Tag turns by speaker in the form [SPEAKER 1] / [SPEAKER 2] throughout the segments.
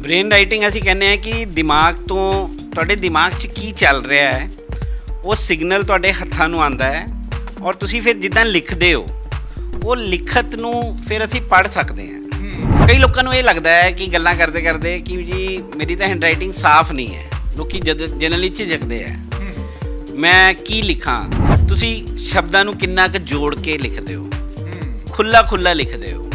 [SPEAKER 1] Brain writing ਅਸੀਂ ਕਹਿੰਦੇ ਹਾਂ ਕਿ ਦਿਮਾਗ ਤੋਂ ਤੁਹਾਡੇ ਦਿਮਾਗ 'ਚ ਕੀ ਚੱਲ ਰਿਹਾ ਹੈ ਉਹ ਸਿਗਨਲ ਤੁਹਾਡੇ ਹੱਥਾਂ ਨੂੰ ਆਉਂਦਾ ਹੈ ਔਰ ਤੁਸੀਂ ਫਿਰ ਜਿੱਦਾਂ ਲਿਖਦੇ ਹੋ ਉਹ ਲਿਖਤ ਨੂੰ ਫਿਰ ਅਸੀਂ ਪੜ੍ਹ ਸਕਦੇ ਹਾਂ। ਕਈ ਲੋਕਾਂ ਨੂੰ ਇਹ ਲੱਗਦਾ ਹੈ ਕਿ ਗੱਲਾਂ ਕਰਦੇ ਕਰਦੇ ਕਿ ਜੀ ਮੇਰੀ ਤਾਂ ਹੈਂਡ ਰਾਈਟਿੰਗ ਸਾਫ਼ ਨਹੀਂ ਹੈ, ਲੋਕੀ ਜਨਰਲੀ ਝਿਜਕਦੇ ਹੈ ਮੈਂ ਕੀ ਲਿਖਾਂ। ਤੁਸੀਂ ਸ਼ਬਦਾਂ ਨੂੰ ਕਿੰਨਾ ਕੁ ਜੋੜ ਕੇ ਲਿਖਦੇ ਹੋ, ਖੁੱਲ੍ਹਾ ਲਿਖਦੇ ਹੋ,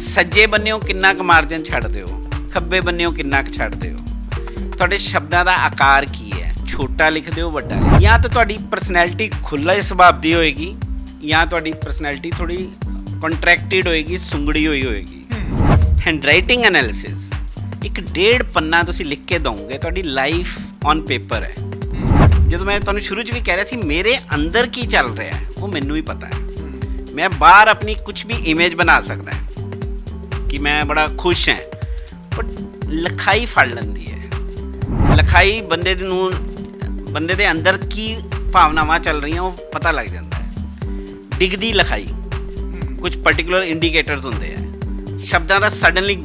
[SPEAKER 1] ਸੱਜੇ ਬੰਨਿਓ ਕਿੰਨਾ ਕੁ ਮਾਰਜਨ ਛੱਡਦੇ ਹੋ, ਖੱਬੇ ਬੰਨਿਓ ਕਿੰਨਾ ਕੁ ਛੱਡਦੇ ਹੋ, ਤੁਹਾਡੇ ਸ਼ਬਦਾਂ ਦਾ ਆਕਾਰ ਕੀ ਹੈ, ਛੋਟਾ ਲਿਖਦੇ ਹੋ ਵੱਡਾ, ਜਾਂ ਤਾਂ ਤੁਹਾਡੀ ਪਰਸਨੈਲਿਟੀ ਖੁੱਲ੍ਹੇ ਸੁਭਾਅ ਦੀ ਹੋਏਗੀ ਜਾਂ ਤੁਹਾਡੀ ਪਰਸਨੈਲਿਟੀ ਥੋੜ੍ਹੀ ਕੰਟਰੈਕਟਿਡ ਹੋਏਗੀ, ਸੁੰਗੜੀ ਹੋਈ ਹੋਏਗੀ। ਹੈਂਡ ਰਾਈਟਿੰਗ ਐਨਾਲਿਸਿਸ ਇੱਕ 1.5 ਪੰਨਾ ਤੁਸੀਂ ਲਿਖ ਕੇ ਦਓਗੇ, ਤੁਹਾਡੀ ਲਾਈਫ ਔਨ ਪੇਪਰ ਹੈ। ਜਦੋਂ ਮੈਂ ਤੁਹਾਨੂੰ ਸ਼ੁਰੂ 'ਚ ਵੀ ਕਹਿ ਰਿਹਾ ਸੀ ਮੇਰੇ ਅੰਦਰ ਕੀ ਚੱਲ ਰਿਹਾ ਹੈ ਉਹ ਮੈਨੂੰ ਹੀ ਪਤਾ ਹੈ। ਮੈਂ ਬਾਹਰ ਆਪਣੀ ਕੁਝ ਵੀ ਇਮੇਜ ਬਣਾ ਸਕਦਾ ਕਿ ਮੈਂ ਬੜਾ ਖੁਸ਼ ਹਾਂ, ਬਟ ਲਿਖਾਈ ਫੜ ਲੈਂਦੀ ਹੈ। ਲਿਖਾਈ ਬੰਦੇ ਦੇ ਅੰਦਰ ਕੀ ਭਾਵਨਾਵਾਂ ਚੱਲ ਰਹੀਆਂ ਉਹ ਪਤਾ ਲੱਗ ਜਾਂਦਾ ਹੈ। ਡਿੱਗਦੀ ਲਿਖਾਈ ਕੁਝ ਪਾਰਟਿਕੂਲਰ ਇੰਡੀਕੇਟਰਸ ਹੁੰਦੇ ਆ, ਸ਼ਬਦਾਂ ਦਾ ਸਡਨਲੀ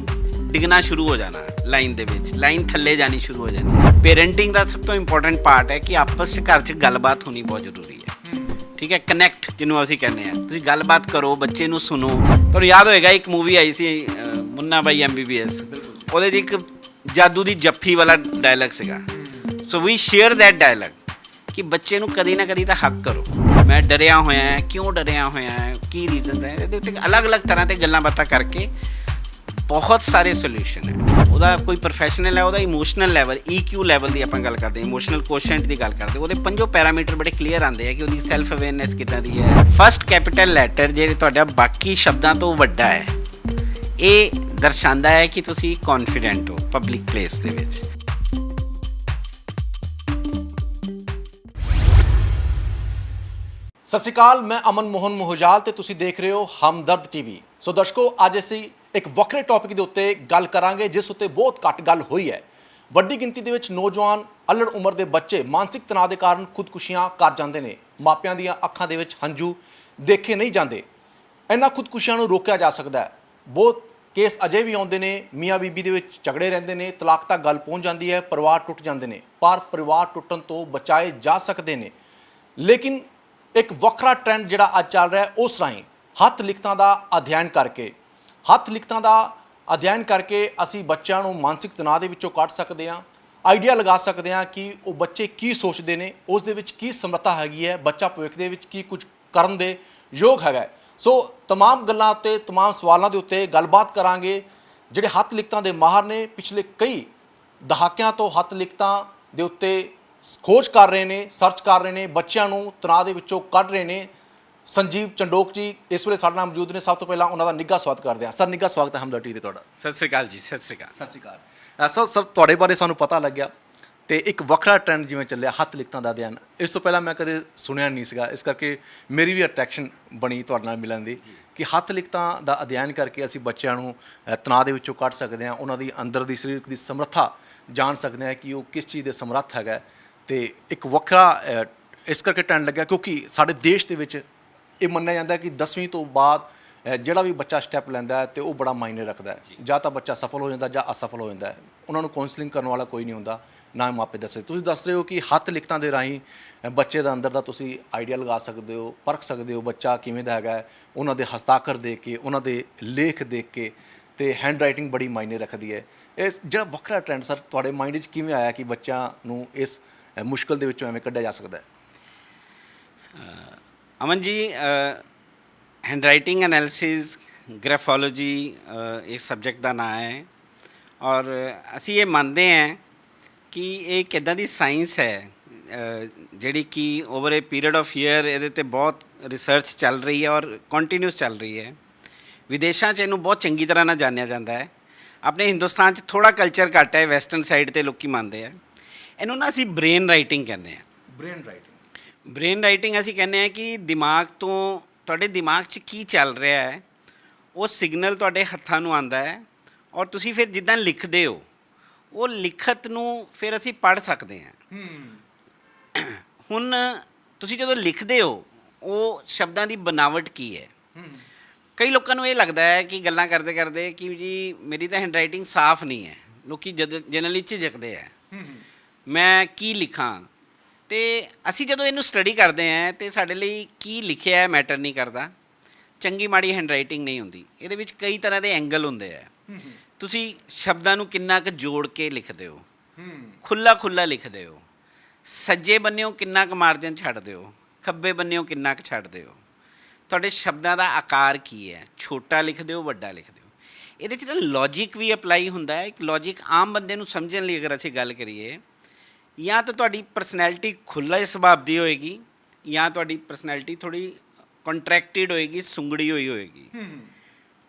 [SPEAKER 1] ਡਿੱਗਣਾ ਸ਼ੁਰੂ ਹੋ ਜਾਣਾ, ਲਾਈਨ ਦੇ ਵਿੱਚ ਲਾਈਨ ਥੱਲੇ ਜਾਣੀ ਸ਼ੁਰੂ ਹੋ ਜਾਣੀ। ਪੇਰੈਂਟਿੰਗ ਦਾ ਸਭ ਤੋਂ ਇੰਪੋਰਟੈਂਟ ਪਾਰਟ ਹੈ ਕਿ ਆਪਸ 'ਚ ਘਰ 'ਚ ਗੱਲਬਾਤ ਹੋਣੀ ਬਹੁਤ ਜ਼ਰੂਰੀ ਹੈ। ਠੀਕ ਹੈ, ਕਨੈਕਟ ਜਿਹਨੂੰ ਅਸੀਂ ਕਹਿੰਦੇ ਹਾਂ। ਤੁਸੀਂ ਗੱਲਬਾਤ ਕਰੋ, ਬੱਚੇ ਨੂੰ ਸੁਣੋ। ਤੁਹਾਨੂੰ ਯਾਦ ਹੋਏਗਾ ਇੱਕ ਮੂਵੀ ਆਈ ਸੀ ਮੁੰਨਾ ਬਾਈ MBBS, ਉਹਦੇ 'ਚ ਇੱਕ ਜਾਦੂ ਦੀ ਜੱਫੀ ਵਾਲਾ ਡਾਇਲੌਗ ਸੀਗਾ। ਸੋ ਵੀ ਸ਼ੇਅਰ ਦੈਟ ਡਾਇਲੌਗ ਕਿ ਬੱਚੇ ਨੂੰ ਕਦੀ ਨਾ ਕਦੀ ਤਾਂ ਹੱਕ ਕਰੋ, ਮੈਂ ਡਰਿਆ ਹੋਇਆ ਹੈ, ਕਿਉਂ ਡਰਿਆ ਹੋਇਆ ਹੈ, ਕੀ ਰੀਜ਼ਨਸ ਹੈ। ਇਹਦੇ ਉੱਤੇ ਅਲੱਗ-ਅਲੱਗ ਤਰ੍ਹਾਂ ਦੇ ਗੱਲਾਂ ਬਾਤਾਂ ਕਰਕੇ ਬਹੁਤ ਸਾਰੇ ਸੋਲਿਊਸ਼ਨ ਹੈ। ਉਹਦਾ ਕੋਈ ਪ੍ਰੋਫੈਸ਼ਨਲ ਹੈ, ਉਹਦਾ ਇਮੋਸ਼ਨਲ ਲੈਵਲ EQ ਲੈਵਲ ਦੀ ਆਪਾਂ ਗੱਲ ਕਰਦੇ, ਇਮੋਸ਼ਨਲ ਕੋਸ਼ੈਂਟ ਦੀ ਗੱਲ ਕਰਦੇ, ਉਹਦੇ 5 ਪੈਰਾਮੀਟਰ ਬੜੇ ਕਲੀਅਰ ਆਉਂਦੇ ਆ ਕਿ ਉਹਦੀ ਸੈਲਫ ਅਵੇਅਰਨੈਸ ਕਿੱਦਾਂ ਦੀ ਹੈ। ਫਸਟ ਕੈਪੀਟਲ ਲੈਟਰ ਜਿਹੜੇ ਤੁਹਾਡਾ ਬਾਕੀ ਸ਼ਬਦਾਂ ਤੋਂ ਵੱਡਾ ਹੈ, ਇਹ ਦਰਸਾਉਂਦਾ ਹੈ ਕਿ ਤੁਸੀਂ ਕੌਨਫੀਡੈਂਟ ਹੋ ਪਬਲਿਕ ਪਲੇਸ ਦੇ ਵਿੱਚ।
[SPEAKER 2] ਸਤਿ ਸ਼੍ਰੀ ਅਕਾਲ, ਮੈਂ ਅਮਨ ਮੋਹਨ ਮੋਹਜਾਲ ਤੇ ਤੁਸੀਂ ਦੇਖ ਰਹੇ ਹੋ ਹਮਦਰਦ TV। ਸੋ ਦਰਸ਼ਕੋ, ਅੱਜ ਅਸੀਂ ਇੱਕ ਵੱਖਰੇ ਟੌਪਿਕ ਦੇ ਉੱਤੇ ਗੱਲ ਕਰਾਂਗੇ ਜਿਸ ਉੱਤੇ ਬਹੁਤ ਘੱਟ ਗੱਲ ਹੋਈ ਹੈ। ਵੱਡੀ ਗਿਣਤੀ ਦੇ ਵਿੱਚ ਨੌਜਵਾਨ ਅਲੜ ਉਮਰ ਦੇ ਬੱਚੇ ਮਾਨਸਿਕ ਤਣਾਅ ਦੇ ਕਾਰਨ ਖੁਦਕੁਸ਼ੀਆਂ ਕਰ ਜਾਂਦੇ ਨੇ। ਮਾਪਿਆਂ ਦੀਆਂ ਅੱਖਾਂ ਦੇ ਵਿੱਚ ਹੰਝੂ ਦੇਖੇ ਨਹੀਂ ਜਾਂਦੇ। ਇਹਨਾਂ ਖੁਦਕੁਸ਼ੀਆਂ ਨੂੰ ਰੋਕਿਆ ਜਾ ਸਕਦਾ ਹੈ। ਬਹੁਤ ਕੇਸ ਅਜੇ ਵੀ ਆਉਂਦੇ ਨੇ, ਮੀਆਂ ਬੀਬੀ ਦੇ ਵਿੱਚ ਝਗੜੇ ਰਹਿੰਦੇ ਨੇ, ਤਲਾਕ ਤੱਕ ਗੱਲ ਪਹੁੰਚ ਜਾਂਦੀ ਹੈ, ਪਰਿਵਾਰ ਟੁੱਟ ਜਾਂਦੇ ਨੇ। ਪਰ ਪਰਿਵਾਰ ਟੁੱਟਣ ਤੋਂ ਬਚਾਏ ਜਾ ਸਕਦੇ ਨੇ। ਲੇਕਿਨ ਇੱਕ ਵੱਖਰਾ ਟ੍ਰੈਂਡ ਜਿਹੜਾ ਅੱਜ ਚੱਲ ਰਿਹਾ ਉਸ ਰਾਹੀਂ ਹੱਥ ਲਿਖਤਾਂ ਦਾ ਅਧਿਐਨ ਕਰਕੇ ਅਸੀਂ ਬੱਚਿਆਂ ਨੂੰ ਮਾਨਸਿਕ ਤਣਾਅ ਦੇ ਵਿੱਚੋਂ ਕੱਢ ਸਕਦੇ ਹਾਂ। ਆਈਡੀਆ ਲਗਾ ਸਕਦੇ ਹਾਂ ਕਿ ਉਹ ਬੱਚੇ ਕੀ ਸੋਚਦੇ ਨੇ, ਉਸ ਦੇ ਵਿੱਚ ਕੀ ਸਮਰੱਥਾ ਹੈਗੀ ਹੈ, ਬੱਚਾ ਭਵਿੱਖ ਦੇ ਵਿੱਚ ਕੀ ਕੁਝ ਕਰਨ ਦੇ ਯੋਗ ਹੈਗਾ। ਸੋ ਤਮਾਮ ਗੱਲਾਂ ਉੱਤੇ, ਤਮਾਮ ਸਵਾਲਾਂ ਦੇ ਉੱਤੇ ਗੱਲਬਾਤ ਕਰਾਂਗੇ। ਜਿਹੜੇ ਹੱਥ ਲਿਖਤਾਂ ਦੇ ਮਾਹਰ ਨੇ, ਪਿਛਲੇ ਕਈ ਦਹਾਕਿਆਂ ਤੋਂ ਹੱਥ ਲਿਖਤਾਂ ਦੇ ਉੱਤੇ ਖੋਜ ਕਰ ਰਹੇ ਨੇ, ਸਰਚ ਕਰ ਰਹੇ ਨੇ, ਬੱਚਿਆਂ ਨੂੰ ਤਣਾਅ ਦੇ ਵਿੱਚੋਂ ਕੱਢ ਰਹੇ ਨੇ। ਸੰਜੀਵ ਚੰਡੋਕ ਜੀ ਇਸ ਵੇਲੇ ਸਾਡੇ ਨਾਲ ਮੌਜੂਦ ਨੇ। ਸਭ ਤੋਂ ਪਹਿਲਾਂ ਉਹਨਾਂ ਦਾ ਨਿੱਘਾ ਸਵਾਗਤ ਕਰਦੇ ਹਾਂ। ਸਰ, ਨਿੱਘਾ ਸਵਾਗਤ ਹੈ ਹਮਦਰਦ TV ਤੇ ਤੁਹਾਡਾ।
[SPEAKER 1] ਸਤਿ ਸ਼੍ਰੀ ਅਕਾਲ ਜੀ। ਸਤਿ ਸ਼੍ਰੀ ਅਕਾਲ।
[SPEAKER 2] ਸਰ, ਤੁਹਾਡੇ ਬਾਰੇ ਸਾਨੂੰ ਪਤਾ ਲੱਗਿਆ ਤੇ ਇੱਕ ਵੱਖਰਾ ਟ੍ਰੈਂਡ ਜਿਵੇਂ ਚੱਲਿਆ ਹੱਥ ਲਿਖਤਾਂ ਦਾ ਅਧਿਐਨ, ਇਸ ਤੋਂ ਪਹਿਲਾਂ ਮੈਂ ਕਦੇ ਸੁਣਿਆ ਨਹੀਂ ਸੀਗਾ। ਇਸ ਕਰਕੇ ਮੇਰੀ ਵੀ ਅਟਰੈਕਸ਼ਨ ਬਣੀ ਤੁਹਾਡੇ ਨਾਲ ਮਿਲਣ ਦੀ ਕਿ ਹੱਥ ਲਿਖਤਾਂ ਦਾ ਅਧਿਐਨ ਕਰਕੇ ਅਸੀਂ ਬੱਚਿਆਂ ਨੂੰ ਤਣਾਅ ਦੇ ਵਿੱਚੋਂ ਕੱਢ ਸਕਦੇ ਹਾਂ, ਉਹਨਾਂ ਦੀ ਅੰਦਰ ਦੀ ਸਰੀਰਕ ਦੀ ਸਮਰੱਥਾ ਜਾਣ ਸਕਦੇ ਹਾਂ ਕਿ ਉਹ ਕਿਸ ਚੀਜ਼ ਦੇ ਸਮਰੱਥ ਹੈਗਾ। ਤੇ ਇੱਕ ਵੱਖਰਾ ਇਸ ਕਰਕੇ ਟ੍ਰੈਂਡ ਲੱਗਿਆ ਕਿਉਂਕਿ ਸਾਡੇ ਦੇਸ਼ ਦੇ ਵਿੱਚ ਇਹ ਮੰਨਿਆ ਜਾਂਦਾ ਕਿ 10ਵੀਂ ਤੋਂ ਬਾਅਦ ਜਿਹੜਾ ਵੀ ਬੱਚਾ ਸਟੈਪ ਲੈਂਦਾ ਹੈ ਤੇ ਉਹ ਬੜਾ ਮਾਇਨੇ ਰੱਖਦਾ ਹੈ। ਜਾਂ ਤਾਂ ਬੱਚਾ ਸਫਲ ਹੋ ਜਾਂਦਾ ਜਾਂ ਅਸਫਲ ਹੋ ਜਾਂਦਾ ਹੈ। ਉਹਨਾਂ ਨੂੰ ਕਾਉਂਸਲਿੰਗ ਕਰਨ ਵਾਲਾ ਕੋਈ ਨਹੀਂ ਹੁੰਦਾ, ਨਾ ਮਾਪੇ ਦੱਸਦੇ। ਤੁਸੀਂ ਦੱਸ ਰਹੇ ਹੋ ਕਿ ਹੱਥ ਲਿਖਤਾਂ ਦੇ ਰਾਹੀਂ ਬੱਚੇ ਦਾ ਅੰਦਰ ਦਾ ਤੁਸੀਂ ਆਈਡੀਆ ਲਗਾ ਸਕਦੇ ਹੋ, ਪਰਖ ਸਕਦੇ ਹੋ ਬੱਚਾ ਕਿਵੇਂ ਦਾ ਹੈਗਾ। ਉਹਨਾਂ ਦੇ ਹਸਤਾਖਰ ਦੇਖ ਕੇ, ਉਹਨਾਂ ਦੇ ਲੇਖ ਦੇਖ ਕੇ, ਤੇ ਹੈਂਡ ਰਾਈਟਿੰਗ ਬੜੀ ਮਾਇਨੇ ਰੱਖਦੀ ਹੈ। ਇਹ ਜਿਹੜਾ ਵੱਖਰਾ ਟ੍ਰੈਂਡ ਸਰ ਤੁਹਾਡੇ ਮਾਈਂਡ 'ਚ ਕਿਵੇਂ ਆਇਆ ਕਿ ਬੱਚਿਆਂ ਨੂੰ ਇਸ ਮੁਸ਼ਕਿਲ ਦੇ ਵਿੱਚੋਂ ਐਵੇਂ ਕੱਢਿਆ ਜਾ ਸਕਦਾ ਹੈ?
[SPEAKER 1] Aman ji, hand writing analysis, ਗ੍ਰਾਫੋਲੋਜੀ ਇਹ ਸਬਜੈਕਟ ਦਾ ਨਾਂ ਹੈ ਔਰ ਅਸੀਂ ਇਹ ਮੰਨਦੇ ਹਾਂ ਕਿ ਇਹ ਇੱਕ ਇੱਦਾਂ ਦੀ ਸਾਇੰਸ ਹੈ ਜਿਹੜੀ ਕਿ over A period of year ਇਹਦੇ 'ਤੇ ਬਹੁਤ ਰਿਸਰਚ ਚੱਲ ਰਹੀ ਹੈ ਔਰ ਕੰਟੀਨਿਊਸ ਚੱਲ ਰਹੀ ਹੈ। ਵਿਦੇਸ਼ਾਂ 'ਚ ਇਹਨੂੰ ਬਹੁਤ ਚੰਗੀ ਤਰ੍ਹਾਂ ਨਾਲ ਜਾਣਿਆ ਜਾਂਦਾ ਹੈ। ਆਪਣੇ ਹਿੰਦੁਸਤਾਨ 'ਚ ਥੋੜ੍ਹਾ ਕਲਚਰ ਘੱਟ ਹੈ, ਵੈਸਟਰਨ ਸਾਈਡ 'ਤੇ ਲੋਕ ਮੰਨਦੇ ਆ ਇਹਨੂੰ ਨਾ। ਅਸੀਂ ਬ੍ਰੇਨ ਰਾਈਟਿੰਗ ਕਹਿੰਦੇ ਹਾਂ। ਬ੍ਰੇਨ ਰਾਈਟਿੰਗ ਅਸੀਂ ਕਹਿੰਦੇ ਹਾਂ ਕਿ ਦਿਮਾਗ ਤੋਂ ਤੁਹਾਡੇ ਦਿਮਾਗ 'ਚ ਕੀ ਚੱਲ ਰਿਹਾ ਹੈ ਉਹ ਸਿਗਨਲ ਤੁਹਾਡੇ ਹੱਥਾਂ ਨੂੰ ਆਉਂਦਾ ਹੈ ਔਰ ਤੁਸੀਂ ਫਿਰ ਜਿੱਦਾਂ ਲਿਖਦੇ ਹੋ ਉਹ ਲਿਖਤ ਨੂੰ ਫਿਰ ਅਸੀਂ ਪੜ੍ਹ ਸਕਦੇ ਹਾਂ। ਹੁਣ ਤੁਸੀਂ ਜਦੋਂ ਲਿਖਦੇ ਹੋ ਉਹ ਸ਼ਬਦਾਂ ਦੀ ਬਨਾਵਟ ਕੀ ਹੈ। ਕਈ ਲੋਕਾਂ ਨੂੰ ਇਹ ਲੱਗਦਾ ਹੈ ਕਿ ਗੱਲਾਂ ਕਰਦੇ ਕਰਦੇ ਕਿ ਜੀ ਮੇਰੀ ਤਾਂ ਹੈਂਡ ਰਾਈਟਿੰਗ ਸਾਫ਼ ਨਹੀਂ ਹੈ, ਲੋਕੀ ਜਨਰਲੀ ਝਿਜਕਦੇ ਹੈ ਮੈਂ ਕੀ ਲਿਖਾਂ। ਤੇ ਅਸੀਂ ਜਦੋਂ ਇਹਨੂੰ ਸਟੱਡੀ ਕਰਦੇ ਹਾਂ ਤੇ ਸਾਡੇ ਲਈ ਕੀ ਲਿਖਿਆ ਮੈਟਰ ਨਹੀਂ ਕਰਦਾ, ਚੰਗੀ ਮਾੜੀ ਹੈਂਡਰਾਈਟਿੰਗ ਨਹੀਂ ਹੁੰਦੀ। ਇਹਦੇ ਵਿੱਚ ਕਈ ਤਰ੍ਹਾਂ ਦੇ ਐਂਗਲ ਹੁੰਦੇ ਆ। ਤੁਸੀਂ ਸ਼ਬਦਾਂ ਨੂੰ ਕਿੰਨਾ ਕੁ ਜੋੜ ਕੇ ਲਿਖਦੇ ਹੋ, ਖੁੱਲ੍ਹਾ ਲਿਖਦੇ ਹੋ, ਸੱਜੇ ਬੰਨਿਓ ਕਿੰਨਾ ਕੁ ਮਾਰਜਨ ਛੱਡਦੇ ਹੋ, ਖੱਬੇ ਬੰਨਿਓ ਕਿੰਨਾ ਕੁ ਛੱਡਦੇ ਹੋ, ਤੁਹਾਡੇ ਸ਼ਬਦਾਂ ਦਾ ਆਕਾਰ ਕੀ ਹੈ, ਛੋਟਾ ਲਿਖਦੇ ਹੋ ਵੱਡਾ ਲਿਖਦੇ ਹੋ। ਇਹਦੇ 'ਚ ਨਾ ਲੌਜਿਕ ਵੀ ਅਪਲਾਈ ਹੁੰਦਾ ਹੈ। ਇੱਕ ਲੌਜਿਕ ਆਮ ਬੰਦੇ ਨੂੰ ਸਮਝਣ ਲਈ ਅਗਰ ਅਸੀਂ ਗੱਲ ਕਰੀਏ, ਜਾਂ ਤਾਂ ਤੁਹਾਡੀ ਪਰਸਨੈਲਿਟੀ ਖੁੱਲ੍ਹੇ ਸੁਭਾਅ ਦੀ ਹੋਏਗੀ ਜਾਂ ਤੁਹਾਡੀ ਪਰਸਨੈਲਿਟੀ ਥੋੜ੍ਹੀ ਕੰਟਰੈਕਟਿਡ ਹੋਏਗੀ, ਸੁੰਗੜੀ ਹੋਈ ਹੋਏਗੀ।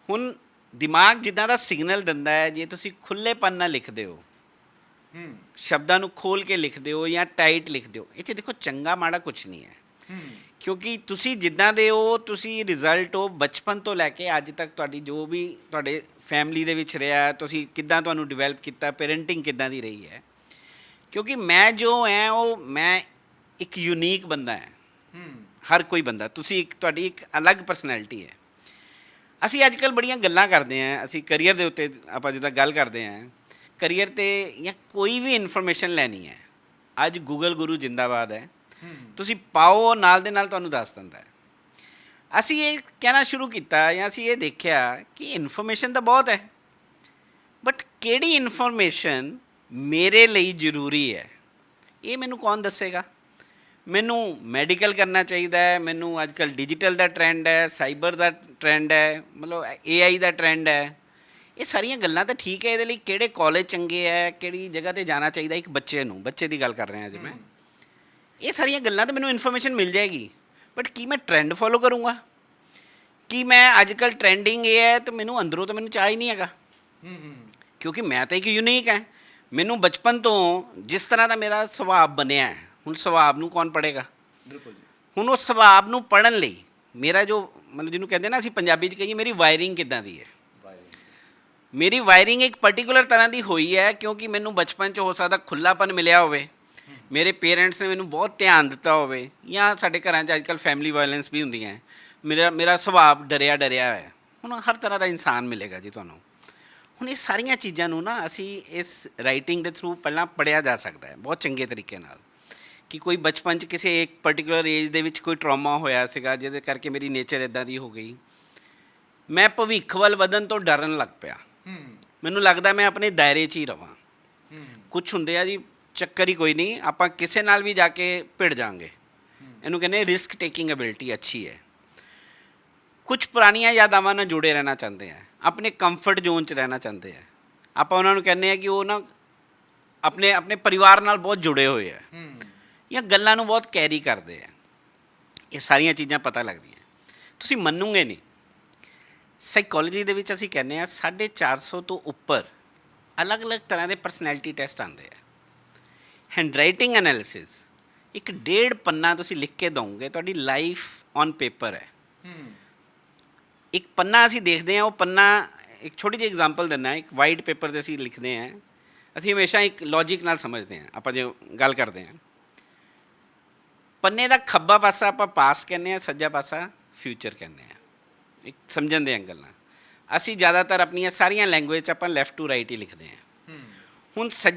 [SPEAKER 1] ਹੁਣ ਦਿਮਾਗ ਜਿੱਦਾਂ ਦਾ ਸਿਗਨਲ ਦਿੰਦਾ ਹੈ, ਜੇ ਤੁਸੀਂ ਖੁੱਲ੍ਹੇਪਨ ਨਾਲ ਲਿਖਦੇ ਹੋ, ਸ਼ਬਦਾਂ ਨੂੰ ਖੋਲ੍ਹ ਕੇ ਲਿਖਦੇ ਹੋ ਜਾਂ ਟਾਈਟ ਲਿਖਦੇ ਹੋ, ਇਹ 'ਚ ਦੇਖੋ ਚੰਗਾ ਮਾੜਾ ਕੁਛ ਨਹੀਂ ਹੈ। ਕਿਉਂਕਿ ਤੁਸੀਂ ਜਿੱਦਾਂ ਦੇ ਹੋ, ਤੁਸੀਂ ਰਿਜ਼ਲਟ ਹੋ ਬਚਪਨ ਤੋਂ ਲੈ ਕੇ ਅੱਜ ਤੱਕ, ਤੁਹਾਡੀ ਜੋ ਵੀ ਤੁਹਾਡੇ ਫੈਮਿਲੀ ਦੇ ਵਿੱਚ ਰਿਹਾ, ਤੁਸੀਂ ਕਿੱਦਾਂ ਤੁਹਾਨੂੰ ਡਿਵੈਲਪ ਕੀਤਾ, ਪੇਰੈਂਟਿੰਗ ਕਿੱਦਾਂ ਦੀ ਰਹੀ ਹੈ। ਕਿਉਂਕਿ ਮੈਂ ਜੋ ਹੈ ਉਹ ਮੈਂ ਇੱਕ ਯੂਨੀਕ ਬੰਦਾ ਹੈ, ਹਰ ਕੋਈ ਬੰਦਾ, ਤੁਸੀਂ ਤੁਹਾਡੀ ਇੱਕ ਅਲੱਗ ਪਰਸਨੈਲਿਟੀ ਹੈ। ਅਸੀਂ ਅੱਜ ਕੱਲ੍ਹ ਬੜੀਆਂ ਗੱਲਾਂ ਕਰਦੇ ਹਾਂ, ਅਸੀਂ ਕਰੀਅਰ ਦੇ ਉੱਤੇ ਆਪਾਂ ਜਿੱਦਾਂ ਗੱਲ ਕਰਦੇ ਹਾਂ, ਕਰੀਅਰ 'ਤੇ ਜਾਂ ਕੋਈ ਵੀ ਇਨਫੋਰਮੇਸ਼ਨ ਲੈਣੀ ਹੈ, ਅੱਜ ਗੂਗਲ ਗੁਰੂ ਜਿੰਦਾਬਾਦ ਹੈ, ਤੁਸੀਂ ਪਾਓ ਨਾਲ ਦੇ ਨਾਲ ਤੁਹਾਨੂੰ ਦੱਸ ਦਿੰਦਾ ਹੈ। ਅਸੀਂ ਇਹ ਕਹਿਣਾ ਸ਼ੁਰੂ ਕੀਤਾ ਜਾਂ ਅਸੀਂ ਇਹ ਦੇਖਿਆ ਕਿ ਇਨਫੋਰਮੇਸ਼ਨ ਤਾਂ ਬਹੁਤ ਹੈ, ਬਟ ਕਿਹੜੀ ਇਨਫੋਰਮੇਸ਼ਨ ਮੇਰੇ ਲਈ ਜ਼ਰੂਰੀ ਹੈ ਇਹ ਮੈਨੂੰ ਕੌਣ ਦੱਸੇਗਾ। ਮੈਨੂੰ ਮੈਡੀਕਲ ਕਰਨਾ ਚਾਹੀਦਾ ਹੈ, ਮੈਨੂੰ ਅੱਜ ਕੱਲ੍ਹ ਡਿਜੀਟਲ ਦਾ ਟਰੈਂਡ ਹੈ, ਸਾਈਬਰ ਦਾ ਟਰੈਂਡ ਹੈ, ਮਤਲਬ AI ਦਾ ਟਰੈਂਡ ਹੈ। ਇਹ ਸਾਰੀਆਂ ਗੱਲਾਂ ਤਾਂ ਠੀਕ ਹੈ, ਇਹਦੇ ਲਈ ਕਿਹੜੇ ਕਾਲਜ ਚੰਗੇ ਹੈ, ਕਿਹੜੀ ਜਗ੍ਹਾ 'ਤੇ ਜਾਣਾ ਚਾਹੀਦਾ ਇੱਕ ਬੱਚੇ ਦੀ ਗੱਲ ਕਰ ਰਿਹਾ ਅੱਜ ਮੈਂ। ਇਹ ਸਾਰੀਆਂ ਗੱਲਾਂ ਤਾਂ ਮੈਨੂੰ ਇਨਫੋਰਮੇਸ਼ਨ ਮਿਲ ਜਾਏਗੀ, ਬਟ ਕੀ ਮੈਂ ਟਰੈਂਡ ਫੋਲੋ ਕਰੂੰਗਾ? ਕੀ ਮੈਂ ਅੱਜ ਕੱਲ੍ਹ ਟਰੈਂਡਿੰਗ ਇਹ ਹੈ ਤਾਂ ਮੈਨੂੰ ਅੰਦਰੋਂ ਤਾਂ ਮੈਨੂੰ ਚਾਹ ਹੀ ਨਹੀਂ ਹੈਗਾ, ਕਿਉਂਕਿ ਮੈਂ ਤਾਂ ਇੱਕ ਯੂਨੀਕ ਹੈ। ਮੈਨੂੰ ਬਚਪਨ ਤੋਂ ਜਿਸ ਤਰ੍ਹਾਂ ਦਾ ਮੇਰਾ ਸੁਭਾਅ ਬਣਿਆ ਹੈ, ਹੁਣ ਸੁਭਾਅ ਨੂੰ ਕੌਣ ਪੜ੍ਹੇਗਾ? ਹੁਣ ਉਸ ਸੁਭਾਅ ਨੂੰ ਪੜ੍ਹਨ ਲਈ ਮੇਰਾ ਜੋ ਮਤਲਬ ਜਿਹਨੂੰ ਕਹਿੰਦੇ ਨਾ ਅਸੀਂ ਪੰਜਾਬੀ 'ਚ ਕਹੀਏ, ਮੇਰੀ ਵਾਇਰਿੰਗ ਕਿੱਦਾਂ ਦੀ ਹੈ। ਮੇਰੀ ਵਾਇਰਿੰਗ ਇੱਕ ਪਰਟੀਕੂਲਰ ਤਰ੍ਹਾਂ ਦੀ ਹੋਈ ਹੈ, ਕਿਉਂਕਿ ਮੈਨੂੰ ਬਚਪਨ 'ਚ ਹੋ ਸਕਦਾ ਖੁੱਲ੍ਹਾਪਨ ਮਿਲਿਆ ਹੋਵੇ, ਮੇਰੇ ਪੇਰੈਂਟਸ ਨੇ ਮੈਨੂੰ ਬਹੁਤ ਧਿਆਨ ਦਿੱਤਾ ਹੋਵੇ, ਜਾਂ ਸਾਡੇ ਘਰਾਂ 'ਚ ਅੱਜ ਕੱਲ੍ਹ ਫੈਮਿਲੀ ਵਾਇਲੈਂਸ ਵੀ ਹੁੰਦੀਆਂ। ਮੇਰਾ ਸੁਭਾਅ ਡਰਿਆ ਹੈ। ਹੁਣ ਹਰ ਤਰ੍ਹਾਂ ਦਾ ਇਨਸਾਨ ਮਿਲੇਗਾ ਜੀ ਤੁਹਾਨੂੰ। ਹੁਣ ਇਹ ਸਾਰੀਆਂ ਚੀਜ਼ਾਂ ਨੂੰ ਨਾ ਅਸੀਂ ਇਸ ਰਾਈਟਿੰਗ ਦੇ ਥਰੂ ਪਹਿਲਾਂ ਪੜ੍ਹਿਆ ਜਾ ਸਕਦਾ ਹੈ ਬਹੁਤ ਚੰਗੇ ਤਰੀਕੇ ਨਾਲ, ਕਿ ਕੋਈ ਬਚਪਨ 'ਚ ਕਿਸੇ ਇੱਕ ਪਰਟੀਕੂਲਰ ਏਜ ਦੇ ਵਿੱਚ ਕੋਈ ਟਰੋਮਾ ਹੋਇਆ ਸੀਗਾ ਜਿਹਦੇ ਕਰਕੇ ਮੇਰੀ ਨੇਚਰ ਇੱਦਾਂ ਦੀ ਹੋ ਗਈ। ਮੈਂ ਭਵਿੱਖ ਵੱਲ ਵਧਣ ਤੋਂ ਡਰਨ ਲੱਗ ਪਿਆ। ਮੈਨੂੰ ਲੱਗਦਾ ਮੈਂ ਆਪਣੇ ਦਾਇਰੇ 'ਚ ਹੀ ਰਵਾਂ। ਕੁਛ ਹੁੰਦੇ ਆ ਜੀ, ਚੱਕਰ ਹੀ ਕੋਈ ਨਹੀਂ, ਆਪਾਂ ਕਿਸੇ ਨਾਲ ਵੀ ਜਾ ਕੇ ਭਿੜ ਜਾਵਾਂਗੇ। ਇਹਨੂੰ ਕਹਿੰਦੇ ਰਿਸਕ ਟੇਕਿੰਗ ਐਬਿਲਿਟੀ ਅੱਛੀ ਹੈ। ਕੁਛ ਪੁਰਾਣੀਆਂ ਯਾਦਾਵਾਂ ਨਾਲ ਜੁੜੇ ਰਹਿਣਾ ਚਾਹੁੰਦੇ ਆ, ਆਪਣੇ ਕੰਫਰਟ ਜ਼ੋਨ 'ਚ ਰਹਿਣਾ ਚਾਹੁੰਦੇ ਆ। ਆਪਾਂ ਉਹਨਾਂ ਨੂੰ ਕਹਿੰਦੇ ਆ ਕਿ ਉਹ ਨਾ ਆਪਣੇ ਪਰਿਵਾਰ ਨਾਲ ਬਹੁਤ ਜੁੜੇ ਹੋਏ ਆ, ਜਾਂ ਗੱਲਾਂ ਨੂੰ ਬਹੁਤ ਕੈਰੀ ਕਰਦੇ ਆ। ਇਹ ਸਾਰੀਆਂ ਚੀਜ਼ਾਂ ਪਤਾ ਲੱਗਦੀਆਂ। ਤੁਸੀਂ ਮੰਨੋਗੇ ਨਹੀਂ, ਸਾਈਕੋਲੋਜੀ ਦੇ ਵਿੱਚ ਅਸੀਂ ਕਹਿੰਦੇ ਹਾਂ 450 ਤੋਂ ਉੱਪਰ ਅਲੱਗ-ਅਲੱਗ ਤਰ੍ਹਾਂ ਦੇ ਪਰਸਨੈਲਿਟੀ ਟੈਸਟ ਆਉਂਦੇ ਆ। ਹੈਂਡਰਾਈਟਿੰਗ ਐਨਾਲਿਸਿਸ ਇੱਕ 1.5 ਪੰਨਾ ਤੁਸੀਂ ਲਿਖ ਕੇ ਦਿਓਗੇ, ਤੁਹਾਡੀ ਲਾਈਫ ਔਨ ਪੇਪਰ ਹੈ। ਇੱਕ ਪੰਨਾ ਅਸੀਂ ਦੇਖਦੇ ਹਾਂ, ਉਹ ਪੰਨਾ ਇੱਕ ਛੋਟੀ ਜਿਹੀ ਐਗਜ਼ਾਮਪਲ ਦਿੰਦਾ। ਇੱਕ ਵਾਈਟ ਪੇਪਰ 'ਤੇ ਅਸੀਂ ਲਿਖਦੇ ਹਾਂ, ਅਸੀਂ ਹਮੇਸ਼ਾ ਇੱਕ ਲੌਜਿਕ ਨਾਲ ਸਮਝਦੇ ਹਾਂ। ਆਪਾਂ ਜੇ ਗੱਲ ਕਰਦੇ ਹਾਂ, ਪੰਨੇ ਦਾ ਖੱਬਾ ਪਾਸਾ ਆਪਾਂ ਪਾਸ ਕਹਿੰਦੇ ਹਾਂ, ਸੱਜਾ ਪਾਸਾ ਫਿਊਚਰ ਕਹਿੰਦੇ ਹਾਂ, ਇੱਕ ਸਮਝਣ ਦੇ ਐਂਗਲ ਨਾਲ। ਅਸੀਂ ਜ਼ਿਆਦਾਤਰ ਆਪਣੀਆਂ ਸਾਰੀਆਂ ਲੈਂਗੁਏਜ 'ਚ ਆਪਾਂ ਲੈਫਟ ਟੂ ਰਾਈਟ ਹੀ ਲਿਖਦੇ ਹਾਂ। ਹੁਣ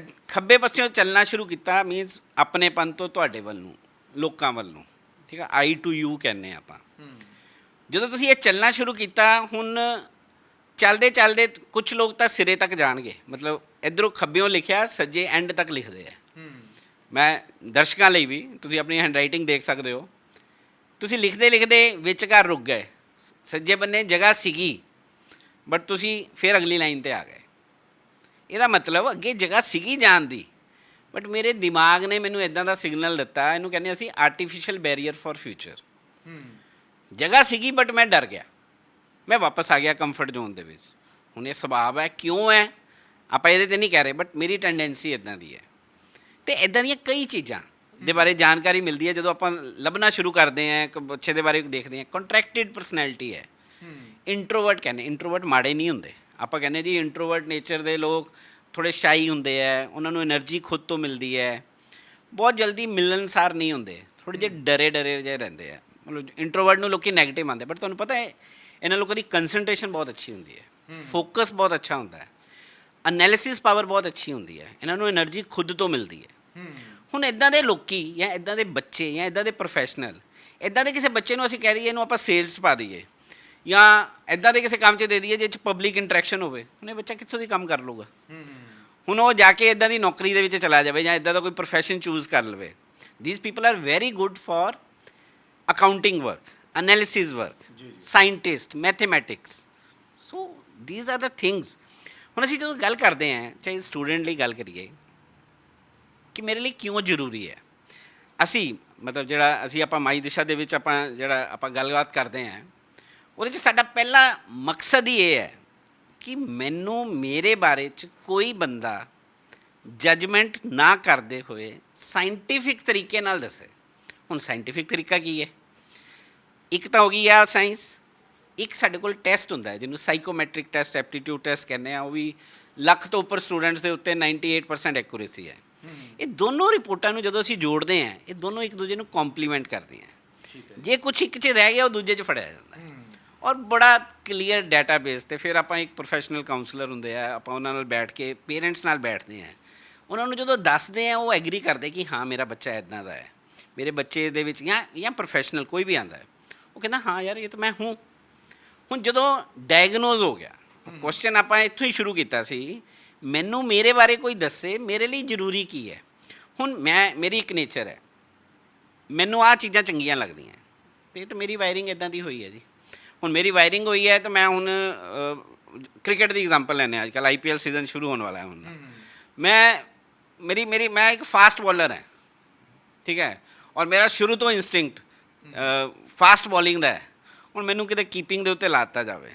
[SPEAKER 1] ਖੱਬੇ ਪਾਸਿਓਂ ਚੱਲਣਾ ਸ਼ੁਰੂ ਕੀਤਾ ਮੀਨਸ ਆਪਣੇਪਨ ਤੋਂ ਤੁਹਾਡੇ ਵੱਲ ਨੂੰ, ਲੋਕਾਂ ਵੱਲ ਨੂੰ, ਠੀਕ ਆ, I to you ਕਹਿੰਦੇ ਹਾਂ ਆਪਾਂ। ਜਦੋਂ ਤੁਸੀਂ ਇਹ ਚੱਲਣਾ ਸ਼ੁਰੂ ਕੀਤਾ, ਹੁਣ ਚੱਲਦੇ ਕੁਛ ਲੋਕ ਤਾਂ ਸਿਰੇ ਤੱਕ ਜਾਣਗੇ, ਮਤਲਬ ਇੱਧਰੋਂ ਖੱਬਿਓਂ ਲਿਖਿਆ ਸੱਜੇ ਐਂਡ ਤੱਕ ਲਿਖਦੇ ਆ। ਮੈਂ ਦਰਸ਼ਕਾਂ ਲਈ ਵੀ, ਤੁਸੀਂ ਆਪਣੀ ਹੈਂਡਰਾਈਟਿੰਗ ਦੇਖ ਸਕਦੇ ਹੋ, ਤੁਸੀਂ ਲਿਖਦੇ ਵਿਚਕਾਰ ਰੁਕ ਗਏ, ਸੱਜੇ ਬੰਨੇ ਜਗ੍ਹਾ ਸੀਗੀ ਬਟ ਤੁਸੀਂ ਫਿਰ ਅਗਲੀ ਲਾਈਨ 'ਤੇ ਆ ਗਏ। ਇਹਦਾ ਮਤਲਬ ਅੱਗੇ ਜਗ੍ਹਾ ਸੀਗੀ ਜਾਣ ਦੀ, ਬਟ ਮੇਰੇ ਦਿਮਾਗ ਨੇ ਮੈਨੂੰ ਇੱਦਾਂ ਦਾ ਸਿਗਨਲ ਦਿੱਤਾ, ਇਹਨੂੰ ਕਹਿੰਦੇ ਅਸੀਂ ਆਰਟੀਫਿਸ਼ੀਅਲ ਬੈਰੀਅਰ ਫॉर ਫਿਊਚਰ। ਜਗ੍ਹਾ ਸੀਗੀ ਬਟ ਮੈਂ ਡਰ ਗਿਆ, ਮੈਂ ਵਾਪਸ ਆ ਗਿਆ ਕੰਫਰਟ ਜ਼ੋਨ ਦੇ ਵਿੱਚ। ਹੁਣ ਇਹ ਸੁਭਾਅ ਹੈ, ਕਿਉਂ ਹੈ ਆਪਾਂ ਇਹਦੇ 'ਤੇ ਨਹੀਂ ਕਹਿ ਰਹੇ, ਬਟ ਮੇਰੀ ਟੈਂਡੈਂਸੀ ਇੱਦਾਂ ਦੀ ਹੈ। ਅਤੇ ਇੱਦਾਂ ਦੀਆਂ ਕਈ ਚੀਜ਼ਾਂ ਦੇ ਬਾਰੇ ਜਾਣਕਾਰੀ ਮਿਲਦੀ ਹੈ ਜਦੋਂ ਆਪਾਂ ਲੱਭਣਾ ਸ਼ੁਰੂ ਕਰਦੇ ਹਾਂ, ਇੱਕ ਬੱਚੇ ਦੇ ਬਾਰੇ ਦੇਖਦੇ ਹਾਂ। ਕੰਟਰੈਕਟਿਡ ਪਰਸਨੈਲਿਟੀ ਹੈ, ਇੰਟਰੋਵਰਟ ਕਹਿੰਦੇ। ਇੰਟਰੋਵਰਟ ਮਾੜੇ ਨਹੀਂ ਹੁੰਦੇ, ਆਪਾਂ ਕਹਿੰਦੇ ਜੀ ਇੰਟਰੋਵਰਟ ਨੇਚਰ ਦੇ ਲੋਕ ਥੋੜ੍ਹੇ ਸ਼ਾਈ ਹੁੰਦੇ ਹੈ, ਉਹਨਾਂ ਨੂੰ ਐਨਰਜੀ ਖੁਦ ਤੋਂ ਮਿਲਦੀ ਹੈ, ਬਹੁਤ ਜਲਦੀ ਮਿਲਣਸਾਰ ਨਹੀਂ ਹੁੰਦੇ, ਥੋੜ੍ਹੇ ਜਿਹੇ ਡਰੇ ਜਿਹੇ ਰਹਿੰਦੇ ਆ। ਮਤਲਬ ਇੰਟਰੋਵਰਟ ਨੂੰ ਲੋਕ ਨੈਗੇਟਿਵ ਮੰਨਦੇ, ਬਟ ਤੁਹਾਨੂੰ ਪਤਾ ਹੈ ਇਹਨਾਂ ਲੋਕਾਂ ਦੀ ਕੰਸਨਟ੍ਰੇਸ਼ਨ ਬਹੁਤ ਅੱਛੀ ਹੁੰਦੀ ਹੈ, ਫੋਕਸ ਬਹੁਤ ਅੱਛਾ ਹੁੰਦਾ ਹੈ। ਐਨਾਲਿਸਿਸ ਪਾਵਰ ਬਹੁਤ ਅੱਛੀ ਹੁੰਦੀ ਹੈ, ਇਹਨਾਂ ਨੂੰ એનર્ਜੀ ਖੁਦ ਤੋਂ ਮਿਲਦੀ ਹੈ। ਹੁਣ ਇਦਾਂ ਦੇ ਲੋਕੀ ਜਾਂ ਇਦਾਂ ਦੇ ਬੱਚੇ ਜਾਂ ਇਦਾਂ ਦੇ ਪ੍ਰੋਫੈਸ਼ਨਲ, ਇਦਾਂ ਦੇ ਕਿਸੇ ਬੱਚੇ ਨੂੰ ਅਸੀਂ ਕਹਿ ਦਈਏ ਇਹਨੂੰ ਆਪਾਂ ਸੇਲਸ ਪਾ ਦਈਏ ਜਾਂ ਇਦਾਂ ਦੇ ਕਿਸੇ ਕੰਮ 'ਚ ਦੇ ਦਈਏ ਜਿਹ 'ਚ ਪਬਲਿਕ ਇੰਟਰੈਕਸ਼ਨ ਹੋਵੇ, ਹੁਣ ਇਹ ਬੱਚਾ ਕਿੱਥੋਂ ਦੀ ਕੰਮ ਕਰ ਲੂਗਾ। ਹੁਣ ਉਹ ਜਾ ਕੇ ਇਦਾਂ ਦੀ ਨੌਕਰੀ ਦੇ ਵਿੱਚ ਚਲਾ ਜਾਵੇ ਜਾਂ ਇਦਾਂ ਦਾ ਕੋਈ ਪ੍ਰੋਫੈਸ਼ਨ ਚੂਜ਼ ਕਰ ਲਵੇ। These people are very good for accounting work, analysis work, scientist, mathematics. So these are the things. ਹੁਣ ਅਸੀਂ ਜਦੋਂ ਗੱਲ ਕਰਦੇ ਹਾਂ, ਚਾਹੇ ਸਟੂਡੈਂਟ ਲਈ ਗੱਲ ਕਰੀਏ ਕਿ ਮੇਰੇ ਲਈ ਕਿਉਂ ਜ਼ਰੂਰੀ ਹੈ, ਅਸੀਂ ਮਤਲਬ ਜਿਹੜਾ ਅਸੀਂ ਆਪਾਂ ਮਾਈ ਦਿਸ਼ਾ ਦੇ ਵਿੱਚ ਆਪਾਂ ਗੱਲਬਾਤ ਕਰਦੇ ਹਾਂ, ਉਹਦੇ 'ਚ ਸਾਡਾ ਪਹਿਲਾ ਮਕਸਦ ਹੀ ਇਹ ਹੈ ਕਿ ਮੈਨੂੰ ਮੇਰੇ ਬਾਰੇ 'ਚ ਕੋਈ ਬੰਦਾ ਜਜਮੈਂਟ ਨਾ ਕਰਦੇ ਹੋਏ ਸਾਇੰਟੀਫਿਕ ਤਰੀਕੇ ਨਾਲ ਦੱਸੇ। ਹੁਣ ਸਾਇੰਟੀਫਿਕ ਤਰੀਕਾ ਕੀ ਹੈ? ਇੱਕ ਤਾਂ ਹੋ ਗਈ ਆ ਸਾਇੰਸ, ਇੱਕ ਸਾਡੇ ਕੋਲ ਟੈਸਟ ਹੁੰਦਾ ਹੈ ਜਿਹਨੂੰ ਸਾਈਕੋਮੈਟ੍ਰਿਕ ਟੈਸਟ, ਐਪਟੀਟਿਊਡ ਟੈਸਟ ਕਹਿੰਦੇ ਆ। ਉਹ ਵੀ ਲੱਖ ਤੋਂ ਉੱਪਰ ਸਟੂਡੈਂਟਸ ਦੇ ਉੱਤੇ 98% ਐਕੂਰੇਸੀ ਹੈ। ਇਹ ਦੋਨੋਂ ਰਿਪੋਰਟਾਂ ਨੂੰ ਜਦੋਂ ਅਸੀਂ ਜੋੜਦੇ ਹਾਂ, ਇਹ ਦੋਨੋਂ ਇੱਕ ਦੂਜੇ ਨੂੰ ਕੰਪਲੀਮੈਂਟ ਕਰਦੀਆਂ। ਜੇ ਕੁਛ ਇੱਕ 'ਚ ਰਹਿ ਗਿਆ ਉਹ ਦੂਜੇ 'ਚ ਫੜਿਆ ਜਾਂਦਾ ਹੈ ਔਰ ਬੜਾ ਕਲੀਅਰ ਡਾਟਾਬੇਸ। ਤੇ ਫਿਰ ਆਪਾਂ ਇੱਕ ਪ੍ਰੋਫੈਸ਼ਨਲ ਕਾਉਂਸਲਰ ਹੁੰਦੇ ਆ, ਆਪਾਂ ਉਹਨਾਂ ਨਾਲ ਬੈਠ ਕੇ ਪੇਰੈਂਟਸ ਨਾਲ ਬੈਠਦੇ ਹਾਂ, ਉਹਨਾਂ ਨੂੰ ਜਦੋਂ ਦੱਸਦੇ ਆ ਉਹ ਐਗਰੀ ਕਰਦੇ ਕਿ ਹਾਂ ਮੇਰਾ ਬੱਚਾ ਇੱਦਾਂ ਦਾ ਹੈ, ਮੇਰੇ ਬੱਚੇ ਦੇ ਵਿੱਚ ਜਾਂ ਪ੍ਰੋਫੈਸ਼ਨਲ ਕੋਈ ਵੀ ਆਉਂਦਾ ਹੈ, ਉਹ ਕਹਿੰਦਾ ਹਾਂ ਯਾਰ ਇਹ ਤਾਂ ਮੈਂ ਹੂੰ। ਹੁਣ ਜਦੋਂ ਡਾਇਗਨੋਜ਼ ਹੋ ਗਿਆ, ਕੁਐਸਚਨ ਆਪਾਂ ਇੱਥੋਂ ਹੀ ਸ਼ੁਰੂ ਕੀਤਾ ਸੀ, ਮੈਨੂੰ ਮੇਰੇ ਬਾਰੇ ਕੋਈ ਦੱਸੇ ਮੇਰੇ ਲਈ ਜ਼ਰੂਰੀ ਕੀ ਹੈ। ਹੁਣ ਮੇਰੀ ਇੱਕ ਨੇਚਰ ਹੈ, ਮੈਨੂੰ ਆਹ ਚੀਜ਼ਾਂ ਚੰਗੀਆਂ ਲੱਗਦੀਆਂ ਅਤੇ ਇਹ ਤਾਂ ਮੇਰੀ ਵਾਇਰਿੰਗ ਇੱਦਾਂ ਦੀ ਹੋਈ ਹੈ ਜੀ। ਹੁਣ ਮੇਰੀ ਵਾਇਰਿੰਗ ਹੋਈ ਹੈ ਤਾਂ ਮੈਂ ਹੁਣ ਕ੍ਰਿਕਟ ਦੀ ਐਗਜ਼ਾਮਪਲ ਲੈਂਦੇ ਹਾਂ, ਅੱਜ ਕੱਲ੍ਹ IPL ਸੀਜ਼ਨ ਸ਼ੁਰੂ ਹੋਣ ਵਾਲਾ ਹੈ। ਹੁਣ ਮੈਂ ਇੱਕ ਫਾਸਟ ਬੋਲਰ ਹੈ, ਠੀਕ ਹੈ, ਔਰ ਮੇਰਾ ਸ਼ੁਰੂ ਤੋਂ ਇੰਸਟਿੰਕਟ ਫਾਸਟ ਬੋਲਿੰਗ ਦਾ ਹੈ। ਹੁਣ ਮੈਨੂੰ ਕਿਤੇ ਕੀਪਿੰਗ ਦੇ ਉੱਤੇ ਲਾ ਦਿੱਤਾ ਜਾਵੇ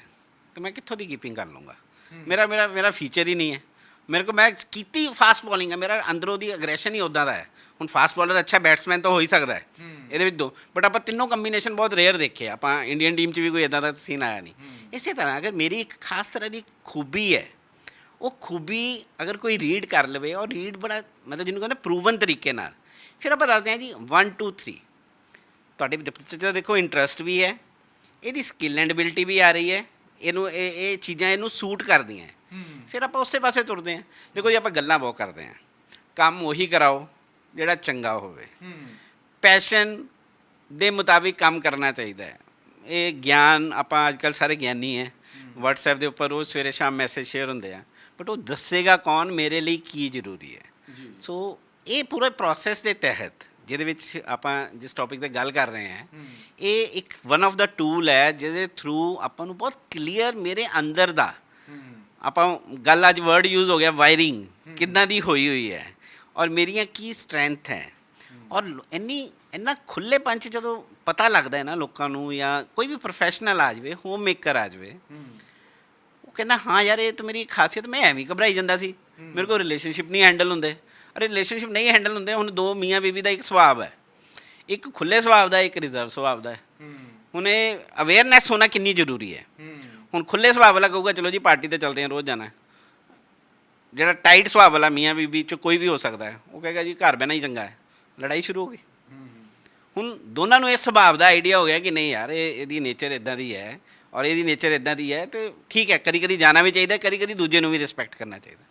[SPEAKER 1] ਤਾਂ ਮੈਂ ਕਿੱਥੋਂ ਦੀ ਕੀਪਿੰਗ ਕਰ ਲੂੰਗਾ? ਮੇਰਾ ਫੀਚਰ ਹੀ ਨਹੀਂ ਹੈ। ਮੇਰੇ ਕੋਲ ਮੈਂ ਕੀਤੀ ਫਾਸਟ ਬੋਲਿੰਗ ਹੈ, ਮੇਰਾ ਅੰਦਰੋਂ ਦੀ ਅਗਰੈਸ਼ਨ ਹੀ ਉੱਦਾਂ ਦਾ ਹੈ। ਹੁਣ ਫਾਸਟ ਬੋਲਰ ਅੱਛਾ ਬੈਟਸਮੈਨ ਤਾਂ ਹੋ ਹੀ ਸਕਦਾ ਹੈ ਇਹਦੇ ਵਿੱਚ ਦੋ, ਬਟ ਆਪਾਂ ਤਿੰਨੋਂ ਕੰਬੀਨੇਸ਼ਨ ਬਹੁਤ ਰੇਅਰ ਦੇਖੇ। ਆਪਾਂ ਇੰਡੀਅਨ ਟੀਮ 'ਚ ਵੀ ਕੋਈ ਇੱਦਾਂ ਦਾ ਸੀਨ ਆਇਆ ਨਹੀਂ। ਇਸੇ ਤਰ੍ਹਾਂ ਅਗਰ ਮੇਰੀ ਇੱਕ ਖਾਸ ਤਰ੍ਹਾਂ ਦੀ ਖੂਬੀ ਹੈ, ਉਹ ਖੂਬੀ ਅਗਰ ਕੋਈ ਰੀਡ ਕਰ ਲਵੇ ਔਰ ਰੀਡ ਬੜਾ ਮਤਲਬ ਜਿਹਨੂੰ ਕਹਿੰਦੇ ਪ੍ਰੂਵਨ ਤਰੀਕੇ ਨਾਲ, ਫਿਰ ਆਪਾਂ ਦੱਸਦੇ ਹਾਂ ਜੀ 1 2 3 ਤੁਹਾਡੇ ਬੱਚੇ 'ਚ ਦੇਖੋ ਇੰਟਰਸਟ ਵੀ ਹੈ, ਇਹਦੀ ਸਕਿੱਲ ਐਂਡ ਐਬਿਲਿਟੀ ਵੀ ਆ ਰਹੀ ਹੈ, ਇਹਨੂੰ ਇਹ ਚੀਜ਼ਾਂ ਇਹਨੂੰ ਸੂਟ ਕਰਦੀਆਂ, ਫਿਰ ਆਪਾਂ ਉਸੇ ਪਾਸੇ ਤੁਰਦੇ ਹਾਂ। ਦੇਖੋ ਜੀ ਆਪਾਂ ਗੱਲਾਂ ਬਹੁਤ ਕਰਦੇ ਹਾਂ, ਕੰਮ ਉਹੀ ਕਰਾਓ ਜਿਹੜਾ ਚੰਗਾ ਹੋਵੇ, ਪੈਸ਼ਨ ਦੇ ਮੁਤਾਬਿਕ ਕੰਮ ਕਰਨਾ ਚਾਹੀਦਾ ਹੈ। ਇਹ ਗਿਆਨ ਆਪਾਂ ਅੱਜ ਕੱਲ੍ਹ ਸਾਰੇ ਗਿਆਨੀ ਹੈ, WhatsApp ਦੇ ਉੱਪਰ ਰੋਜ਼ ਸਵੇਰੇ ਸ਼ਾਮ ਮੈਸੇਜ ਸ਼ੇਅਰ ਹੁੰਦੇ ਆ, ਬਟ ਉਹ ਦੱਸੇਗਾ ਕੌਣ ਮੇਰੇ ਲਈ ਕੀ ਜ਼ਰੂਰੀ ਹੈ। ਸੋ ਇਹ ਪੂਰੇ ਪ੍ਰੋਸੈਸ ਦੇ ਤਹਿਤ ਜਿਹਦੇ ਵਿੱਚ ਆਪਾਂ ਜਿਸ ਟੌਪਿਕ 'ਤੇ ਗੱਲ ਕਰ ਰਹੇ ਹਾਂ, ਇਹ ਇੱਕ ਵਨ ਆਫ ਦਾ ਟੂਲ ਹੈ ਜਿਹਦੇ ਥਰੂ ਆਪਾਂ ਨੂੰ ਬਹੁਤ ਕਲੀਅਰ ਮੇਰੇ ਅੰਦਰ ਦਾ ਆਪਾਂ ਗੱਲ ਅੱਜ ਵਰਡ ਯੂਜ਼ ਹੋ ਗਿਆ ਵਾਇਰਿੰਗ ਕਿੱਦਾਂ ਦੀ ਹੋਈ ਹੈ ਔਰ ਮੇਰੀਆਂ ਕੀ ਸਟਰੈਂਥ ਹੈ। ਔਰ ਇੰਨਾ ਖੁੱਲ੍ਹੇਪਨ 'ਚ ਜਦੋਂ ਪਤਾ ਲੱਗਦਾ ਹੈ ਨਾ ਲੋਕਾਂ ਨੂੰ, ਜਾਂ ਕੋਈ ਵੀ ਪ੍ਰੋਫੈਸ਼ਨਲ ਆ ਜਾਵੇ, ਹੋਮ ਮੇਕਰ ਆ ਜਾਵੇ, ਉਹ ਕਹਿੰਦਾ ਹਾਂ ਯਾਰ ਇਹ ਤਾਂ ਮੇਰੀ ਖਾਸੀਅਤ, ਮੈਂ ਐਵੇਂ ਘਬਰਾਈ ਜਾਂਦਾ ਸੀ, ਮੇਰੇ ਕੋਲ ਰਿਲੇਸ਼ਨਸ਼ਿਪ ਨਹੀਂ ਹੈਂਡਲ ਹੁੰਦੇ। ਅਰੇ ਰਿਲੇਸ਼ਨਸ਼ਿਪ ਨਹੀਂ ਹੈਂਡਲ ਹੁੰਦੇ। ਹੁਣ ਦੋ ਮੀਆਂ ਬੀਬੀ ਦਾ ਇੱਕ ਸੁਭਾਅ ਹੈ, ਇੱਕ ਖੁੱਲ੍ਹੇ ਸੁਭਾਅ ਦਾ, ਇੱਕ ਰਿਜ਼ਰਵ ਸੁਭਾਅ ਦਾ ਹੈ। ਹੁਣ ਇਹ ਅਵੇਅਰਨੈਸ ਹੋਣਾ ਕਿੰਨੀ ਜ਼ਰੂਰੀ ਹੈ। ਹੁਣ ਖੁੱਲ੍ਹੇ ਸੁਭਾਅ ਵਾਲਾ ਕਹੂਗਾ ਚਲੋ ਜੀ ਪਾਰਟੀ 'ਤੇ ਚਲਦੇ ਹਾਂ, ਰੋਜ਼ ਜਾਣਾ। ਜਿਹੜਾ ਟਾਈਟ ਸੁਭਾਅ ਵਾਲਾ ਮੀਆਂ ਬੀਬੀ 'ਚ ਕੋਈ ਵੀ ਹੋ ਸਕਦਾ ਹੈ, ਉਹ ਕਹੇਗਾ ਜੀ ਘਰ ਬਹਿਣਾ ਹੀ ਚੰਗਾ ਹੈ, ਲੜਾਈ ਸ਼ੁਰੂ ਹੋ ਗਈ। ਹੁਣ ਦੋਨਾਂ ਨੂੰ ਇਸ ਸੁਭਾਅ ਦਾ ਆਈਡੀਆ ਹੋ ਗਿਆ ਕਿ ਨਹੀਂ ਯਾਰ ਇਹਦੀ ਨੇਚਰ ਇੱਦਾਂ ਦੀ ਹੈ ਔਰ ਇਹਦੀ ਨੇਚਰ ਇੱਦਾਂ ਦੀ ਹੈ, ਅਤੇ ਠੀਕ ਹੈ ਕਦੀ ਕਦੀ ਜਾਣਾ ਵੀ ਚਾਹੀਦਾ, ਕਦੀ ਕਦੀ ਦੂਜੇ ਨੂੰ ਵੀ ਰਿਸਪੈਕਟ ਕਰਨਾ ਚਾਹੀਦਾ।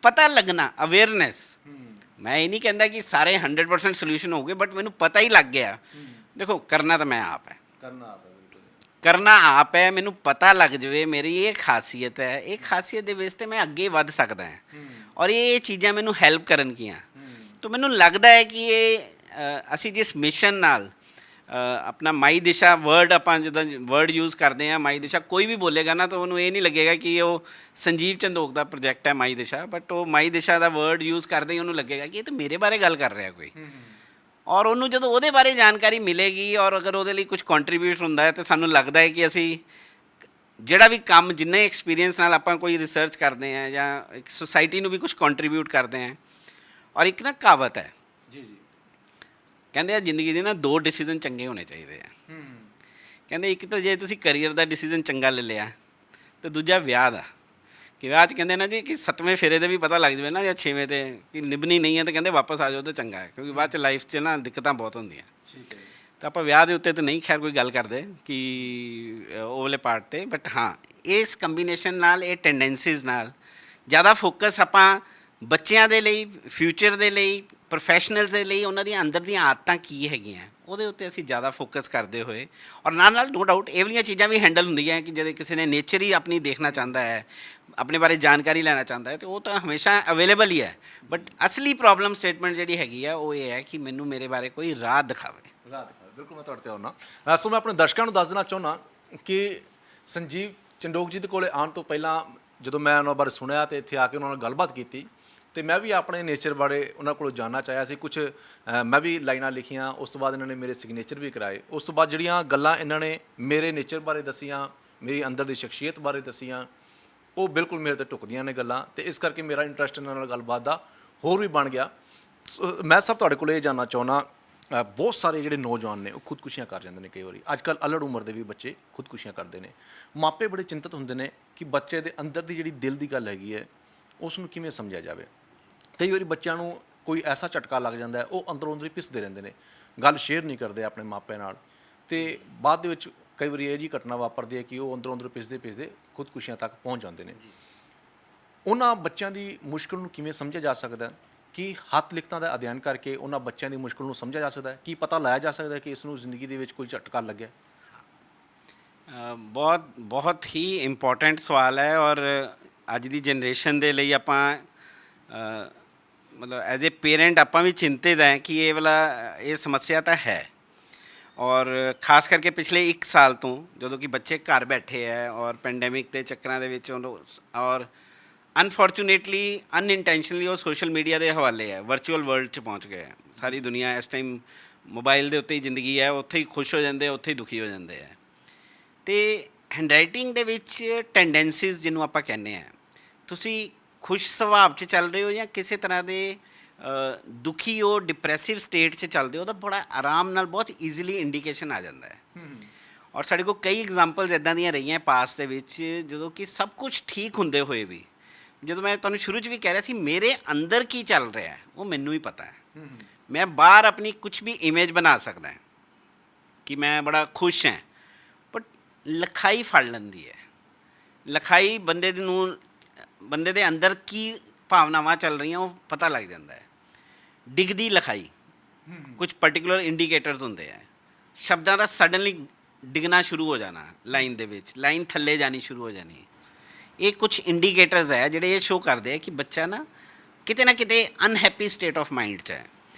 [SPEAKER 1] ਪਤਾ ਲੱਗਣਾ, ਅਵੇਅਰਨੈਸ। ਮੈਂ ਇਹ ਨਹੀਂ ਕਹਿੰਦਾ ਕਿ ਸਾਰੇ 100% ਸੋਲਿਊਸ਼ਨ ਹੋਊਗੇ, ਬਟ ਮੈਨੂੰ ਪਤਾ ਹੀ ਲੱਗ ਗਿਆ। ਦੇਖੋ ਕਰਨਾ ਤਾਂ ਮੈਂ ਆਪ ਹੈ, ਕਰਨਾ ਆਪ ਹੈ। ਮੈਨੂੰ ਪਤਾ ਲੱਗ ਜਾਵੇ ਮੇਰੀ ਇਹ ਖਾਸੀਅਤ ਹੈ, ਇਹ ਖਾਸੀਅਤ ਦੇ ਬੇਸ 'ਤੇ ਮੈਂ ਅੱਗੇ ਵੱਧ ਸਕਦਾ ਹਾਂ ਔਰ ਇਹ ਚੀਜ਼ਾਂ ਮੈਨੂੰ ਹੈਲਪ ਕਰਨਗੀਆਂ। ਤਾਂ ਮੈਨੂੰ ਲੱਗਦਾ ਹੈ ਕਿ ਇਹ ਅਸੀਂ ਜਿਸ ਮਿਸ਼ਨ ਨਾਲ ਆਪਣਾ ਮਾਈ ਦਿਸ਼ਾ ਵਰਡ, ਆਪਾਂ ਜਦੋਂ ਵਰਡ ਯੂਜ਼ ਕਰਦੇ ਹਾਂ ਮਾਈ ਦਿਸ਼ਾ, ਕੋਈ ਵੀ ਬੋਲੇਗਾ ਨਾ ਤਾਂ ਉਹਨੂੰ ਇਹ ਨਹੀਂ ਲੱਗੇਗਾ ਕਿ ਉਹ ਸੰਜੀਵ ਚੰਦੋਕ ਦਾ ਪ੍ਰੋਜੈਕਟ ਹੈ ਮਾਈ ਦਿਸ਼ਾ, ਬਟ ਉਹ ਮਾਈ ਦਿਸ਼ਾ ਦਾ ਵਰਡ ਯੂਜ਼ ਕਰਦੇ ਹੀ ਉਹਨੂੰ ਲੱਗੇਗਾ ਕਿ ਇਹ ਤਾਂ ਮੇਰੇ ਬਾਰੇ ਗੱਲ ਕਰ ਰਿਹਾ ਕੋਈ। ਔਰ ਉਹਨੂੰ ਜਦੋਂ ਉਹਦੇ ਬਾਰੇ ਜਾਣਕਾਰੀ ਮਿਲੇਗੀ ਔਰ ਅਗਰ ਉਹਦੇ ਲਈ ਕੁਝ ਕੰਟਰੀਬਿਊਟ ਹੁੰਦਾ ਹੈ ਤਾਂ ਸਾਨੂੰ ਲੱਗਦਾ ਹੈ ਕਿ ਅਸੀਂ ਜਿਹੜਾ ਵੀ ਕੰਮ, ਜਿੰਨੇ ਐਕਸਪੀਰੀਅੰਸ ਨਾਲ ਆਪਾਂ ਕੋਈ ਰਿਸਰਚ ਕਰਦੇ ਹਾਂ ਜਾਂ ਇੱਕ ਸੁਸਾਇਟੀ ਨੂੰ ਵੀ ਕੁਝ ਕੰਟਰੀਬਿਊਟ ਕਰਦੇ ਹਾਂ। ਔਰ ਇੱਕ ਨਾ ਕਹਾਵਤ ਹੈ, ਕਹਿੰਦੇ ਆ ਜ਼ਿੰਦਗੀ ਦੇ ਨਾ 2 ਡਿਸੀਜ਼ਨ ਚੰਗੇ ਹੋਣੇ ਚਾਹੀਦੇ ਆ। ਕਹਿੰਦੇ ਇੱਕ ਤਾਂ ਜੇ ਤੁਸੀਂ ਕਰੀਅਰ ਦਾ ਡਿਸੀਜ਼ਨ ਚੰਗਾ ਲੈ ਲਿਆ, ਅਤੇ ਦੂਜਾ ਵਿਆਹ ਦਾ। ਕਿ ਵਿਆਹ 'ਚ ਕਹਿੰਦੇ ਨਾ ਜੀ ਕਿ 7ਵੇਂ ਫੇਰੇ 'ਤੇ ਵੀ ਪਤਾ ਲੱਗ ਜਾਵੇ ਨਾ ਜਾਂ 6ਵੇਂ 'ਤੇ ਕਿ ਨਿਭਣੀ ਨਹੀਂ ਹੈ, ਤਾਂ ਕਹਿੰਦੇ ਵਾਪਸ ਆ ਜਾਓ ਤਾਂ ਚੰਗਾ ਹੈ, ਕਿਉਂਕਿ ਬਾਅਦ 'ਚ ਲਾਈਫ 'ਚ ਨਾ ਦਿੱਕਤਾਂ ਬਹੁਤ ਹੁੰਦੀਆਂ। ਤਾਂ ਆਪਾਂ ਵਿਆਹ ਦੇ ਉੱਤੇ ਤਾਂ ਨਹੀਂ ਖੈਰ ਕੋਈ ਗੱਲ ਕਰਦੇ ਕਿ ਉਹ ਵਾਲੇ ਪਾਰਟ 'ਤੇ, ਬਟ ਹਾਂ ਇਸ ਕੰਬੀਨੇਸ਼ਨ ਨਾਲ, ਇਹ ਟੈਂਡੈਂਸੀਜ਼ ਨਾਲ ਜ਼ਿਆਦਾ ਫੋਕਸ ਆਪਾਂ ਬੱਚਿਆਂ ਦੇ ਲਈ, ਫਿਊਚਰ ਦੇ ਲਈ, ਪ੍ਰੋਫੈਸ਼ਨਲਸ ਦੇ ਲਈ ਉਹਨਾਂ ਦੀਆਂ ਅੰਦਰ ਦੀਆਂ ਆਦਤਾਂ ਕੀ ਹੈਗੀਆਂ ਉਹਦੇ ਉੱਤੇ ਅਸੀਂ ਜ਼ਿਆਦਾ ਫੋਕਸ ਕਰਦੇ ਹੋਏ, ਔਰ ਨਾਲ ਨੋ ਡਾਊਟ ਇਹ ਵਾਲੀਆਂ ਚੀਜ਼ਾਂ ਵੀ ਹੈਂਡਲ ਹੁੰਦੀਆਂ ਕਿ ਜਦੋਂ ਕਿਸੇ ਨੇ ਨੇਚਰ ਹੀ ਆਪਣੀ ਦੇਖਣਾ ਚਾਹੁੰਦਾ ਹੈ, ਆਪਣੇ ਬਾਰੇ ਜਾਣਕਾਰੀ ਲੈਣਾ ਚਾਹੁੰਦਾ ਹੈ, ਤੇ ਉਹ ਤਾਂ ਹਮੇਸ਼ਾ ਅਵੇਲੇਬਲ ਹੀ ਹੈ। ਬਟ ਅਸਲੀ ਪ੍ਰੋਬਲਮ ਸਟੇਟਮੈਂਟ ਜਿਹੜੀ ਹੈਗੀ ਆ ਉਹ ਇਹ ਹੈ ਕਿ ਮੈਨੂੰ ਮੇਰੇ ਬਾਰੇ ਕੋਈ ਰਾਹ ਦਿਖਾਵੇ।
[SPEAKER 2] ਬਿਲਕੁਲ ਮੈਂ ਤੁਹਾਡੇ ਤੇ ਆਉਣਾ। ਸੋ ਮੈਂ ਆਪਣੇ ਦਰਸ਼ਕਾਂ ਨੂੰ ਦੱਸ ਦੇਣਾ ਚਾਹੁੰਦਾ ਕਿ ਸੰਜੀਵ ਚੰਡੋਕ ਜੀ ਦੇ ਕੋਲੇ ਆਉਣ ਤੋਂ ਪਹਿਲਾਂ ਜਦੋਂ ਮੈਂ ਉਹਨਾਂ ਬਾਰੇ ਸੁਣਿਆ ਤੇ ਇੱਥੇ ਆ ਕੇ ਉਹਨਾਂ ਨਾਲ ਗੱਲਬਾਤ ਕੀਤੀ, ਤੇ ਮੈਂ ਵੀ ਆਪਣੇ ਨੇਚਰ ਬਾਰੇ ਉਹਨਾਂ ਕੋਲੋਂ ਜਾਣਨਾ ਚਾਹਿਆ ਸੀ। ਕੁਝ ਮੈਂ ਵੀ ਲਾਈਨਾਂ ਲਿਖੀਆਂ, ਉਸ ਤੋਂ ਬਾਅਦ ਇਹਨਾਂ ਨੇ ਮੇਰੇ ਸਿਗਨੇਚਰ ਵੀ ਕਰਾਏ। ਉਸ ਤੋਂ ਬਾਅਦ ਜਿਹੜੀਆਂ ਗੱਲਾਂ ਇਹਨਾਂ ਨੇ ਮੇਰੇ ਨੇਚਰ ਬਾਰੇ ਦੱਸੀਆਂ, ਮੇਰੀ ਅੰਦਰ ਦੀ ਸ਼ਖਸੀਅਤ ਬਾਰੇ ਦੱਸੀਆਂ, ਉਹ ਬਿਲਕੁਲ ਮੇਰੇ ਤੇ ਢੁੱਕਦੀਆਂ ਨੇ ਗੱਲਾਂ, ਤੇ ਇਸ ਕਰਕੇ ਮੇਰਾ ਇੰਟਰਸਟ ਇਹਨਾਂ ਨਾਲ ਗੱਲਬਾਤ ਦਾ ਹੋਰ ਵੀ ਬਣ ਗਿਆ। ਮੈਂ ਸਭ ਤੁਹਾਡੇ ਕੋਲ ਇਹ ਜਾਣਨਾ ਚਾਹੁੰਦਾ, ਬਹੁਤ ਸਾਰੇ ਜਿਹੜੇ ਨੌਜਵਾਨ ਨੇ ਉਹ ਖੁਦਕੁਸ਼ੀਆਂ ਕਰ ਜਾਂਦੇ ਨੇ ਕਈ ਵਾਰੀ। ਅੱਜ ਕੱਲ੍ਹ ਅਲੜ ਉਮਰ ਦੇ ਵੀ ਬੱਚੇ ਖੁਦਕੁਸ਼ੀਆਂ ਕਰਦੇ ਨੇ। ਮਾਪੇ ਬੜੇ ਚਿੰਤਤ ਹੁੰਦੇ ਨੇ ਕਿ ਬੱਚੇ ਦੇ ਅੰਦਰ ਦੀ ਜਿਹੜੀ ਦਿਲ ਦੀ ਗੱਲ ਹੈਗੀ ਹੈ ਉਸ ਨੂੰ ਕਿਵੇਂ ਸਮਝਿਆ ਜਾਵੇ। ਕਈ ਵਾਰੀ ਬੱਚਿਆਂ ਨੂੰ ਕੋਈ ਐਸਾ ਝਟਕਾ ਲੱਗ ਜਾਂਦਾ ਹੈ, ਉਹ ਅੰਦਰੋਂ ਅੰਦਰ ਹੀ ਪਿਸਦੇ ਰਹਿੰਦੇ ਨੇ, ਗੱਲ ਸ਼ੇਅਰ ਨਹੀਂ ਕਰਦੇ ਆਪਣੇ ਮਾਪਿਆਂ ਨਾਲ, ਤੇ ਬਾਅਦ ਦੇ ਵਿੱਚ ਕਈ ਵਾਰੀ ਇਹ ਜਿਹੀ ਘਟਨਾ ਵਾਪਰਦੀ ਹੈ ਕਿ ਉਹ ਅੰਦਰੋਂ ਅੰਦਰ ਪਿਸਦੇ ਖੁਦਕੁਸ਼ੀਆਂ ਤੱਕ ਪਹੁੰਚ ਜਾਂਦੇ ਨੇ। ਉਹਨਾਂ ਬੱਚਿਆਂ ਦੀ ਮੁਸ਼ਕਿਲ ਨੂੰ ਕਿਵੇਂ ਸਮਝਿਆ ਜਾ ਸਕਦਾ? ਕਿ ਹੱਥ ਲਿਖਤਾਂ ਦਾ ਅਧਿਐਨ ਕਰਕੇ ਉਹਨਾਂ ਬੱਚਿਆਂ ਦੀ ਮੁਸ਼ਕਿਲ ਨੂੰ ਸਮਝਿਆ ਜਾ ਸਕਦਾ ਹੈ? ਕੀ ਪਤਾ ਲਾਇਆ ਜਾ ਸਕਦਾ ਹੈ ਕਿ ਇਸ ਨੂੰ ਜ਼ਿੰਦਗੀ ਦੇ ਵਿੱਚ ਕੋਈ ਝਟਕਾ ਲੱਗਿਆ?
[SPEAKER 1] ਬਹੁਤ ਹੀ ਇੰਪੋਰਟੈਂਟ ਸਵਾਲ ਹੈ, ਔਰ ਅੱਜ ਦੀ ਜਨਰੇਸ਼ਨ ਦੇ ਲਈ ਆਪਾਂ ਮਤਲਬ ਐਜ਼ ਏ ਪੇਰੈਂਟ ਆਪਾਂ ਵੀ ਚਿੰਤਿਤ ਹੈ ਕਿ ਇਹ ਸਮੱਸਿਆ ਤਾਂ ਹੈ। ਔਰ ਖਾਸ ਕਰਕੇ ਪਿਛਲੇ 1 ਸਾਲ ਤੋਂ ਜਦੋਂ ਕਿ ਬੱਚੇ ਘਰ ਬੈਠੇ ਹੈ ਔਰ ਪੈਂਡੈਮਿਕ ਦੇ ਚੱਕਰਾਂ ਦੇ ਵਿੱਚ ਔਰ ਅਨਫੋਰਚੂਨੇਟਲੀ ਅਨਇੰਟੈਂਸ਼ਨਲੀ ਉਹ ਸੋਸ਼ਲ ਮੀਡੀਆ ਦੇ ਹਵਾਲੇ ਹੈ, ਵਰਚੁਅਲ ਵਰਲਡ 'ਚ ਪਹੁੰਚ ਗਏ ਹੈ। ਸਾਰੀ ਦੁਨੀਆ ਇਸ ਟਾਈਮ ਮੋਬਾਈਲ ਦੇ ਉੱਤੇ ਹੀ ਜ਼ਿੰਦਗੀ ਹੈ, ਉੱਥੇ ਹੀ ਖੁਸ਼ ਹੋ ਜਾਂਦੇ, ਉੱਥੇ ਹੀ ਦੁਖੀ ਹੋ ਜਾਂਦੇ ਹੈ। ਅਤੇ ਹੈਂਡਰਾਈਟਿੰਗ ਦੇ ਵਿੱਚ ਟੈਂਡੈਂਸੀਜ਼ ਜਿਹਨੂੰ ਆਪਾਂ ਕਹਿੰਦੇ ਹਾਂ, ਤੁਸੀਂ ਖੁਸ਼ ਸੁਭਾਅ 'ਚ ਚੱਲ ਰਹੇ ਹੋ ਜਾਂ ਕਿਸੇ ਤਰ੍ਹਾਂ ਦੇ ਦੁਖੀ ਹੋ, ਡਿਪਰੈਸਿਵ ਸਟੇਟ 'ਚ ਚੱਲਦੇ ਹੋ, ਉਹਦਾ ਬੜਾ ਆਰਾਮ ਨਾਲ ਬਹੁਤ ਈਜ਼ੀਲੀ ਇੰਡੀਕੇਸ਼ਨ ਆ ਜਾਂਦਾ ਹੈ। ਔਰ ਸਾਡੇ ਕੋਲ ਕਈ ਐਗਜ਼ਾਮਪਲਸ ਇੱਦਾਂ ਦੀਆਂ ਰਹੀਆਂ ਪਾਸ ਦੇ ਵਿੱਚ, ਜਦੋਂ ਕਿ ਸਭ ਕੁਝ ਠੀਕ ਹੁੰਦੇ ਹੋਏ ਵੀ, ਜਦੋਂ ਮੈਂ ਤੁਹਾਨੂੰ ਸ਼ੁਰੂ 'ਚ ਵੀ ਕਹਿ ਰਿਹਾ ਸੀ ਮੇਰੇ ਅੰਦਰ ਕੀ ਚੱਲ ਰਿਹਾ ਹੈ ਉਹ ਮੈਨੂੰ ਹੀ ਪਤਾ ਹੈ। ਮੈਂ ਬਾਹਰ ਆਪਣੀ ਕੁਝ ਵੀ ਇਮੇਜ ਬਣਾ ਸਕਦਾ ਕਿ ਮੈਂ ਬੜਾ ਖੁਸ਼ ਹਾਂ, ਬਟ ਲਿਖਾਈ ਫੜ ਲੈਂਦੀ ਹੈ। ਲਿਖਾਈ ਬੰਦੇ ਦੇ ਅੰਦਰ ਕੀ ਭਾਵਨਾਵਾਂ ਚੱਲ ਰਹੀਆਂ ਉਹ ਪਤਾ ਲੱਗ ਜਾਂਦਾ ਹੈ। ਡਿੱਗਦੀ ਲਿਖਾਈ, ਕੁਝ ਪਰਟੀਕੂਲਰ ਇੰਡੀਕੇਟਰਸ ਹੁੰਦੇ ਆ, ਸ਼ਬਦਾਂ ਦਾ ਸਡਨਲੀ ਡਿੱਗਣਾ ਸ਼ੁਰੂ ਹੋ ਜਾਣਾ, ਲਾਈਨ ਦੇ ਵਿੱਚ ਲਾਈਨ ਥੱਲੇ ਜਾਣੀ ਸ਼ੁਰੂ ਹੋ ਜਾਣੀ। ਇਹ ਕੁਝ ਇੰਡੀਕੇਟਰਸ ਹੈ ਜਿਹੜੇ ਇਹ ਸ਼ੋਅ ਕਰਦੇ ਆ ਕਿ ਬੱਚਾ ਨਾ ਕਿਤੇ ਅਨਹੈਪੀ ਸਟੇਟ ਆਫ ਮਾਈਂਡ 'ਚ ਹੈ,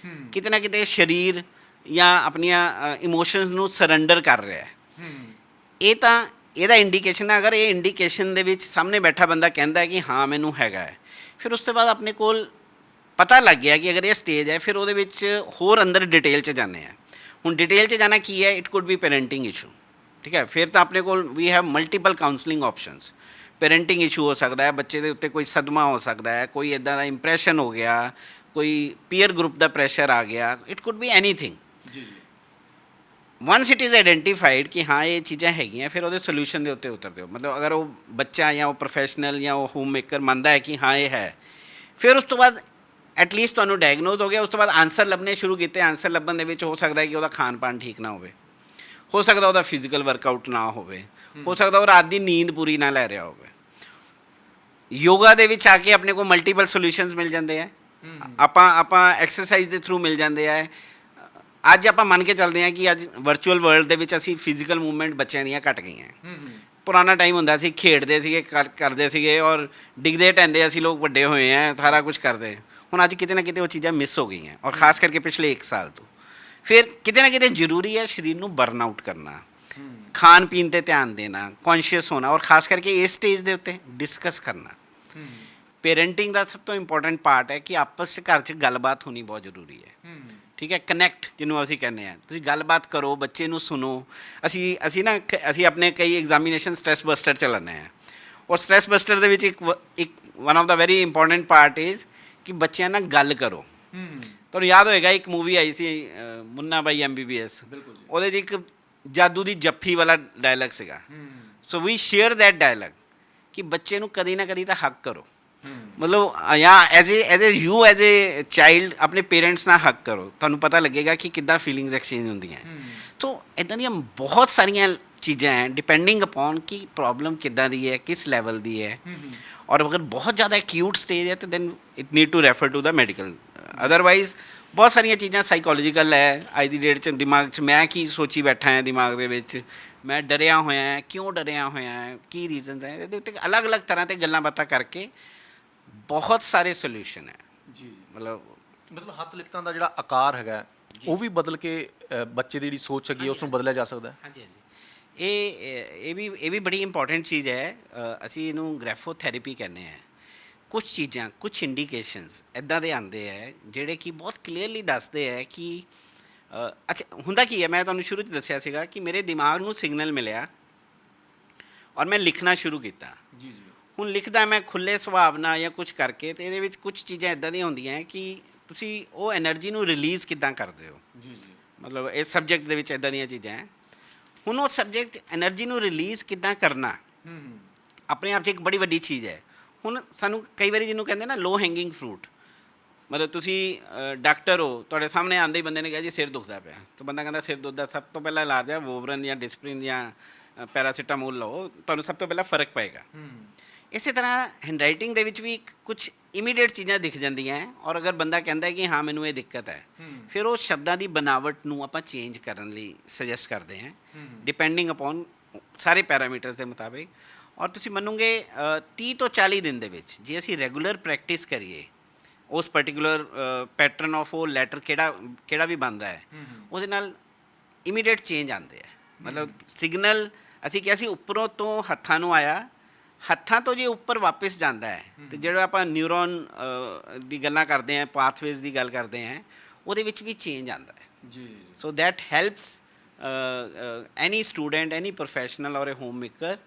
[SPEAKER 1] ਕਿਤੇ ਨਾ ਕਿਤੇ ਸਰੀਰ ਜਾਂ ਆਪਣੀਆਂ ਇਮੋਸ਼ਨਸ ਨੂੰ ਸਰੈਂਡਰ ਕਰ ਰਿਹਾ ਹੈ। ਇਹ ਤਾਂ ਇਹਦਾ ਇੰਡੀਕੇਸ਼ਨ ਹੈ। ਅਗਰ ਇਹ ਇੰਡੀਕੇਸ਼ਨ ਦੇ ਵਿੱਚ ਸਾਹਮਣੇ ਬੈਠਾ ਬੰਦਾ ਕਹਿੰਦਾ ਕਿ ਹਾਂ ਮੈਨੂੰ ਹੈਗਾ ਹੈ, ਫਿਰ ਉਸ ਤੋਂ ਬਾਅਦ ਆਪਣੇ ਕੋਲ ਪਤਾ ਲੱਗ ਗਿਆ ਕਿ ਅਗਰ ਇਹ ਸਟੇਜ ਹੈ, ਫਿਰ ਉਹਦੇ ਵਿੱਚ ਹੋਰ ਅੰਦਰ ਡਿਟੇਲ 'ਚ ਜਾਂਦੇ ਆ। ਹੁਣ ਡਿਟੇਲ 'ਚ ਜਾਣਾ ਕੀ ਹੈ? It could be parenting issue, ਠੀਕ ਹੈ। ਫਿਰ ਤਾਂ ਆਪਣੇ ਕੋਲ we have multiple counselling options. Parenting issue ਹੋ ਸਕਦਾ ਹੈ, ਬੱਚੇ ਦੇ ਉੱਤੇ ਕੋਈ ਸਦਮਾ ਹੋ ਸਕਦਾ ਹੈ, ਕੋਈ ਇੱਦਾਂ ਦਾ ਇੰਪਰੈਸ਼ਨ ਹੋ ਗਿਆ, ਕੋਈ ਪੀਅਰ ਗਰੁੱਪ ਦਾ ਪ੍ਰੈਸ਼ਰ ਆ ਗਿਆ, it could be anything. Once it is identified ਕਿ ਹਾਂ ਇਹ ਚੀਜ਼ਾਂ ਹੈਗੀਆਂ, ਫਿਰ ਉਹਦੇ ਸੋਲਿਊਸ਼ਨ ਦੇ ਉੱਤੇ ਉਤਰਦੇ ਹੋ। ਮਤਲਬ ਅਗਰ ਉਹ ਬੱਚਾ ਜਾਂ ਉਹ ਪ੍ਰੋਫੈਸ਼ਨਲ ਜਾਂ ਉਹ ਹੋਮ ਮੇਕਰ ਮੰਨਦਾ ਹੈ ਕਿ ਹਾਂ ਇਹ ਹੈ, ਫਿਰ ਉਸ ਤੋਂ ਬਾਅਦ ਐਟਲੀਸਟ ਤੁਹਾਨੂੰ ਡਾਇਗਨੋਜ਼ ਹੋ ਗਿਆ, ਉਸ ਤੋਂ ਬਾਅਦ ਆਨਸਰ ਲੱਭਣੇ ਸ਼ੁਰੂ ਕੀਤੇ। ਆਨਸਰ ਲੱਭਣ ਦੇ ਵਿੱਚ ਹੋ ਸਕਦਾ ਹੈ ਕਿ ਉਹਦਾ ਖਾਣ ਪਾਣ ਠੀਕ ਨਾ ਹੋਵੇ, ਹੋ ਸਕਦਾ ਉਹਦਾ ਫਿਜ਼ੀਕਲ ਵਰਕਆਊਟ ਨਾ ਹੋਵੇ, ਹੋ ਸਕਦਾ ਉਹ ਰਾਤ ਦੀ ਨੀਂਦ ਪੂਰੀ ਨਾ ਲੈ ਰਿਹਾ ਹੋਵੇ। ਯੋਗਾ ਦੇ ਵਿੱਚ ਆ ਕੇ ਆਪਣੇ ਕੋਲ ਮਲਟੀਪਲ ਸੋਲਿਊਸ਼ਨਸ ਮਿਲ ਜਾਂਦੇ ਆ, ਆਪਾਂ ਐਕਸਰਸਾਈਜ਼ ਦੇ ਥਰੂ ਮਿਲ ਜਾਂਦੇ ਆ। ਅੱਜ ਆਪਾਂ ਮੰਨ ਕੇ ਚੱਲਦੇ ਹਾਂ ਕਿ ਅੱਜ ਵਰਚੁਅਲ ਵਰਲਡ ਦੇ ਵਿੱਚ ਅਸੀਂ ਫਿਜ਼ੀਕਲ ਮੂਵਮੈਂਟ ਬੱਚਿਆਂ ਦੀਆਂ ਘੱਟ ਗਈਆਂ। ਪੁਰਾਣਾ ਟਾਈਮ ਹੁੰਦਾ ਸੀ, ਖੇਡਦੇ ਸੀਗੇ, ਕਰਦੇ ਸੀਗੇ, ਔਰ ਡਿੱਗਦੇ ਢਹਿੰਦੇ ਅਸੀਂ ਲੋਕ ਵੱਡੇ ਹੋਏ ਆ, ਸਾਰਾ ਕੁਝ ਕਰਦੇ। ਹੁਣ ਅੱਜ ਕਿਤੇ ਨਾ ਕਿਤੇ ਉਹ ਚੀਜ਼ਾਂ ਮਿਸ ਹੋ ਗਈਆਂ, ਔਰ ਖਾਸ ਕਰਕੇ ਪਿਛਲੇ 1 ਸਾਲ ਤੋਂ। ਫਿਰ ਕਿਤੇ ਨਾ ਕਿਤੇ ਜ਼ਰੂਰੀ ਹੈ ਸਰੀਰ ਨੂੰ ਬਰਨ ਆਊਟ ਕਰਨਾ, ਖਾਣ ਪੀਣ 'ਤੇ ਧਿਆਨ ਦੇਣਾ, ਕੌਨਸ਼ੀਅਸ ਹੋਣਾ, ਔਰ ਖਾਸ ਕਰਕੇ ਇਸ ਸਟੇਜ ਦੇ ਉੱਤੇ ਡਿਸਕਸ ਕਰਨਾ। ਪੇਰੈਂਟਿੰਗ ਦਾ ਸਭ ਤੋਂ ਇੰਪੋਰਟੈਂਟ ਪਾਰਟ ਹੈ ਕਿ ਆਪਸ 'ਚ ਘਰ 'ਚ ਗੱਲਬਾਤ ਹੋਣੀ ਬਹੁਤ ਜ਼ਰੂਰੀ ਹੈ, ਠੀਕ ਹੈ। ਕਨੈਕਟ ਜਿਹਨੂੰ ਅਸੀਂ ਕਹਿੰਦੇ ਹਾਂ, ਤੁਸੀਂ ਗੱਲਬਾਤ ਕਰੋ, ਬੱਚੇ ਨੂੰ ਸੁਣੋ। ਅਸੀਂ ਆਪਣੇ ਕਈ ਐਗਜ਼ਾਮੀਨੇਸ਼ਨ ਸਟ੍ਰੈਸ ਬਸਟਰ ਚਲਾਉਂਦੇ ਹਾਂ, ਔਰ ਸਟ੍ਰੈਸ ਬਸਟਰ ਦੇ ਵਿੱਚ ਇੱਕ one of the very important part is ਕਿ ਬੱਚਿਆਂ ਨਾਲ ਗੱਲ ਕਰੋ। ਤੁਹਾਨੂੰ ਯਾਦ ਹੋਏਗਾ ਇੱਕ ਮੂਵੀ ਆਈ ਸੀ ਮੁੰਨਾ ਬਾਈ MBBS, ਉਹਦੇ 'ਚ ਇੱਕ ਜਾਦੂ ਦੀ ਜੱਫੀ ਵਾਲਾ ਡਾਇਲੌਗ ਸੀਗਾ। ਸੋ ਵੀ ਸ਼ੇਅਰ ਦੈਟ ਡਾਇਲੌਗ ਕਿ ਬੱਚੇ ਨੂੰ ਕਦੀ ਨਾ ਕਦੀ ਤਾਂ ਹੱਕ ਕਰੋ। ਮਤਲਬ ਜਾਂ ਐਜ਼ ਏ ਚਾਈਲਡ ਆਪਣੇ ਪੇਰੈਂਟਸ ਨਾਲ ਹੱਕ ਕਰੋ, ਤੁਹਾਨੂੰ ਪਤਾ ਲੱਗੇਗਾ ਕਿ ਕਿੱਦਾਂ ਫੀਲਿੰਗਸ ਐਕਸਚੇਂਜ ਹੁੰਦੀਆਂ। ਸੋ ਇੱਦਾਂ ਦੀਆਂ ਬਹੁਤ ਸਾਰੀਆਂ ਚੀਜ਼ਾਂ ਹੈ, ਡਿਪੈਂਡਿੰਗ ਅਪੋਨ ਕਿ ਪ੍ਰੋਬਲਮ ਕਿੱਦਾਂ ਦੀ ਹੈ, ਕਿਸ ਲੈਵਲ ਦੀ ਹੈ। ਔਰ ਅਗਰ ਬਹੁਤ ਜ਼ਿਆਦਾ ਐਕਿਊਟ ਸਟੇਜ ਹੈ ਤਾਂ then it need to refer to the medical. Otherwise ਬਹੁਤ ਸਾਰੀਆਂ ਚੀਜ਼ਾਂ ਸਾਈਕੋਲੋਜੀਕਲ ਹੈ ਅੱਜ ਦੀ ਡੇਟ 'ਚ। ਦਿਮਾਗ 'ਚ ਮੈਂ ਕੀ ਸੋਚੀ ਬੈਠਾ ਹਾਂ, ਦਿਮਾਗ ਦੇ ਵਿੱਚ ਮੈਂ ਡਰਿਆ ਹੋਇਆ ਹੈ, ਕਿਉਂ ਡਰਿਆ ਹੋਇਆ ਹੈ, ਕੀ ਰੀਜ਼ਨਸ ਹੈ, ਇਹਦੇ ਉੱਤੇ ਅਲੱਗ-ਅਲੱਗ ਤਰ੍ਹਾਂ ਤੇ ਗੱਲਾਂ ਬਾਤਾਂ ਕਰਕੇ ਬਹੁਤ ਸਾਰੇ ਸੋਲਿਊਸ਼ਨ ਹੈ।
[SPEAKER 2] ਜੀ
[SPEAKER 1] ਮਤਲਬ
[SPEAKER 2] ਹੱਥ ਲਿਖਤਾਂ ਦਾ ਜਿਹੜਾ ਆਕਾਰ ਹੈਗਾ ਉਹ ਵੀ ਬਦਲ ਕੇ ਬੱਚੇ ਦੀ ਜਿਹੜੀ ਸੋਚ ਹੈਗੀ ਉਸ ਨੂੰ ਬਦਲਿਆ ਜਾ ਸਕਦਾ ਹੈ।
[SPEAKER 1] ਹਾਂਜੀ ਹਾਂਜੀ, ਇਹ ਵੀ ਬੜੀ ਇੰਪੋਰਟੈਂਟ ਚੀਜ਼ ਹੈ। ਅਸੀਂ ਇਹਨੂੰ ਗ੍ਰੈਫੋਥੈਰੇਪੀ ਕਹਿੰਦੇ ਹਾਂ। ਕੁਝ ਚੀਜ਼ਾਂ, ਕੁਝ ਇੰਡੀਕੇਸ਼ਨਸ ਇੱਦਾਂ ਦੇ ਆਉਂਦੇ ਹੈ ਜਿਹੜੇ ਕਿ ਬਹੁਤ ਕਲੀਅਰਲੀ ਦੱਸਦੇ ਹੈ ਕਿ ਅੱਛਾ ਹੁੰਦਾ ਕੀ ਹੈ। ਮੈਂ ਤੁਹਾਨੂੰ ਸ਼ੁਰੂ 'ਚ ਦੱਸਿਆ ਸੀਗਾ ਕਿ ਮੇਰੇ ਦਿਮਾਗ ਨੂੰ ਸਿਗਨਲ ਮਿਲਿਆ ਔਰ ਮੈਂ ਲਿਖਣਾ ਸ਼ੁਰੂ ਕੀਤਾ।
[SPEAKER 2] ਜੀ
[SPEAKER 1] ਹੁਣ ਲਿਖਦਾ ਮੈਂ ਖੁੱਲ੍ਹੇ ਸੁਭਾਅ ਨਾਲ ਜਾਂ ਕੁਝ ਕਰਕੇ, ਅਤੇ ਇਹਦੇ ਵਿੱਚ ਕੁਝ ਚੀਜ਼ਾਂ ਇੱਦਾਂ ਦੀਆਂ ਹੁੰਦੀਆਂ ਹੈ ਕਿ ਤੁਸੀਂ ਉਹ ਐਨਰਜੀ ਨੂੰ ਰਿਲੀਜ਼ ਕਿੱਦਾਂ ਕਰਦੇ ਹੋ।
[SPEAKER 2] ਜੀ
[SPEAKER 1] ਮਤਲਬ ਇਸ ਸਬਜੈਕਟ ਦੇ ਵਿੱਚ ਇੱਦਾਂ ਦੀਆਂ ਚੀਜ਼ਾਂ ਹੈ। ਹੁਣ ਉਹ ਸਬਜੈਕਟ ਐਨਰਜੀ ਨੂੰ ਰਿਲੀਜ਼ ਕਿੱਦਾਂ ਕਰਨਾ ਆਪਣੇ ਆਪ 'ਚ ਇੱਕ ਬੜੀ ਵੱਡੀ ਚੀਜ਼ ਹੈ। ਹੁਣ ਸਾਨੂੰ ਕਈ ਵਾਰੀ ਜਿਹਨੂੰ ਕਹਿੰਦੇ ਨਾ ਲੋ ਹੈਂਗਿੰਗ ਫਰੂਟ, ਮਤਲਬ ਤੁਸੀਂ ਡਾਕਟਰ ਹੋ, ਤੁਹਾਡੇ ਸਾਹਮਣੇ ਆਉਂਦੇ ਹੀ ਬੰਦੇ ਨੇ ਕਿਹਾ ਜੀ ਸਿਰ ਦੁਖਦਾ ਪਿਆ, ਤਾਂ ਬੰਦਾ ਕਹਿੰਦਾ ਸਿਰ ਦੁਖਦਾ, ਸਭ ਤੋਂ ਪਹਿਲਾਂ ਇਲਾਜ ਹੈ ਵੋਬਰਨ ਜਾਂ ਡਿਸਪਰਿਨ ਜਾਂ ਪੈਰਾਸੀਟਾਮੋਲ ਲਓ, ਤੁਹਾਨੂੰ ਸਭ ਤੋਂ ਪਹਿਲਾਂ ਫਰਕ ਪਏਗਾ। ਇਸੇ ਤਰ੍ਹਾਂ ਹੈਂਡਰਾਈਟਿੰਗ ਦੇ ਵਿੱਚ ਵੀ ਕੁਝ ਇਮੀਡੀਏਟ ਚੀਜ਼ਾਂ ਦਿਖ ਜਾਂਦੀਆਂ ਹੈ, ਔਰ ਅਗਰ ਬੰਦਾ ਕਹਿੰਦਾ ਕਿ ਹਾਂ ਮੈਨੂੰ ਇਹ ਦਿੱਕਤ ਹੈ, ਫਿਰ ਉਹ ਸ਼ਬਦਾਂ ਦੀ ਬਨਾਵਟ ਨੂੰ ਆਪਾਂ ਚੇਂਜ ਕਰਨ ਲਈ ਸੁਜੈਸਟ ਕਰਦੇ ਹਾਂ ਡਿਪੈਂਡਿੰਗ ਅਪੋਨ ਸਾਰੇ ਪੈਰਾਮੀਟਰਸ ਦੇ ਮੁਤਾਬਿਕ। ਔਰ ਤੁਸੀਂ ਮੰਨੋਗੇ 30 ਤੋਂ 40 ਦਿਨ ਦੇ ਵਿੱਚ ਜੇ ਅਸੀਂ ਰੈਗੂਲਰ ਪ੍ਰੈਕਟਿਸ ਕਰੀਏ ਉਸ ਪਰਟੀਕੂਲਰ ਪੈਟਰਨ ਆਫ ਉਹ ਲੈਟਰ ਕਿਹੜਾ ਵੀ ਬਣਦਾ ਹੈ, ਉਹਦੇ ਨਾਲ ਇਮੀਡੀਏਟ ਚੇਂਜ ਆਉਂਦੇ ਹੈ। ਮਤਲਬ ਸਿਗਨਲ ਅਸੀਂ ਕਿਹਾ ਸੀ ਉੱਪਰੋਂ ਤੋਂ ਹੱਥਾਂ ਨੂੰ ਆਇਆ, ਹੱਥਾਂ ਤੋਂ ਜੇ ਉੱਪਰ ਵਾਪਸ ਜਾਂਦਾ ਹੈ ਅਤੇ ਜਿਹੜਾ ਆਪਾਂ ਨਿਊਰੋਨ ਦੀ ਗੱਲਾਂ ਕਰਦੇ ਹਾਂ, ਪਾਥਵੇਜ਼ ਦੀ ਗੱਲ ਕਰਦੇ ਹਾਂ, ਉਹਦੇ ਵਿੱਚ ਵੀ ਚੇਂਜ ਆਉਂਦਾ ਹੈ।
[SPEAKER 2] ਜੀ
[SPEAKER 1] so that helps any student, any professional ਔਰ ਏ ਹੋਮ ਮੇਕਰ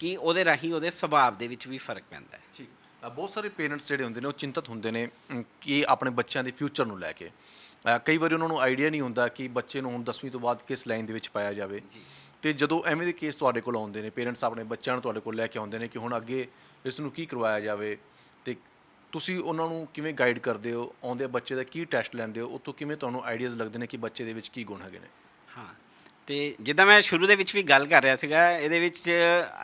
[SPEAKER 1] ਕਿ ਉਹਦੇ ਰਾਹੀਂ ਉਹਦੇ ਸੁਭਾਅ ਦੇ ਵਿੱਚ ਵੀ ਫਰਕ ਪੈਂਦਾ ਹੈ।
[SPEAKER 2] ਠੀਕ। ਬਹੁਤ ਸਾਰੇ ਪੇਰੈਂਟਸ ਜਿਹੜੇ ਹੁੰਦੇ ਨੇ ਉਹ ਚਿੰਤਤ ਹੁੰਦੇ ਨੇ ਕਿ ਆਪਣੇ ਬੱਚਿਆਂ ਦੇ ਫਿਊਚਰ ਨੂੰ ਲੈ ਕੇ। ਕਈ ਵਾਰੀ ਉਹਨਾਂ ਨੂੰ ਆਈਡੀਆ ਨਹੀਂ ਹੁੰਦਾ ਕਿ ਬੱਚੇ ਨੂੰ ਹੁਣ 10ਵੀਂ ਤੋਂ ਬਾਅਦ ਕਿਸ ਲਾਈਨ ਦੇ ਵਿੱਚ ਪਾਇਆ ਜਾਵੇ। ਅਤੇ ਜਦੋਂ ਐਵੇਂ ਦੇ ਕੇਸ ਤੁਹਾਡੇ ਕੋਲ ਆਉਂਦੇ ਨੇ, ਪੇਰੈਂਟਸ ਆਪਣੇ ਬੱਚਿਆਂ ਨੂੰ ਤੁਹਾਡੇ ਕੋਲ ਲੈ ਕੇ ਆਉਂਦੇ ਨੇ ਕਿ ਹੁਣ ਅੱਗੇ ਇਸ ਨੂੰ ਕੀ ਕਰਵਾਇਆ ਜਾਵੇ, ਅਤੇ ਤੁਸੀਂ ਉਹਨਾਂ ਨੂੰ ਕਿਵੇਂ ਗਾਈਡ ਕਰਦੇ ਹੋ, ਆਉਂਦੇ ਬੱਚੇ ਦਾ ਕੀ ਟੈਸਟ ਲੈਂਦੇ ਹੋ, ਉੱਥੋਂ ਕਿਵੇਂ ਤੁਹਾਨੂੰ ਆਈਡੀਆਜ਼ ਲੱਗਦੇ ਨੇ ਕਿ ਬੱਚੇ ਦੇ ਵਿੱਚ ਕੀ ਗੁਣ ਹੈਗੇ ਨੇ?
[SPEAKER 1] ਹਾਂ, ਅਤੇ ਜਿੱਦਾਂ ਮੈਂ ਸ਼ੁਰੂ ਦੇ ਵਿੱਚ ਵੀ ਗੱਲ ਕਰ ਰਿਹਾ ਸੀਗਾ, ਇਹਦੇ ਵਿੱਚ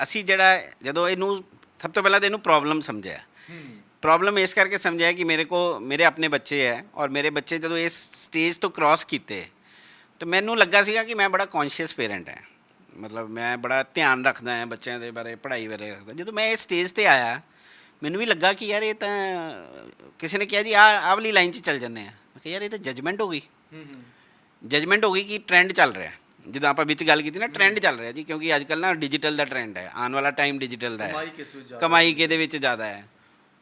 [SPEAKER 1] ਅਸੀਂ ਜਿਹੜਾ ਜਦੋਂ ਇਹਨੂੰ ਸਭ ਤੋਂ ਪਹਿਲਾਂ ਤਾਂ ਇਹਨੂੰ ਪ੍ਰੋਬਲਮ ਸਮਝਿਆ। ਪ੍ਰੋਬਲਮ ਇਸ ਕਰਕੇ ਸਮਝਿਆ ਕਿ ਮੇਰੇ ਆਪਣੇ ਬੱਚੇ ਹੈ, ਔਰ ਮੇਰੇ ਬੱਚੇ ਜਦੋਂ ਇਸ ਸਟੇਜ ਤੋਂ ਕ੍ਰਾਸ ਕੀਤੇ ਤਾਂ ਮੈਨੂੰ ਲੱਗਾ ਸੀਗਾ ਕਿ ਮੈਂ ਬੜਾ ਕੌਨਸ਼ੀਅਸ ਪੇਰੈਂਟ ਹੈ। ਮਤਲਬ ਮੈਂ ਬੜਾ ਧਿਆਨ ਰੱਖਦਾ ਹਾਂ ਬੱਚਿਆਂ ਦੇ ਬਾਰੇ, ਪੜ੍ਹਾਈ ਬਾਰੇ ਰੱਖਦਾ। ਜਦੋਂ ਮੈਂ ਇਸ ਸਟੇਜ 'ਤੇ ਆਇਆ ਮੈਨੂੰ ਵੀ ਲੱਗਾ ਕਿ ਯਾਰ ਇਹ ਤਾਂ ਕਿਸੇ ਨੇ ਕਿਹਾ ਜੀ ਆਹ ਵਾਲੀ ਲਾਈਨ 'ਚ ਚੱਲ ਜਾਂਦੇ ਹਾਂ। ਮੈਂ ਕਿਹਾ ਯਾਰ ਇਹ ਤਾਂ ਜਜਮੈਂਟ ਹੋ ਗਈ। ਜਜਮੈਂਟ ਹੋ ਗਈ ਕਿ ਟਰੈਂਡ ਚੱਲ ਰਿਹਾ। ਜਿੱਦਾਂ ਆਪਾਂ ਵਿੱਚ ਗੱਲ ਕੀਤੀ ਨਾ, ਟਰੈਂਡ ਚੱਲ ਰਿਹਾ ਜੀ, ਕਿਉਂਕਿ ਅੱਜ ਕੱਲ੍ਹ ਨਾ ਡਿਜੀਟਲ ਦਾ ਟਰੈਂਡ ਹੈ, ਆਉਣ ਵਾਲਾ ਟਾਈਮ ਡਿਜੀਟਲ ਦਾ ਹੈ, ਕਮਾਈ ਕਿਹਦੇ ਵਿੱਚ ਜ਼ਿਆਦਾ ਹੈ।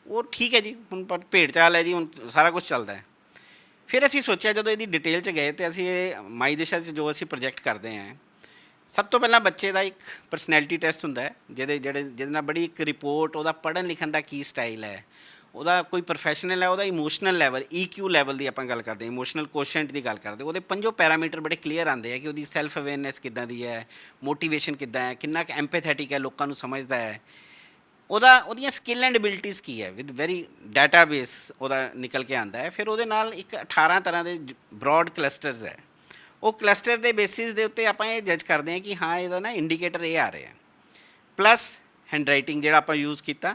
[SPEAKER 1] ਉਹ ਠੀਕ ਹੈ ਜੀ, ਹੁਣ ਪਰ ਭੇਡ ਚਾਲ ਹੈ ਜੀ, ਹੁਣ ਸਾਰਾ ਕੁਛ ਚੱਲਦਾ ਹੈ। ਫਿਰ ਅਸੀਂ ਸੋਚਿਆ ਜਦੋਂ ਇਹਦੀ ਡਿਟੇਲ 'ਚ ਗਏ ਅਤੇ ਅਸੀਂ ਇਹ ਮਾਈ ਦਿਸ਼ਾ 'ਚ ਜੋ ਅਸੀਂ ਪ੍ਰੋਜੈਕਟ ਕਰਦੇ ਹਾਂ, ਸਭ ਤੋਂ ਪਹਿਲਾਂ ਬੱਚੇ ਦਾ ਇੱਕ ਪਰਸਨੈਲਿਟੀ ਟੈਸਟ ਹੁੰਦਾ ਹੈ ਜਿਹਦੇ ਨਾਲ ਬੜੀ ਇੱਕ ਰਿਪੋਰਟ, ਉਹਦਾ ਪੜ੍ਹਨ ਲਿਖਣ ਦਾ ਕੀ ਸਟਾਈਲ ਹੈ, ਉਹਦਾ ਕੋਈ ਪ੍ਰੋਫੈਸ਼ਨਲ ਹੈ, ਉਹਦਾ ਇਮੋਸ਼ਨਲ ਲੈਵਲ, EQ ਲੈਵਲ ਦੀ ਆਪਾਂ ਗੱਲ ਕਰਦੇ, ਇਮੋਸ਼ਨਲ ਕੋਸ਼ੈਂਟ ਦੀ ਗੱਲ ਕਰਦੇ। ਉਹਦੇ 5 ਪੈਰਾਮੀਟਰ ਬੜੇ ਕਲੀਅਰ ਆਉਂਦੇ ਆ ਕਿ ਉਹਦੀ ਸੈਲਫ ਅਵੇਅਰਨੈਸ ਕਿੱਦਾਂ ਦੀ ਹੈ, ਮੋਟੀਵੇਸ਼ਨ ਕਿੱਦਾਂ ਹੈ, ਕਿੰਨਾ ਕੁ ਐਂਪੈਥੈਟਿਕ ਹੈ, ਲੋਕਾਂ ਨੂੰ ਸਮਝਦਾ ਹੈ, ਉਹਦੀਆਂ ਸਕਿੱਲ ਐਂਡ ਐਬਿਲਿਟੀਜ਼ ਕੀ ਹੈ, ਵਿਦ ਵੈਰੀ ਡਾਟਾਬੇਸ ਉਹਦਾ ਨਿਕਲ ਕੇ ਆਉਂਦਾ ਹੈ। ਫਿਰ ਉਹਦੇ ਨਾਲ ਇੱਕ 18 ਤਰ੍ਹਾਂ ਦੇ ਬਰੋਡ ਕਲਸਟਰਸ ਹੈ। ਉਹ ਕਲਸਟਰ ਦੇ ਬੇਸਿਸ ਦੇ ਉੱਤੇ ਆਪਾਂ ਇਹ ਜੱਜ ਕਰਦੇ ਹਾਂ ਕਿ ਹਾਂ ਇਹਦਾ ਨਾ ਇੰਡੀਕੇਟਰ ਇਹ ਆ ਰਿਹਾ। ਪਲੱਸ ਹੈਂਡਰਾਈਟਿੰਗ ਜਿਹੜਾ ਆਪਾਂ ਯੂਜ਼ ਕੀਤਾ,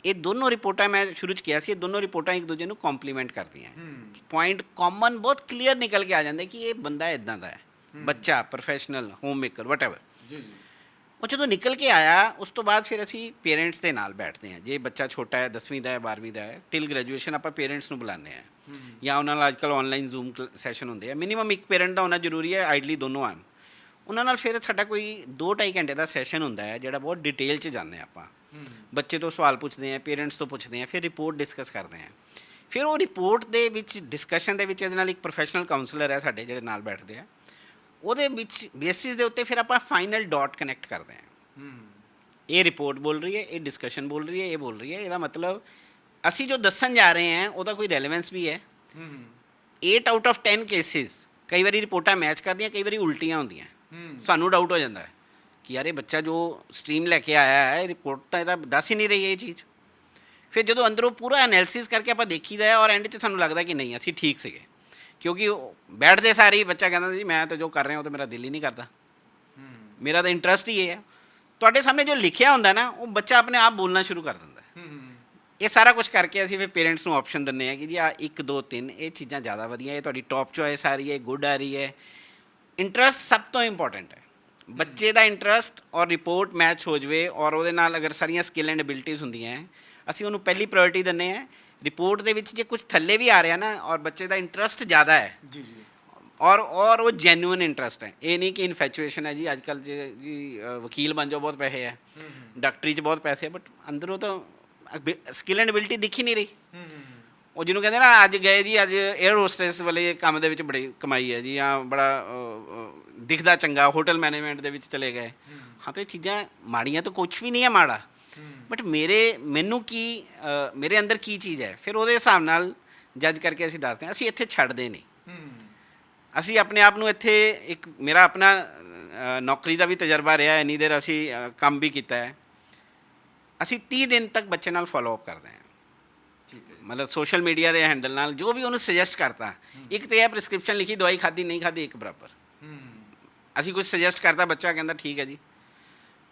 [SPEAKER 1] ਇਹ ਦੋਨੋਂ ਰਿਪੋਰਟਾਂ ਮੈਂ ਸ਼ੁਰੂ 'ਚ ਕਿਹਾ ਸੀ, ਇਹ ਦੋਨੋਂ ਰਿਪੋਰਟਾਂ ਇੱਕ ਦੂਜੇ ਨੂੰ ਕੰਪਲੀਮੈਂਟ ਕਰਦੀਆਂ। ਪੁਆਇੰਟ ਕਾਮਨ ਬਹੁਤ ਕਲੀਅਰ ਨਿਕਲ ਕੇ ਆ ਜਾਂਦੇ ਕਿ ਇਹ ਬੰਦਾ ਇੱਦਾਂ ਦਾ ਹੈ, ਬੱਚਾ, ਪ੍ਰੋਫੈਸ਼ਨਲ, ਹੋਮ ਮੇਕਰ, ਵਟਐਵਰ। ਉਹ ਜਦੋਂ ਨਿਕਲ ਕੇ ਆਇਆ ਉਸ ਤੋਂ ਬਾਅਦ ਫਿਰ ਅਸੀਂ ਪੇਰੈਂਟਸ ਦੇ ਨਾਲ ਬੈਠਦੇ ਹਾਂ। ਜੇ ਬੱਚਾ ਛੋਟਾ ਹੈ, 10ਵੀਂ ਦਾ ਹੈ, 12ਵੀਂ ਦਾ ਹੈ, ਟਿਲ ਗ੍ਰੈਜੂਏਸ਼ਨ ਆਪਾਂ ਪੇਰੈਂਟਸ ਨੂੰ ਬੁਲਾਉਂਦੇ ਹਾਂ, ਜਾਂ ਉਹਨਾਂ ਨਾਲ ਅੱਜ ਕੱਲ੍ਹ ਔਨਲਾਈਨ ਜ਼ੂਮ ਸੈਸ਼ਨ ਹੁੰਦੇ ਆ। ਮਿਨੀਮਮ ਇੱਕ ਪੇਰੈਂਟ ਦਾ ਹੋਣਾ ਜ਼ਰੂਰੀ ਹੈ, ਆਈਡਲੀ ਦੋਨੋਂ ਆਉਣ। ਉਹਨਾਂ ਨਾਲ ਫਿਰ ਸਾਡਾ ਕੋਈ 2-2.5 ਘੰਟੇ ਦਾ ਸੈਸ਼ਨ ਹੁੰਦਾ ਹੈ ਜਿਹੜਾ ਬਹੁਤ ਡਿਟੇਲ 'ਚ ਜਾਂਦੇ ਹਾਂ ਆਪਾਂ। ਬੱਚੇ ਤੋਂ ਸਵਾਲ ਪੁੱਛਦੇ ਹਾਂ, ਪੇਰੈਂਟਸ ਤੋਂ ਪੁੱਛਦੇ ਹਾਂ, ਫਿਰ ਰਿਪੋਰਟ ਡਿਸਕਸ ਕਰਦੇ ਹਾਂ। ਫਿਰ ਉਹ ਰਿਪੋਰਟ ਦੇ ਵਿੱਚ ਡਿਸਕਸ਼ਨ ਦੇ ਵਿੱਚ ਇਹਦੇ ਨਾਲ ਇੱਕ ਪ੍ਰੋਫੈਸ਼ਨਲ ਕਾਉਂਸਲਰ ਹੈ ਸਾਡੇ ਜਿਹੜੇ ਨਾਲ ਬੈਠਦੇ ਆ, ਉਹਦੇ ਵਿੱਚ ਬੇਸਿਸ ਦੇ ਉੱਤੇ ਫਿਰ ਆਪਾਂ ਫਾਈਨਲ ਡਾਟ ਕਨੈਕਟ ਕਰਦੇ ਹਾਂ। ਇਹ ਰਿਪੋਰਟ ਬੋਲ ਰਹੀ ਹੈ, ਇਹ ਡਿਸਕਸ਼ਨ ਬੋਲ ਰਹੀ ਹੈ, ਇਹ ਬੋਲ ਰਹੀ ਹੈ, ਇਹਦਾ ਮਤਲਬ ਅਸੀਂ ਜੋ ਦੱਸਣ ਜਾ ਰਹੇ ਹਾਂ ਉਹਦਾ ਕੋਈ ਰੈਲੇਵੈਂਸ ਵੀ ਹੈ। 8 ਆਊਟ ਆਫ 10 ਕੇਸਿਸ ਕਈ ਵਾਰੀ ਰਿਪੋਰਟਾਂ ਮੈਚ ਕਰਦੀਆਂ, ਕਈ ਵਾਰੀ ਉਲਟੀਆਂ ਹੁੰਦੀਆਂ। ਸਾਨੂੰ ਡਾਊਟ ਹੋ ਜਾਂਦਾ ਹੈ ਕਿ ਯਾਰ ਇਹ ਬੱਚਾ ਜੋ ਸਟਰੀਮ ਲੈ ਕੇ ਆਇਆ ਹੈ, ਰਿਪੋਰਟ ਤਾਂ ਇਹਦਾ ਦੱਸ ਹੀ ਨਹੀਂ ਰਹੀ ਇਹ ਚੀਜ਼। ਫਿਰ ਜਦੋਂ ਅੰਦਰੋਂ ਪੂਰਾ ਐਨਾਲਿਸਿਸ ਕਰਕੇ ਆਪਾਂ ਦੇਖੀਦਾ ਹੈ, ਔਰ ਐਂਡ 'ਚ ਸਾਨੂੰ ਲੱਗਦਾ ਕਿ ਨਹੀਂ ਅਸੀਂ ਠੀਕ ਸੀਗੇ, ਕਿਉਂਕਿ ਉਹ ਬੈਠਦੇ ਸਾਰੇ ਹੀ ਬੱਚਾ ਕਹਿੰਦਾ ਜੀ ਮੈਂ ਤਾਂ ਜੋ ਕਰ ਰਿਹਾ ਉਹ ਤਾਂ ਮੇਰਾ ਦਿਲ ਹੀ ਨਹੀਂ ਕਰਦਾ, ਮੇਰਾ ਤਾਂ ਇੰਟਰਸਟ ਹੀ ਇਹ ਹੈ। ਤੁਹਾਡੇ ਸਾਹਮਣੇ ਜੋ ਲਿਖਿਆ ਹੁੰਦਾ ਨਾ, ਉਹ ਬੱਚਾ ਆਪਣੇ ਆਪ ਬੋਲਣਾ ਸ਼ੁਰੂ ਕਰ ਦਿੰਦਾ। ਇਹ ਸਾਰਾ ਕੁਝ ਕਰਕੇ ਅਸੀਂ ਫਿਰ ਪੇਰੈਂਟਸ ਨੂੰ ਆਪਸ਼ਨ ਦਿੰਦੇ ਹਾਂ ਕਿ ਜੀ ਆ 1 2 3 ਇਹ ਚੀਜ਼ਾਂ ਜ਼ਿਆਦਾ ਵਧੀਆ, ਇਹ ਤੁਹਾਡੀ ਟੌਪ ਚੋਇਸ ਆ ਰਹੀ ਹੈ, ਗੁੱਡ ਆ ਰਹੀ ਹੈ। ਇੰਟਰਸਟ ਸਭ ਤੋਂ ਇੰਪੋਰਟੈਂਟ ਹੈ। ਬੱਚੇ ਦਾ ਇੰਟਰਸਟ ਔਰ ਰਿਪੋਰਟ ਮੈਚ ਹੋ ਜਾਵੇ ਔਰ ਉਹਦੇ ਨਾਲ ਅਗਰ ਸਾਰੀਆਂ ਸਕਿੱਲ ਐਂਡ ਐਬਿਲਿਟੀਜ਼ ਹੁੰਦੀਆਂ ਹੈ, ਅਸੀਂ ਉਹਨੂੰ ਪਹਿਲੀ ਪ੍ਰਾਇੋਰਟੀ ਦਿੰਦੇ ਹਾਂ। ਰਿਪੋਰਟ ਦੇ ਵਿੱਚ ਜੇ ਕੁਝ ਥੱਲੇ ਵੀ ਆ ਰਿਹਾ ਨਾ ਔਰ ਬੱਚੇ ਦਾ ਇੰਟਰਸਟ ਜ਼ਿਆਦਾ ਹੈ
[SPEAKER 2] ਜੀ ਜੀ
[SPEAKER 1] ਔਰ ਉਹ ਜੈਨੂਇਨ ਇੰਟਰਸਟ ਹੈ, ਇਹ ਨਹੀਂ ਕਿ ਇਨਫੈਚੁਏਸ਼ਨ ਹੈ ਜੀ ਅੱਜ ਕੱਲ੍ਹ ਜੀ ਵਕੀਲ ਬਣ ਜਾਓ ਬਹੁਤ ਪੈਸੇ ਹੈ, ਡਾਕਟਰੀ 'ਚ ਬਹੁਤ ਪੈਸੇ ਹੈ, ਬਟ ਅੰਦਰੋਂ ਤਾਂ ਸਕਿੱਲ ਐਂਡ ਐਬਿਲਿਟੀ ਦਿਖ ਹੀ ਨਹੀਂ ਰਹੀ। ਉਹ ਜਿਹਨੂੰ ਕਹਿੰਦੇ ਨਾ ਅੱਜ ਗਏ ਜੀ ਅੱਜ 에ਅਰ ਹੋਸਟੈਸ ਵਾਲੇ ਕੰਮ ਦੇ ਵਿੱਚ ਬੜੀ ਕਮਾਈ ਹੈ ਜੀ, ਜਾਂ ਬੜਾ ਦਿਖਦਾ ਚੰਗਾ ਹੋਟਲ ਮੈਨੇਜਮੈਂਟ ਦੇ ਵਿੱਚ ਚਲੇ ਗਏ। ਹਾਂ ਤਾਂ ਇਹ ਚੀਜ਼ਾਂ ਮਾੜੀਆਂ ਤਾਂ ਕੁਛ ਵੀ ਨਹੀਂ ਹੈ ਮਾੜਾ, ਬਟ ਮੈਨੂੰ ਕੀ ਮੇਰੇ ਅੰਦਰ ਕੀ ਚੀਜ਼ ਹੈ, ਫਿਰ ਉਹਦੇ ਹਿਸਾਬ ਨਾਲ ਜੱਜ ਕਰਕੇ ਅਸੀਂ ਦੱਸਦੇ ਹਾਂ। ਅਸੀਂ ਇੱਥੇ ਛੱਡਦੇ ਨਹੀਂ, ਅਸੀਂ ਆਪਣੇ ਆਪ ਨੂੰ ਇੱਥੇ ਇੱਕ ਮੇਰਾ ਆਪਣਾ ਨੌਕਰੀ ਦਾ ਵੀ ਤਜਰਬਾ ਰਿਹਾ, ਇੰਨੀ ਦੇਰ ਅਸੀਂ ਕੰਮ ਵੀ ਕੀਤਾ ਹੈ। ਅਸੀਂ 30 ਦਿਨ ਤੱਕ ਬੱਚੇ ਨਾਲ ਫੋਲੋ ਅਪ ਕਰਦੇ ਹਾਂ, ਠੀਕ ਹੈ, ਮਤਲਬ ਸੋਸ਼ਲ ਮੀਡੀਆ ਦੇ ਹੈਂਡਲ ਨਾਲ ਜੋ ਵੀ ਉਹਨੂੰ ਸੁਜੈਸਟ ਕਰਤਾ। ਇੱਕ ਤਾਂ ਇਹ ਪ੍ਰਿਸਕ੍ਰਿਪਸ਼ਨ ਲਿਖੀ, ਦਵਾਈ ਖਾਧੀ ਨਹੀਂ ਖਾਧੀ ਇੱਕ ਬਰਾਬਰ। ਅਸੀਂ ਕੁਝ ਸੁਜੈਸਟ ਕਰਤਾ, ਬੱਚਾ ਕਹਿੰਦਾ ਠੀਕ ਹੈ ਜੀ।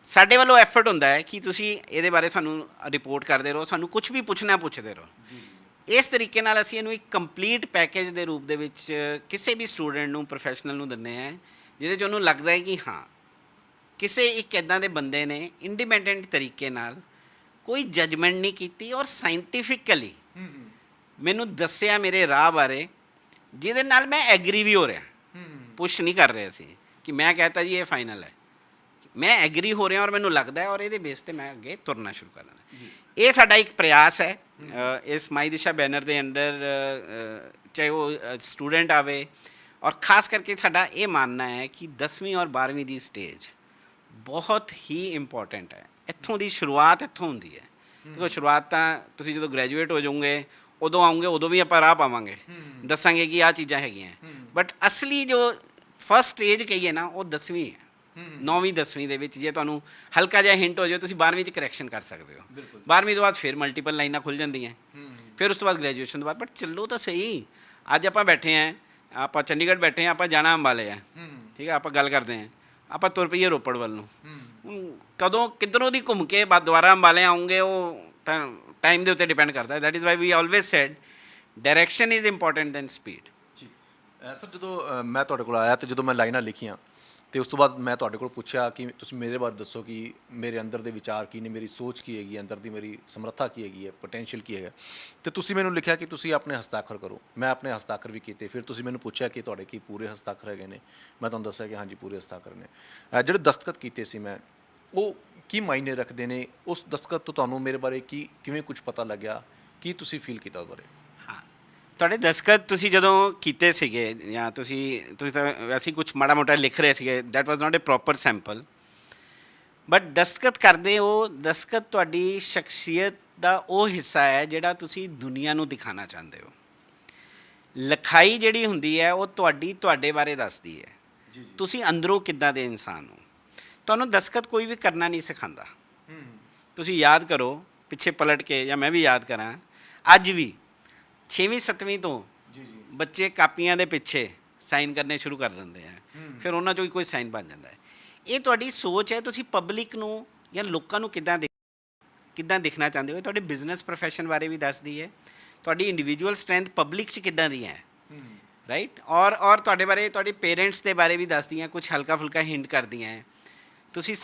[SPEAKER 1] ਸਾਡੇ ਵੱਲੋਂ ਐਫਰਟ ਹੁੰਦਾ ਹੈ ਕਿ ਤੁਸੀਂ ਇਹਦੇ ਬਾਰੇ ਸਾਨੂੰ ਰਿਪੋਰਟ ਕਰਦੇ ਰਹੋ, ਸਾਨੂੰ ਕੁਝ ਵੀ ਪੁੱਛਣਾ ਪੁੱਛਦੇ ਰਹੋ। ਇਸ ਤਰੀਕੇ ਨਾਲ ਅਸੀਂ ਇਹਨੂੰ ਇੱਕ ਕੰਪਲੀਟ ਪੈਕੇਜ ਦੇ ਰੂਪ ਦੇ ਵਿੱਚ ਕਿਸੇ ਵੀ ਸਟੂਡੈਂਟ ਨੂੰ, ਪ੍ਰੋਫੈਸ਼ਨਲ ਨੂੰ ਦਿੰਦੇ ਹਾਂ, ਜਿਹਦੇ 'ਚ ਉਹਨੂੰ ਲੱਗਦਾ ਹੈ ਕਿ ਹਾਂ ਕਿਸੇ ਇੱਕ ਇੱਦਾਂ ਦੇ ਬੰਦੇ ਨੇ ਇੰਡੀਪੈਂਡੈਂਟ ਤਰੀਕੇ ਨਾਲ ਕੋਈ ਜਜਮੈਂਟ ਨਹੀਂ ਕੀਤੀ ਔਰ ਸਾਇੰਟੀਫਿਕਲੀ ਮੈਨੂੰ ਦੱਸਿਆ ਮੇਰੇ ਰਾਹ ਬਾਰੇ, ਜਿਹਦੇ ਨਾਲ ਮੈਂ ਐਗਰੀ ਵੀ ਹੋ ਰਿਹਾ। ਪੁਸ਼ ਨਹੀਂ ਕਰ ਰਹੇ ਸੀ ਕਿ ਮੈਂ ਕਹਤਾ ਜੀ ਇਹ ਫਾਈਨਲ ਹੈ, ਮੈਂ ਐਗਰੀ ਹੋ ਰਿਹਾ ਔਰ ਮੈਨੂੰ ਲੱਗਦਾ ਹੈ ਔਰ ਇਹਦੇ ਬੇਸ 'ਤੇ ਮੈਂ ਅੱਗੇ ਤੁਰਨਾ ਸ਼ੁਰੂ ਕਰ ਦੇਣਾ। ਇਹ ਸਾਡਾ ਇੱਕ ਪ੍ਰਯਾਸ ਹੈ ਇਸ ਮਾਈ ਦਿਸ਼ਾ ਬੈਨਰ ਦੇ ਅੰਡਰ, ਚਾਹੇ ਉਹ ਸਟੂਡੈਂਟ ਆਵੇ, ਔਰ ਖਾਸ ਕਰਕੇ ਸਾਡਾ ਇਹ ਮੰਨਣਾ ਹੈ ਕਿ 10ਵੀਂ ਔਰ 12ਵੀਂ ਦੀ ਸਟੇਜ ਬਹੁਤ ਹੀ ਇੰਪੋਰਟੈਂਟ ਹੈ। ਇੱਥੋਂ ਦੀ ਸ਼ੁਰੂਆਤ ਇੱਥੋਂ ਹੁੰਦੀ ਹੈ। ਦੇਖੋ ਸ਼ੁਰੂਆਤ ਤਾਂ ਤੁਸੀਂ ਜਦੋਂ ਗ੍ਰੈਜੂਏਟ ਹੋ ਜਾਓਗੇ ਉਦੋਂ ਆਉਂਗੇ, ਉਦੋਂ ਵੀ ਆਪਾਂ ਰਾਹ ਪਾਵਾਂਗੇ, ਦੱਸਾਂਗੇ ਕਿ ਆਹ ਚੀਜ਼ਾਂ ਹੈਗੀਆਂ, ਬਟ ਅਸਲੀ ਜੋ ਫਸਟ ਸਟੇਜ ਕਹੀਏ ਨਾ ਉਹ 10ਵੀਂ ਹੈ। 9ਵੀਂ 10ਵੀਂ ਦੇ ਵਿੱਚ ਜੇ ਤੁਹਾਨੂੰ ਹਲਕਾ ਜਿਹਾ ਹਿੰਟ ਹੋ ਜਾਵੇ, ਤੁਸੀਂ 12ਵੀਂ 'ਚ ਕਰੈਕਸ਼ਨ ਕਰ ਸਕਦੇ ਹੋ। 12ਵੀਂ ਤੋਂ ਬਾਅਦ ਫਿਰ ਮਲਟੀਪਲ ਲਾਈਨਾਂ ਖੁੱਲ੍ਹ ਜਾਂਦੀਆਂ, ਫਿਰ ਉਸ ਤੋਂ ਬਾਅਦ ਗ੍ਰੈਜੂਏਸ਼ਨ ਤੋਂ ਬਾਅਦ। ਬਟ ਚੱਲੋ ਤਾਂ ਸਹੀ, ਅੱਜ ਆਪਾਂ ਬੈਠੇ ਹਾਂ, ਆਪਾਂ ਚੰਡੀਗੜ੍ਹ ਬੈਠੇ ਹਾਂ, ਆਪਾਂ ਜਾਣਾ ਅੰਬਾਲੇ ਹੈ, ਠੀਕ ਹੈ, ਆਪਾਂ ਗੱਲ ਕਰਦੇ ਹਾਂ, ਆਪਾਂ ਤੁਰ ਪਈਏ ਰੋਪੜ ਵੱਲ ਨੂੰ। ਕਦੋਂ ਕਿੱਧਰੋਂ ਦੀ ਘੁੰਮ ਕੇ ਬਾਅਦ ਦੁਬਾਰਾ ਅੰਬਾਲੇ ਆਉਂਗੇ ਉਹ ਤਾਂ ਟਾਈਮ ਦੇ ਉੱਤੇ ਡਿਪੈਂਡ ਕਰਦਾ। That is why we always said direction is important than speed.
[SPEAKER 2] ਜੀ ਸਰ, ਜਦੋਂ ਮੈਂ ਤੁਹਾਡੇ ਕੋਲ ਆਇਆ ਅਤੇ ਜਦੋਂ ਮੈਂ ਲਾਈਨਾਂ ਲਿਖੀਆਂ ਅਤੇ ਉਸ ਤੋਂ ਬਾਅਦ ਮੈਂ ਤੁਹਾਡੇ ਕੋਲ ਪੁੱਛਿਆ ਕਿ ਤੁਸੀਂ ਮੇਰੇ ਬਾਰੇ ਦੱਸੋ ਕਿ ਮੇਰੇ ਅੰਦਰ ਦੇ ਵਿਚਾਰ ਕੀ ਨੇ, ਮੇਰੀ ਸੋਚ ਕੀ ਹੈਗੀ, ਅੰਦਰ ਦੀ ਮੇਰੀ ਸਮਰੱਥਾ ਕੀ ਹੈਗੀ ਹੈ, ਪੋਟੈਂਸ਼ੀਅਲ ਕੀ ਹੈਗਾ, ਅਤੇ ਤੁਸੀਂ ਮੈਨੂੰ ਲਿਖਿਆ ਕਿ ਤੁਸੀਂ ਆਪਣੇ ਹਸਤਾਖਰ ਕਰੋ। ਮੈਂ ਆਪਣੇ ਹਸਤਾਖਰ ਵੀ ਕੀਤੇ। ਫਿਰ ਤੁਸੀਂ ਮੈਨੂੰ ਪੁੱਛਿਆ ਕਿ ਤੁਹਾਡੇ ਕੀ ਪੂਰੇ ਹਸਤਾਖਰ ਹੈਗੇ ਨੇ। ਮੈਂ ਤੁਹਾਨੂੰ ਦੱਸਿਆ ਕਿ ਹਾਂਜੀ ਪੂਰੇ ਹਸਤਾਖਰ ਨੇ। ਜਿਹੜੇ ਦਸਤਖਤ ਕੀਤੇ ਸੀ ਮੈਂ, ਉਹ ਕੀ ਮਾਇਨੇ ਰੱਖਦੇ ਨੇ? ਉਸ ਦਸਤਖਤ ਤੋਂ ਤੁਹਾਨੂੰ ਮੇਰੇ ਬਾਰੇ ਕਿਵੇਂ ਕੁਝ ਪਤਾ ਲੱਗਿਆ, ਕੀ ਤੁਸੀਂ ਫੀਲ ਕੀਤਾ ਉਸ ਬਾਰੇ?
[SPEAKER 1] ਹਾਂ, ਤੁਹਾਡੇ ਦਸਤਖਤ ਤੁਸੀਂ ਜਦੋਂ ਕੀਤੇ ਸੀਗੇ ਜਾਂ ਤੁਸੀਂ ਤਾਂ ਵੈਸੇ ਕੁਝ ਮਾੜਾ ਮੋਟਾ ਲਿਖ ਰਹੇ ਸੀਗੇ, that was not A proper sample, but ਦਸਤਖਤ ਕਰਦੇ ਹੋ, ਦਸਤਖਤ ਤੁਹਾਡੀ ਸ਼ਖਸੀਅਤ ਦਾ ਉਹ ਹਿੱਸਾ ਹੈ ਜਿਹੜਾ ਤੁਸੀਂ ਦੁਨੀਆ ਨੂੰ ਦਿਖਾਉਣਾ ਚਾਹੁੰਦੇ ਹੋ। ਲਿਖਾਈ ਜਿਹੜੀ ਹੁੰਦੀ ਹੈ ਉਹ ਤੁਹਾਡੇ ਬਾਰੇ ਦੱਸਦੀ ਹੈ, ਤੁਸੀਂ ਅੰਦਰੋਂ ਕਿੱਦਾਂ ਦੇ ਇਨਸਾਨ ਹੋ। ਤੁਹਾਨੂੰ ਦਸਤਖਤ ਕੋਈ ਵੀ ਕਰਨਾ ਨਹੀਂ ਸਿਖਾਉਂਦਾ। ਤੁਸੀਂ ਯਾਦ ਕਰੋ ਪਿੱਛੇ ਪਲਟ ਕੇ, ਜਾਂ ਮੈਂ ਵੀ ਯਾਦ ਕਰਾਂ, ਅੱਜ ਵੀ 6ਵੀਂ 7ਵੀਂ ਤੋਂ ਬੱਚੇ ਕਾਪੀਆਂ ਦੇ ਪਿੱਛੇ ਸਾਈਨ ਕਰਨੇ ਸ਼ੁਰੂ ਕਰ ਦਿੰਦੇ ਆ, ਫਿਰ ਉਹਨਾਂ 'ਚੋਂ ਹੀ ਕੋਈ ਸਾਈਨ ਬਣ ਜਾਂਦਾ ਹੈ। ਇਹ ਤੁਹਾਡੀ ਸੋਚ ਹੈ, ਤੁਸੀਂ ਪਬਲਿਕ ਨੂੰ ਜਾਂ ਲੋਕਾਂ ਨੂੰ ਕਿੱਦਾਂ ਦਿਖਣਾ ਚਾਹੁੰਦੇ ਹੋ। ਤੁਹਾਡੇ ਬਿਜ਼ਨਸ ਪ੍ਰੋਫੈਸ਼ਨ ਬਾਰੇ ਵੀ ਦੱਸਦੀ ਹੈ, ਤੁਹਾਡੀ ਇੰਡੀਵਿਜੂਅਲ ਸਟਰੈਂਥ ਪਬਲਿਕ 'ਚ ਕਿੱਦਾਂ ਦੀਆਂ ਹੈ, ਰਾਈਟ, ਔਰ ਤੁਹਾਡੇ ਬਾਰੇ, ਤੁਹਾਡੇ ਪੇਰੈਂਟਸ ਦੇ ਬਾਰੇ ਵੀ ਦੱਸਦੀਆਂ, ਕੁਝ ਹਲਕਾ ਫੁਲਕਾ ਹਿੰਟ ਕਰਦੀਆਂ ਹੈ। ਤੁਸੀਂ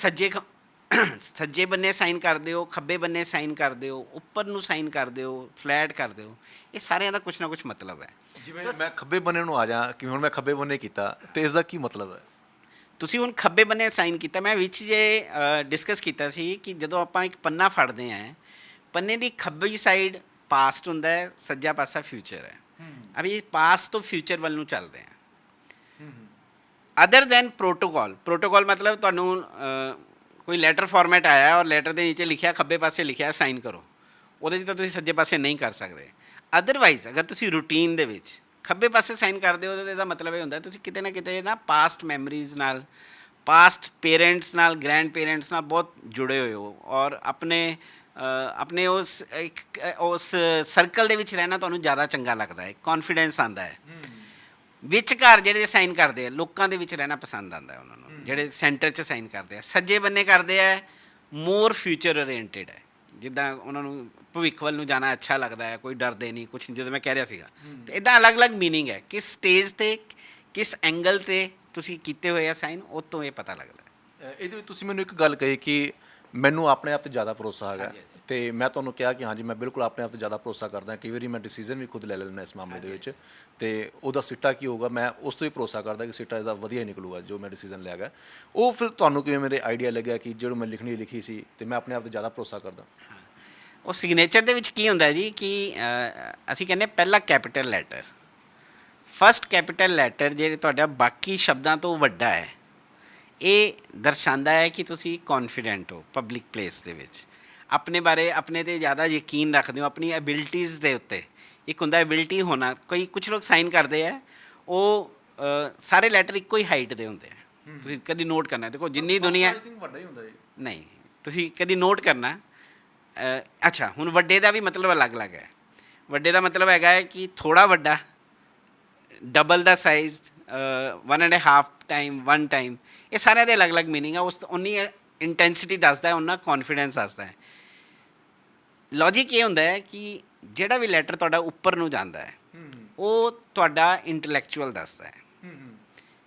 [SPEAKER 1] ਸੱਜੇ ਬੰਨੇ ਸਾਈਨ ਕਰਦੇ ਹੋ, ਖੱਬੇ ਬੰਨੇ ਸਾਈਨ ਕਰਦੇ ਹੋ, ਉੱਪਰ ਨੂੰ ਸਾਈਨ ਕਰਦੇ ਹੋ, ਫਲੈਟ ਕਰਦੇ ਹੋ, ਇਹ ਸਾਰਿਆਂ ਦਾ ਕੁਛ ਨਾ ਕੁਛ ਮਤਲਬ ਹੈ।
[SPEAKER 2] ਜਿਵੇਂ ਮੈਂ ਖੱਬੇ ਬੰਨੇ ਨੂੰ ਆ ਜਾ, ਕਿ ਹੁਣ ਮੈਂ ਖੱਬੇ ਬੰਨੇ ਕੀਤਾ, ਅਤੇ ਇਸ ਦਾ ਕੀ ਮਤਲਬ ਹੈ?
[SPEAKER 1] ਤੁਸੀਂ ਹੁਣ ਖੱਬੇ ਬੰਨੇ ਸਾਈਨ ਕੀਤਾ, ਮੈਂ ਵਿੱਚ ਜੇ ਡਿਸਕਸ ਕੀਤਾ ਸੀ ਕਿ ਜਦੋਂ ਆਪਾਂ ਇੱਕ ਪੰਨਾ ਫੜਦੇ ਹਾਂ, ਪੰਨੇ ਦੀ ਖੱਬੀ ਸਾਈਡ ਪਾਸਟ ਹੁੰਦਾ ਹੈ, ਸੱਜਾ ਪਾਸਾ ਫਿਊਚਰ ਹੈ। ਅਭੀ ਪਾਸਟ ਤੋਂ ਫਿਊਚਰ ਵੱਲ ਨੂੰ ਚੱਲਦੇ ਹਾਂ। ਅਦਰ ਦੈਨ ਪ੍ਰੋਟੋਕੋਲ ਮਤਲਬ ਤੁਹਾਨੂੰ ਕੋਈ ਲੈਟਰ ਫਾਰਮੈਟ ਆਇਆ ਔਰ ਲੈਟਰ ਦੇ ਨੀਚੇ ਲਿਖਿਆ, ਖੱਬੇ ਪਾਸੇ ਲਿਖਿਆ ਸਾਈਨ ਕਰੋ, ਉਹਦੇ 'ਚ ਤਾਂ ਤੁਸੀਂ ਸੱਜੇ ਪਾਸੇ ਨਹੀਂ ਕਰ ਸਕਦੇ। ਅਦਰਵਾਈਜ਼ ਅਗਰ ਤੁਸੀਂ ਰੂਟੀਨ ਦੇ ਵਿੱਚ ਖੱਬੇ ਪਾਸੇ ਸਾਈਨ ਕਰਦੇ ਹੋ, ਉਹਦਾ ਇਹਦਾ ਮਤਲਬ ਇਹ ਹੁੰਦਾ ਤੁਸੀਂ ਕਿਤੇ ਨਾ ਕਿਤੇ ਨਾ ਪਾਸਟ ਮੈਮਰੀਜ਼ ਨਾਲ, ਪਾਸਟ ਪੇਰੈਂਟਸ ਨਾਲ, ਗ੍ਰੈਂਡ ਪੇਰੈਂਟਸ ਨਾਲ ਬਹੁਤ ਜੁੜੇ ਹੋਏ ਹੋ, ਔਰ ਆਪਣੇ ਉਸ ਸਰਕਲ ਦੇ ਵਿੱਚ ਰਹਿਣਾ ਤੁਹਾਨੂੰ ਜ਼ਿਆਦਾ ਚੰਗਾ ਲੱਗਦਾ ਹੈ, ਕੌਨਫੀਡੈਂਸ ਆਉਂਦਾ ਹੈ। ਵਿਚਕਾਰ ਜਿਹੜੇ ਸਾਈਨ ਕਰਦੇ ਆ, ਲੋਕਾਂ ਦੇ ਵਿੱਚ ਰਹਿਣਾ ਪਸੰਦ ਆਉਂਦਾ ਉਹਨਾਂ ਨੂੰ, ਜਿਹੜੇ ਸੈਂਟਰ 'ਚ ਸਾਈਨ ਕਰਦੇ ਆ। ਸੱਜੇ ਬੰਨੇ ਕਰਦੇ ਆ, ਮੋਰ ਫਿਊਚਰ ਓਰੀਐਂਟਡ ਹੈ, ਜਿੱਦਾਂ ਉਹਨਾਂ ਨੂੰ ਭਵਿੱਖ ਵੱਲ ਨੂੰ ਜਾਣਾ ਅੱਛਾ ਲੱਗਦਾ ਹੈ, ਕੋਈ ਡਰਦੇ ਨਹੀਂ ਕੁਛ, ਜਦੋਂ ਮੈਂ ਕਹਿ ਰਿਹਾ ਸੀਗਾ। ਤੇ ਇਦਾਂ ਅਲੱਗ-ਅਲੱਗ ਮੀਨਿੰਗ ਹੈ, ਕਿਸ ਸਟੇਜ ਤੇ ਕਿਸ ਐਂਗਲ ਤੇ ਤੁਸੀਂ ਕੀਤੇ ਹੋਏ ਆ ਸਾਈਨ, ਉਹ ਤੋਂ ਇਹ ਪਤਾ ਲੱਗਦਾ।
[SPEAKER 2] ਇਹਦੇ ਵਿੱਚ ਤੁਸੀਂ ਮੈਨੂੰ ਇੱਕ ਗੱਲ ਕਹੀ ਕਿ ਮੈਨੂੰ ਆਪਣੇ ਆਪ ਤੇ ਜ਼ਿਆਦਾ ਭਰੋਸਾ ਹੈਗਾ, ਤੇ ਮੈਂ ਤੁਹਾਨੂੰ ਕਿਹਾ ਕਿ ਹਾਂਜੀ ਮੈਂ ਬਿਲਕੁਲ ਆਪਣੇ ਆਪ ਤੇ ਜ਼ਿਆਦਾ ਭਰੋਸਾ ਕਰਦਾ। ਕਈ ਵਾਰੀ ਮੈਂ ਡਿਸੀਜਨ ਵੀ ਖੁਦ ਲੈ ਲੈਂਦਾ ਇਸ ਮਾਮਲੇ ਦੇ ਵਿੱਚ, ਤੇ ਉਹਦਾ ਸਿੱਟਾ ਕੀ ਹੋਊਗਾ ਮੈਂ ਉਸ ਤੋਂ ਹੀ ਭਰੋਸਾ ਕਰਦਾ ਕਿ ਸਿੱਟਾ ਇਹਦਾ ਵਧੀਆ ਹੀ ਨਿਕਲੂਗਾ ਜੋ ਮੈਂ ਡਿਸੀਜਨ ਲਿਆ ਗਾ। ਉਹ ਫਿਰ ਤੁਹਾਨੂੰ ਕਿਵੇਂ ਮੇਰੇ ਆਈਡੀਆ ਲੱਗਿਆ ਕਿ ਜਿਹੜਾ ਮੈਂ ਲਿਖੀ ਸੀ ਤੇ ਮੈਂ ਆਪਣੇ ਆਪ ਤੇ ਜ਼ਿਆਦਾ ਭਰੋਸਾ ਕਰਦਾ।
[SPEAKER 1] ਉਹ ਸਿਗਨੇਚਰ ਦੇ ਵਿੱਚ ਕੀ ਹੁੰਦਾ ਜੀ ਕਿ ਅਸੀਂ ਕਹਿੰਦੇ ਪਹਿਲਾ capital letter, first capital letter ਜਿਹੜੇ ਤੁਹਾਡਾ ਬਾਕੀ ਸ਼ਬਦਾਂ ਤੋਂ ਵੱਡਾ ਹੈ, ਇਹ ਦਰਸਾਉਂਦਾ ਹੈ ਕਿ ਤੁਸੀਂ ਕੌਨਫੀਡੈਂਟ ਹੋ ਪਬਲਿਕ ਪਲੇਸ ਦੇ ਵਿੱਚ, ਆਪਣੇ ਬਾਰੇ ਆਪਣੇ 'ਤੇ ਜ਼ਿਆਦਾ ਯਕੀਨ ਰੱਖਦੇ ਹੋ, ਆਪਣੀ ਐਬਿਲਿਟੀਜ਼ ਦੇ ਉੱਤੇ। ਇੱਕ ਹੁੰਦਾ ਐਬਿਲਿਟੀ ਹੋਣਾ, ਕੁਛ ਲੋਕ ਸਾਈਨ ਕਰਦੇ ਆ ਉਹ ਸਾਰੇ ਲੈਟਰ ਇੱਕੋ ਹੀ ਹਾਈਟ ਦੇ ਹੁੰਦੇ ਆ। ਤੁਸੀਂ ਕਦੀ ਨੋਟ ਕਰਨਾ, ਦੇਖੋ ਜਿੰਨੀ ਦੁਨੀਆ
[SPEAKER 2] ਵੱਡਾ ਹੀ ਹੁੰਦਾ ਜੀ।
[SPEAKER 1] ਨਹੀਂ, ਤੁਸੀਂ ਕਦੀ ਨੋਟ ਕਰਨਾ। ਅੱਛਾ, ਹੁਣ ਵੱਡੇ ਦਾ ਵੀ ਮਤਲਬ ਅਲੱਗ-ਅਲੱਗ ਹੈ। ਵੱਡੇ ਦਾ ਮਤਲਬ ਹੈਗਾ ਹੈ ਕਿ ਥੋੜ੍ਹਾ ਵੱਡਾ, ਡਬਲ ਦਾ ਸਾਈਜ਼, 1.5 ਟਾਈਮ, 1 ਟਾਈਮ, ਇਹ ਸਾਰਿਆਂ ਦੇ ਅਲੱਗ-ਅਲੱਗ ਮੀਨਿੰਗ ਆ। ਉਸ ਉਨੀ ਇੰਟੈਂਸਿਟੀ ਦੱਸਦਾ ਹੈ, ਉਹਨਾਂ ਕੌਨਫੀਡੈਂਸ ਦੱਸਦਾ ਹੈ। ਲੌਜਿਕ ਇਹ ਹੁੰਦਾ ਹੈ ਕਿ ਜਿਹੜਾ ਵੀ ਲੈਟਰ ਤੁਹਾਡਾ ਉੱਪਰ ਨੂੰ ਜਾਂਦਾ ਹੈ ਉਹ ਤੁਹਾਡਾ ਇੰਟਲੈਕਚੁਅਲ ਦੱਸਦਾ ਹੈ,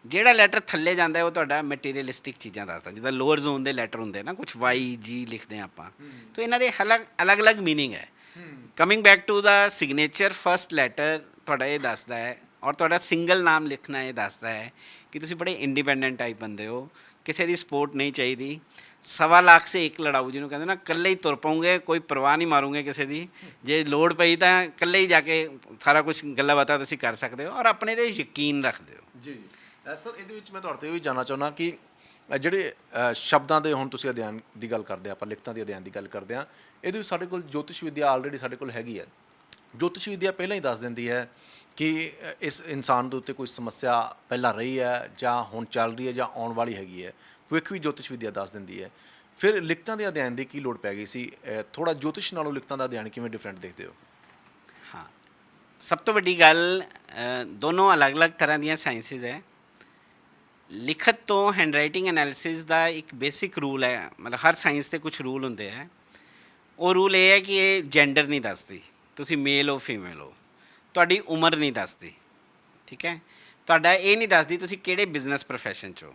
[SPEAKER 1] ਜਿਹੜਾ ਲੈਟਰ ਥੱਲੇ ਜਾਂਦਾ ਹੈ ਉਹ ਤੁਹਾਡਾ ਮਟੀਰੀਅਲਿਸਟਿਕ ਚੀਜ਼ਾਂ ਦੱਸਦਾ। ਜਿੱਦਾਂ ਲੋਅਰ ਜ਼ੋਨ ਦੇ ਲੈਟਰ ਹੁੰਦੇ ਨਾ, ਕੁਛ YG ਲਿਖਦੇ ਆਪਾਂ, ਤਾਂ ਇਹਨਾਂ ਦੇ ਅਲੱਗ-ਅਲੱਗ ਮੀਨਿੰਗ ਹੈ। Coming back to the signature, first letter ਤੁਹਾਡਾ ਇਹ ਦੱਸਦਾ ਹੈ, ਔਰ ਤੁਹਾਡਾ ਸਿੰਗਲ ਨਾਮ ਲਿਖਣਾ ਇਹ ਦੱਸਦਾ ਹੈ ਕਿ ਤੁਸੀਂ ਬੜੇ ਇੰਡੀਪੈਂਡੈਂਟ ਟਾਈਪ ਬੰਦੇ ਹੋ, ਕਿਸੇ ਦੀ ਸਪੋਰਟ ਨਹੀਂ ਚਾਹੀਦੀ। 1.25 ਲੱਖ ਸੇ ਇੱਕ ਲੜਾਊ ਜਿਹਨੂੰ ਕਹਿੰਦੇ ਨਾ, ਇਕੱਲੇ ਹੀ ਤੁਰ ਪਾਉਂਗੇ, ਕੋਈ ਪਰਵਾਹ ਨਹੀਂ ਮਾਰੂਗੇ ਕਿਸੇ ਦੀ, ਜੇ ਲੋੜ ਪਈ ਤਾਂ ਇਕੱਲੇ ਹੀ ਜਾ ਕੇ ਸਾਰਾ ਕੁਝ ਗੱਲਾਂ ਬਾਤਾਂ ਤੁਸੀਂ ਕਰ ਸਕਦੇ ਹੋ, ਔਰ ਆਪਣੇ 'ਤੇ ਯਕੀਨ ਰੱਖਦੇ ਹੋ।
[SPEAKER 2] ਜੀ ਸਰ, ਇਹਦੇ ਵਿੱਚ ਮੈਂ ਤੁਹਾਡੇ ਤੋਂ ਇਹ ਵੀ ਜਾਣਨਾ ਚਾਹੁੰਦਾ ਕਿ ਜਿਹੜੇ ਸ਼ਬਦਾਂ ਦੇ ਹੁਣ ਤੁਸੀਂ ਅਧਿਐਨ ਦੀ ਗੱਲ ਕਰਦੇ ਆਪਾਂ ਲਿਖਤਾਂ ਦੇ ਅਧਿਐਨ ਦੀ ਗੱਲ ਕਰਦੇ ਹਾਂ, ਇਹਦੇ ਵਿੱਚ ਸਾਡੇ ਕੋਲ ਜੋਤਿਸ਼ ਵਿੱਦਿਆ ਆਲਰੇਡੀ ਸਾਡੇ ਕੋਲ ਹੈਗੀ ਹੈ। ਜੋਤਿਸ਼ ਵਿੱਦਿਆ ਪਹਿਲਾਂ ਹੀ ਦੱਸ ਦਿੰਦੀ ਹੈ ਕਿ ਇਸ ਇਨਸਾਨ ਦੇ ਉੱਤੇ ਕੋਈ ਸਮੱਸਿਆ ਪਹਿਲਾਂ ਰਹੀ ਹੈ ਜਾਂ ਹੁਣ ਚੱਲ ਰਹੀ ਹੈ ਜਾਂ ਆਉਣ ਵਾਲੀ ਹੈਗੀ ਹੈ। ਭਵਿੱਖ ਵੀ ਜੋਤਿਸ਼ ਵਿੱਦਿਆ ਦੱਸ ਦਿੰਦੀ ਹੈ। ਫਿਰ ਲਿਖਤਾਂ ਦੇ ਅਧਿਐਨ ਦੀ ਕੀ ਲੋੜ ਪੈ ਗਈ ਸੀ? ਥੋੜ੍ਹਾ ਜੋਤਿਸ਼ ਨਾਲੋਂ ਲਿਖਤਾਂ ਦਾ ਅਧਿਐਨ ਕਿਵੇਂ ਡਿਫਰੈਂਟ ਦੇਖਦੇ ਹੋ?
[SPEAKER 1] ਹਾਂ, ਸਭ ਤੋਂ ਵੱਡੀ ਗੱਲ, ਦੋਨੋਂ ਅਲੱਗ-ਅਲੱਗ ਤਰ੍ਹਾਂ ਦੀਆਂ ਸਾਇੰਸਿਸ ਹੈ। ਲਿਖਤ ਤੋਂ ਹੈਂਡਰਾਈਟਿੰਗ ਐਨਾਲਿਸਿਸ ਦਾ ਇੱਕ ਬੇਸਿਕ ਰੂਲ ਹੈ, ਮਤਲਬ ਹਰ ਸਾਇੰਸ ਦੇ ਕੁਝ ਰੂਲ ਹੁੰਦੇ ਹੈ। ਉਹ ਰੂਲ ਇਹ ਹੈ ਕਿ ਇਹ ਜੈਂਡਰ ਨਹੀਂ ਦੱਸਦੀ, ਤੁਸੀਂ ਮੇਲ ਹੋ ਫੀਮੇਲ ਹੋ, ਤੁਹਾਡੀ ਉਮਰ ਨਹੀਂ ਦੱਸਦੀ, ਠੀਕ ਹੈ, ਤੁਹਾਡਾ ਇਹ ਨਹੀਂ ਦੱਸਦੀ ਤੁਸੀਂ ਕਿਹੜੇ ਬਿਜ਼ਨਸ ਪ੍ਰੋਫੈਸ਼ਨ 'ਚ ਹੋ,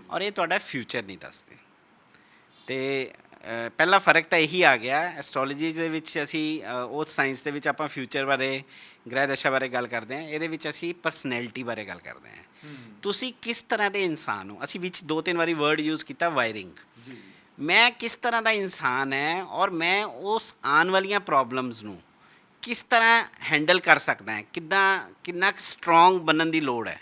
[SPEAKER 1] ਔਰ ਇਹ ਤੁਹਾਡਾ ਫਿਊਚਰ ਨਹੀਂ ਦੱਸਦੀ। ਅਤੇ ਪਹਿਲਾ ਫ਼ਰਕ ਤਾਂ ਇਹੀ ਆ ਗਿਆ। ਐਸਟ੍ਰੋਲੋਜੀ ਦੇ ਵਿੱਚ ਅਸੀਂ ਉਸ ਸਾਇੰਸ ਦੇ ਵਿੱਚ ਆਪਾਂ ਫਿਊਚਰ ਬਾਰੇ, ਗ੍ਰਹਿ ਦਸ਼ਾ ਬਾਰੇ ਗੱਲ ਕਰਦੇ ਹਾਂ, ਇਹਦੇ ਵਿੱਚ ਅਸੀਂ ਪਰਸਨੈਲਿਟੀ ਬਾਰੇ ਗੱਲ ਕਰਦੇ ਹਾਂ। ਤੁਸੀਂ ਕਿਸ ਤਰ੍ਹਾਂ ਦੇ ਇਨਸਾਨ ਹੋ। ਅਸੀਂ ਵਿੱਚ 2-3 ਵਾਰੀ ਵਰਡ ਯੂਜ਼ ਕੀਤਾ ਵਾਇਰਿੰਗ। ਮੈਂ ਕਿਸ ਤਰ੍ਹਾਂ ਦਾ ਇਨਸਾਨ ਹੈ, ਔਰ ਮੈਂ ਉਸ ਆਉਣ ਵਾਲੀਆਂ ਪ੍ਰੋਬਲਮਸ ਨੂੰ ਕਿਸ ਤਰ੍ਹਾਂ ਹੈਂਡਲ ਕਰ ਸਕਦਾ ਹੈ, ਕਿੰਨਾ ਸਟਰੋਂਗ ਬਣਨ ਦੀ ਲੋੜ ਹੈ।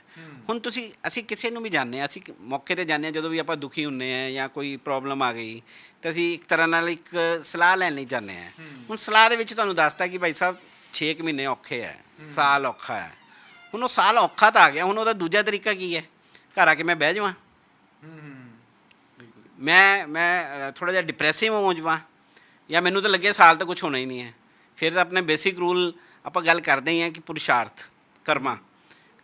[SPEAKER 1] ਹੁਣ ਅਸੀਂ ਕਿਸੇ ਨੂੰ ਵੀ ਜਾਣਦੇ ਹਾਂ, ਅਸੀਂ ਮੌਕੇ 'ਤੇ ਜਾਂਦੇ ਹਾਂ ਜਦੋਂ ਵੀ ਆਪਾਂ ਦੁਖੀ ਹੁੰਦੇ ਹਾਂ ਜਾਂ ਕੋਈ ਪ੍ਰੋਬਲਮ ਆ ਗਈ, ਤਾਂ ਅਸੀਂ ਇੱਕ ਤਰ੍ਹਾਂ ਨਾਲ ਇੱਕ ਸਲਾਹ ਲੈਣ ਲਈ ਜਾਂਦੇ ਹਾਂ। ਹੁਣ ਸਲਾਹ ਦੇ ਵਿੱਚ ਤੁਹਾਨੂੰ ਦੱਸਦਾ ਕਿ ਭਾਈ ਸਾਹਿਬ 6 ਮਹੀਨੇ ਔਖੇ ਹੈ, ਸਾਲ ਔਖਾ ਹੈ। ਹੁਣ ਉਹ ਸਾਲ ਔਖਾ ਤਾਂ ਆ ਗਿਆ, ਹੁਣ ਉਹਦਾ ਦੂਜਾ ਤਰੀਕਾ ਕੀ ਹੈ? ਘਰ ਆ ਕੇ ਮੈਂ ਬਹਿ ਜਾਵਾਂ, ਮੈਂ ਥੋੜ੍ਹਾ ਜਿਹਾ ਡਿਪਰੈਸਿਵ ਹੋ ਜਾਵਾਂ, ਜਾਂ ਮੈਨੂੰ ਤਾਂ ਲੱਗੇ ਸਾਲ ਤਾਂ ਕੁਛ ਹੋਣਾ ਹੀ ਨਹੀਂ ਹੈ। ਫਿਰ ਤਾਂ ਆਪਣੇ ਬੇਸਿਕ ਰੂਲ ਆਪਾਂ ਗੱਲ ਕਰਦੇ ਹੀ ਹਾਂ ਕਿ ਪੁਰਸ਼ਾਰਥ, ਕਰਮਾ,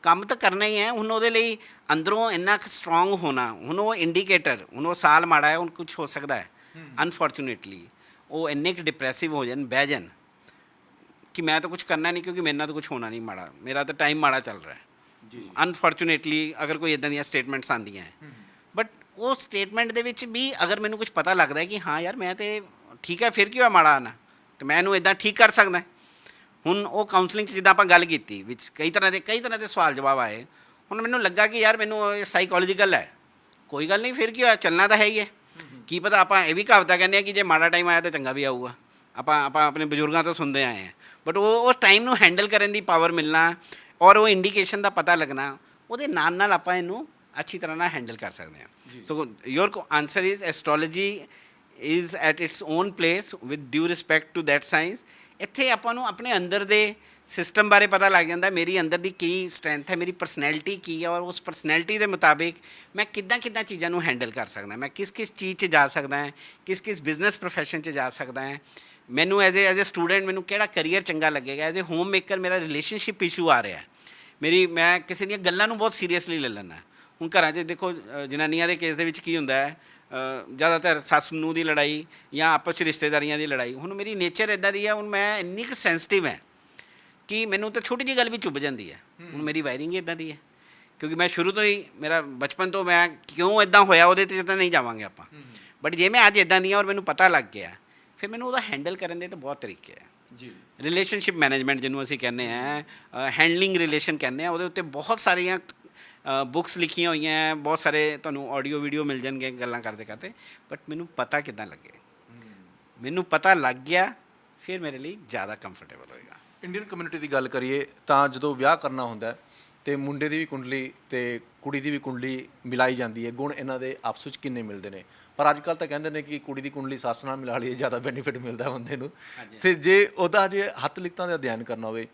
[SPEAKER 1] ਕੰਮ ਤਾਂ ਕਰਨਾ ਹੀ ਹੈ। ਹੁਣ ਉਹਦੇ ਲਈ ਅੰਦਰੋਂ ਇੰਨਾ ਕੁ ਸਟਰੋਂਗ ਹੋਣਾ, ਹੁਣ ਉਹ ਇੰਡੀਕੇਟਰ, ਹੁਣ ਉਹ ਸਾਲ ਮਾੜਾ ਹੈ, ਹੁਣ ਕੁਛ ਹੋ ਸਕਦਾ ਹੈ। ਅਨਫੋਰਚੂਨੇਟਲੀ ਉਹ ਇੰਨੇ ਕੁ ਡਿਪਰੈਸਿਵ ਹੋ ਜਾਣ, ਬਹਿ ਜਾਣ ਕਿ ਮੈਂ ਤਾਂ ਕੁਛ ਕਰਨਾ ਨਹੀਂ, ਕਿਉਂਕਿ ਮੇਰੇ ਨਾਲ ਤਾਂ ਕੁਛ ਹੋਣਾ ਨਹੀਂ ਮਾੜਾ, ਮੇਰਾ ਤਾਂ ਟਾਈਮ ਮਾੜਾ ਚੱਲ ਰਿਹਾ ਹੈ। ਅਨਫੋਰਚੂਨੇਟਲੀ ਅਗਰ ਕੋਈ ਇੱਦਾਂ ਦੀਆਂ ਸਟੇਟਮੈਂਟਸ ਆਉਂਦੀਆਂ ਹੈ, ਬਟ ਉਹ ਸਟੇਟਮੈਂਟ ਦੇ ਵਿੱਚ ਵੀ ਅਗਰ ਮੈਨੂੰ ਕੁਛ ਪਤਾ ਲੱਗਦਾ ਹੈ ਕਿ ਹਾਂ ਯਾਰ ਮੈਂ ਤਾਂ ਠੀਕ ਹੈ, ਫਿਰ ਕੀ ਹੋਇਆ ਮਾੜਾ ਆਉਣਾ, ਅਤੇ ਮੈਂ ਇਹਨੂੰ ਇੱਦਾਂ ਠੀਕ ਕਰ ਸਕਦਾ। ਹੁਣ ਉਹ ਕਾਉਂਸਲਿੰਗ 'ਚ ਜਿੱਦਾਂ ਆਪਾਂ ਗੱਲ ਕੀਤੀ, ਵਿੱਚ ਕਈ ਤਰ੍ਹਾਂ ਦੇ ਸਵਾਲ ਜਵਾਬ ਆਏ। ਹੁਣ ਮੈਨੂੰ ਲੱਗਾ ਕਿ ਯਾਰ ਮੈਨੂੰ ਇਹ ਸਾਈਕੋਲੋਜੀਕਲ ਹੈ, ਕੋਈ ਗੱਲ ਨਹੀਂ, ਫਿਰ ਕੀ ਹੋਇਆ, ਚੱਲਣਾ ਤਾਂ ਹੈ ਹੀ ਹੈ। ਕੀ ਪਤਾ, ਆਪਾਂ ਇਹ ਵੀ ਕਹਾਵਤਾਂ ਕਹਿੰਦੇ ਹਾਂ ਕਿ ਜੇ ਮਾੜਾ ਟਾਈਮ ਆਇਆ ਤਾਂ ਚੰਗਾ ਵੀ ਆਊਗਾ, ਆਪਾਂ ਆਪਣੇ ਬਜ਼ੁਰਗਾਂ ਤੋਂ ਸੁਣਦੇ ਆਏ ਹਾਂ। ਬਟ ਉਹ ਟਾਈਮ ਨੂੰ ਹੈਂਡਲ ਕਰਨ ਦੀ ਪਾਵਰ ਮਿਲਣਾ, ਔਰ ਉਹ ਇੰਡੀਕੇਸ਼ਨ ਦਾ ਪਤਾ ਲੱਗਣਾ, ਉਹਦੇ ਨਾਲ ਆਪਾਂ ਇਹਨੂੰ ਅੱਛੀ ਤਰ੍ਹਾਂ ਨਾਲ ਹੈਂਡਲ ਕਰ ਸਕਦੇ ਹਾਂ। So your answer is astrology is at its own place with due respect to that science. ਇੱਥੇ ਆਪਾਂ ਨੂੰ ਆਪਣੇ ਅੰਦਰ ਦੇ ਸਿਸਟਮ ਬਾਰੇ ਪਤਾ ਲੱਗ ਜਾਂਦਾ, ਮੇਰੀ ਅੰਦਰ ਦੀ ਕੀ ਸਟਰੈਂਥ ਹੈ, ਮੇਰੀ ਪਰਸਨੈਲਿਟੀ ਕੀ ਹੈ, ਔਰ ਉਸ ਪਰਸਨੈਲਿਟੀ ਦੇ ਮੁਤਾਬਿਕ ਮੈਂ ਕਿੱਦਾਂ ਚੀਜ਼ਾਂ ਨੂੰ ਹੈਂਡਲ ਕਰ ਸਕਦਾ, ਮੈਂ ਕਿਸ ਚੀਜ਼ 'ਚ ਜਾ ਸਕਦਾ ਹੈ, ਕਿਸ ਬਿਜ਼ਨਸ ਪ੍ਰੋਫੈਸ਼ਨ 'ਚ ਜਾ ਸਕਦਾ ਹੈ। ਮੈਨੂੰ ਐਜ਼ ਏ ਸਟੂਡੈਂਟ ਮੈਨੂੰ ਕਿਹੜਾ ਕਰੀਅਰ ਚੰਗਾ ਲੱਗੇਗਾ। ਐਜ਼ ਏ ਹੋਮ ਮੇਕਰ ਮੇਰਾ ਰਿਲੇਸ਼ਨਸ਼ਿਪ ਇਸ਼ੂ ਆ ਰਿਹਾ, ਮੈਂ ਕਿਸੇ ਦੀਆਂ ਗੱਲਾਂ ਨੂੰ ਬਹੁਤ ਸੀਰੀਅਸਲੀ ਲੈ ਲੈਂਦਾ। ਹੁਣ ਘਰਾਂ 'ਚ ਦੇਖੋ, ਜਨਾਨੀਆਂ ਦੇ ਕੇਸ ਦੇ ਵਿੱਚ ਕੀ ਹੁੰਦਾ ਹੈ, ਜ਼ਿਆਦਾਤਰ ਸੱਸ ਨੂੰਹ ਦੀ ਲੜਾਈ ਜਾਂ ਆਪਸ 'ਚ ਰਿਸ਼ਤੇਦਾਰੀਆਂ ਦੀ ਲੜਾਈ। ਹੁਣ ਮੇਰੀ ਨੇਚਰ ਇੱਦਾਂ ਦੀ ਹੈ, ਹੁਣ ਮੈਂ ਇੰਨੀ ਕੁ ਸੈਂਸਿਟਿਵ ਹੈ ਕਿ ਮੈਨੂੰ ਤਾਂ ਛੋਟੀ ਜਿਹੀ ਗੱਲ ਵੀ ਚੁੱਭ ਜਾਂਦੀ ਹੈ। ਹੁਣ ਮੇਰੀ ਵਾਇਰਿੰਗ ਹੀ ਇੱਦਾਂ ਦੀ ਹੈ, ਕਿਉਂਕਿ ਮੈਂ ਸ਼ੁਰੂ ਤੋਂ ਹੀ, ਮੇਰਾ ਬਚਪਨ ਤੋਂ, ਮੈਂ ਕਿਉਂ ਇੱਦਾਂ ਹੋਇਆ ਉਹਦੇ 'ਤੇ ਤਾਂ ਨਹੀਂ ਜਾਵਾਂਗੇ ਆਪਾਂ, ਬਟ ਜੇ ਮੈਂ ਅੱਜ ਇੱਦਾਂ ਦੀ ਹਾਂ ਔਰ ਮੈਨੂੰ ਪਤਾ ਲੱਗ ਗਿਆ, ਫਿਰ ਮੈਨੂੰ ਉਹਦਾ ਹੈਂਡਲ ਕਰਨ ਦੇ ਤਾਂ ਬਹੁਤ ਤਰੀਕੇ ਹੈ
[SPEAKER 2] ਜੀ।
[SPEAKER 1] ਰਿਲੇਸ਼ਨਸ਼ਿਪ ਮੈਨੇਜਮੈਂਟ ਜਿਹਨੂੰ ਅਸੀਂ ਕਹਿੰਦੇ ਹਾਂ, ਹੈਂਡਲਿੰਗ ਰਿਲੇਸ਼ਨ ਕਹਿੰਦੇ ਹਾਂ, ਉਹਦੇ ਉੱਤੇ ਬਹੁਤ ਸਾਰੀਆਂ ਬੁੱਕਸ ਲਿਖੀਆਂ ਹੋਈਆਂ ਹੈ, ਬਹੁਤ ਸਾਰੇ ਤੁਹਾਨੂੰ ਆਡੀਓ ਵੀਡੀਓ ਮਿਲ ਜਾਣਗੇ ਗੱਲਾਂ ਕਰਦੇ ਕਰਦੇ, ਬਟ ਮੈਨੂੰ ਪਤਾ ਕਿੱਦਾਂ ਲੱਗੇ, ਮੈਨੂੰ ਪਤਾ ਲੱਗ ਗਿਆ, ਫਿਰ ਮੇਰੇ ਲਈ ਜ਼ਿਆਦਾ ਕੰਫਰਟੇਬਲ ਹੋਏਗਾ।
[SPEAKER 2] ਇੰਡੀਅਨ ਕਮਿਊਨਿਟੀ ਦੀ ਗੱਲ ਕਰੀਏ ਤਾਂ ਜਦੋਂ ਵਿਆਹ ਕਰਨਾ ਹੁੰਦਾ ਹੈ ਤੇ ਮੁੰਡੇ ਦੀ ਵੀ ਕੁੰਡਲੀ ਤੇ ਕੁੜੀ ਦੀ ਵੀ ਕੁੰਡਲੀ ਮਿਲਾਈ ਜਾਂਦੀ ਹੈ, ਗੁਣ ਇਹਨਾਂ ਦੇ ਆਪਸ ਵਿੱਚ ਕਿੰਨੇ ਮਿਲਦੇ ਨੇ। ਪਰ ਅੱਜ ਕੱਲ੍ਹ ਤਾਂ ਕਹਿੰਦੇ ਨੇ ਕਿ ਕੁੜੀ ਦੀ ਕੁੰਡਲੀ ਸੱਸ ਨਾਲ ਮਿਲਾ ਲਈਏ, ਜ਼ਿਆਦਾ ਬੈਨੀਫਿਟ ਮਿਲਦਾ ਬੰਦੇ ਨੂੰ। ਤੇ ਜੇ ਉਹਦਾ ਜੇ ਹੱਥ ਲਿਖਤਾਂ ਦਾ ਅਧਿਐਨ ਕਰਨਾ ਹੋਵੇ